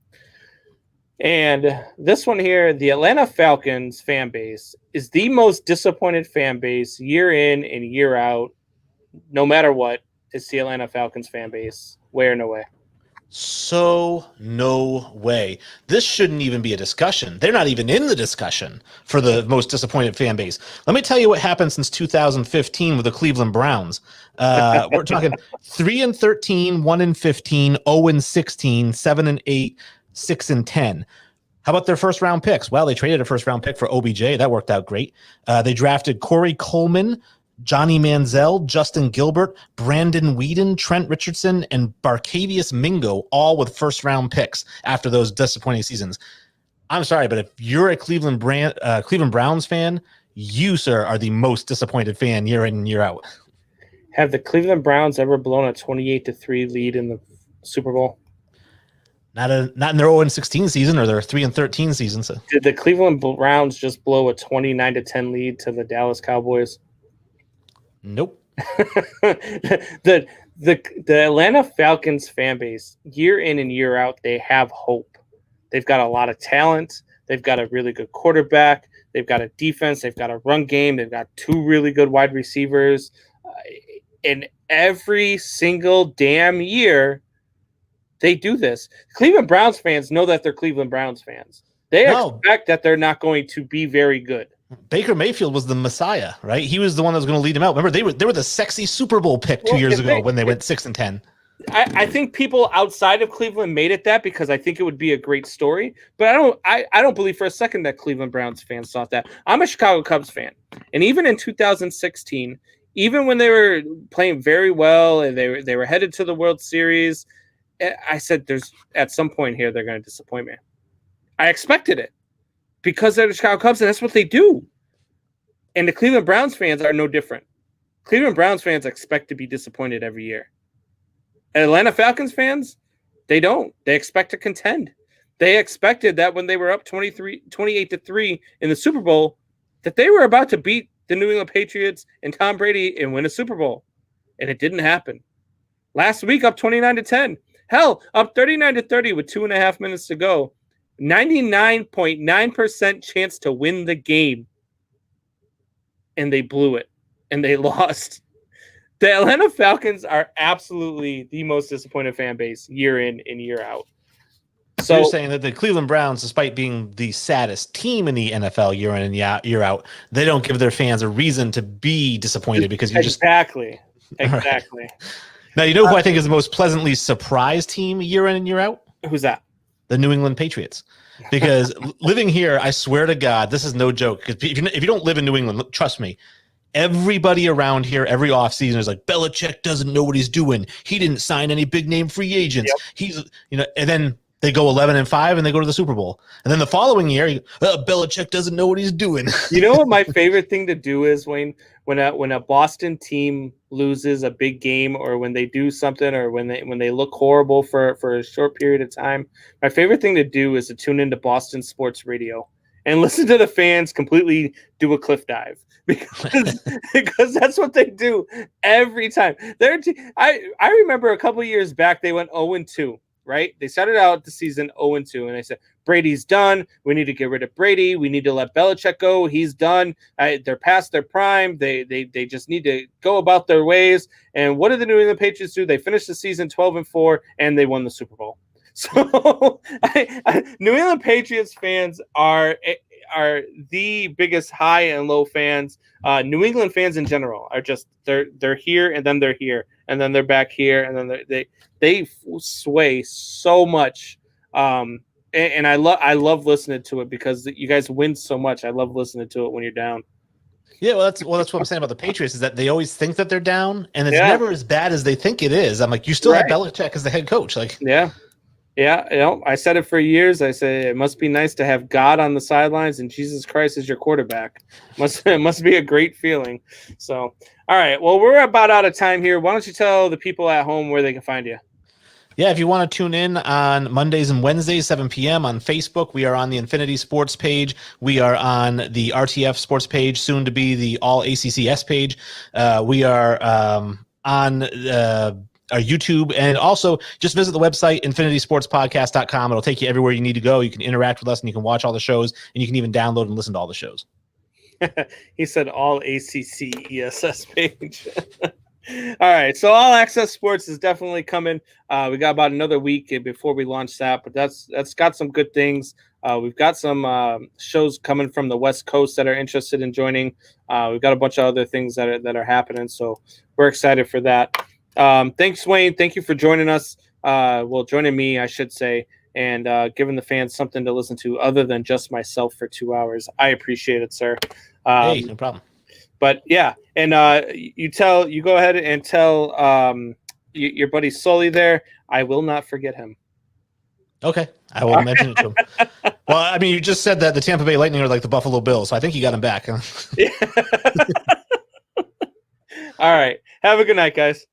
And this one here, the Atlanta Falcons fan base is the most disappointed fan base year in and year out no matter what, is the Atlanta Falcons fan base. Where no way. So no way. This shouldn't even be a discussion. They're not even in the discussion for the most disappointed fan base. Let me tell you what happened since 2015 with the Cleveland Browns. We're talking 3-13, 1-15, 0-16, 7-8, 6-10. How about their first round picks? Well, they traded a first round pick for OBJ. That worked out great. They drafted Corey Coleman, Johnny Manziel, Justin Gilbert, Brandon Whedon, Trent Richardson, and Barcavius Mingo, all with first-round picks after those disappointing seasons. I'm sorry, but if you're a Cleveland Browns fan, you, sir, are the most disappointed fan year in and year out. Have the Cleveland Browns ever blown a 28-3 lead in the Super Bowl? Not in their 0-16 season or their 3-13 season. So. Did the Cleveland Browns just blow a 29-10 lead to the Dallas Cowboys? Nope. the Atlanta Falcons fan base, year in and year out, they have hope. They've got a lot of talent. They've got a really good quarterback. They've got a defense. They've got a run game. They've got two really good wide receivers. And every single damn year, they do this. Cleveland Browns fans know that they're Cleveland Browns fans. They expect that they're not going to be very good. Baker Mayfield was the Messiah, right? He was the one that was going to lead them out. Remember, they were the sexy Super Bowl pick 2 years ago when they went 6-10. I think people outside of Cleveland made it that because I think it would be a great story. But I don't believe for a second that Cleveland Browns fans thought that. I'm a Chicago Cubs fan, and even in 2016, even when they were playing very well and they were headed to the World Series, I said, "There's at some point here they're going to disappoint me." I expected it. Because they're the Chicago Cubs, and that's what they do. And the Cleveland Browns fans are no different. Cleveland Browns fans expect to be disappointed every year. And Atlanta Falcons fans, they don't. They expect to contend. They expected that when they were up 28-3 in the Super Bowl, that they were about to beat the New England Patriots and Tom Brady and win a Super Bowl. And it didn't happen. Last week, up 29-10. Hell, up 39-30 with 2.5 minutes to go. 99.9% chance to win the game. And they blew it. And they lost. The Atlanta Falcons are absolutely the most disappointed fan base year in and year out. So you're saying that the Cleveland Browns, despite being the saddest team in the NFL year in and year out, they don't give their fans a reason to be disappointed because you Exactly. Right. Now, you know who I think is the most pleasantly surprised team year in and year out? Who's that? The New England Patriots. Because living here, I swear to God, this is no joke. Because if you don't live in New England, trust me, everybody around here, every offseason is like, Belichick doesn't know what he's doing. He didn't sign any big name free agents. Yep. He's, and then they go 11-5 and they go to the Super Bowl. And then the following year, Belichick doesn't know what he's doing. You know what my favorite thing to do is, Wayne? When a Boston team loses a big game, or when they do something, or when they look horrible for a short period of time, my favorite thing to do is to tune into Boston sports radio and listen to the fans completely do a cliff dive because that's what they do every time. I remember a couple of years back they went 0-2. Right? They started out the season 0-2, and they said, Brady's done. We need to get rid of Brady. We need to let Belichick go. He's done. They're past their prime. They just need to go about their ways. And what did the New England Patriots do? They finished the season 12-4, and they won the Super Bowl. So New England Patriots fans are the biggest high and low fans. New England fans in general are just they're here, and then they're here, and then they're back here, and then they sway so much. And I love listening to it because you guys win so much. I love listening to it when you're down. Yeah, that's what I'm saying about the Patriots is that they always think that they're down, and it's never as bad as they think it is. I'm like, you still have Belichick as the head coach, like Yeah, I said it for years. I say it must be nice to have God on the sidelines and Jesus Christ as your quarterback. It must be a great feeling. So, all right. Well, we're about out of time here. Why don't you tell the people at home where they can find you? Yeah, if you want to tune in on Mondays and Wednesdays, 7 p.m. on Facebook, we are on the Infinity Sports page. We are on the RTF Sports page, soon to be the All ACCS page. We are on our YouTube, and also just visit the website, infinitysportspodcast.com. It'll take you everywhere you need to go. You can interact with us, and you can watch all the shows, and you can even download and listen to all the shows. He said All ACCESS page. All right, so All Access Sports is definitely coming. We got about another week before we launch that, but that's got some good things. We've got some shows coming from the West Coast that are interested in joining. We've got a bunch of other things that are happening, so we're excited for that. Thanks, Wayne. Thank you for joining us. Well, joining me, I should say, and giving the fans something to listen to other than just myself for 2 hours. I appreciate it, sir. Hey, no problem. But yeah, and you go ahead and tell your buddy Sully there. I will not forget him. Okay, I will mention it to him. Well, I mean, you just said that the Tampa Bay Lightning are like the Buffalo Bills, so I think you got him back. Huh? Yeah. All right. Have a good night, guys.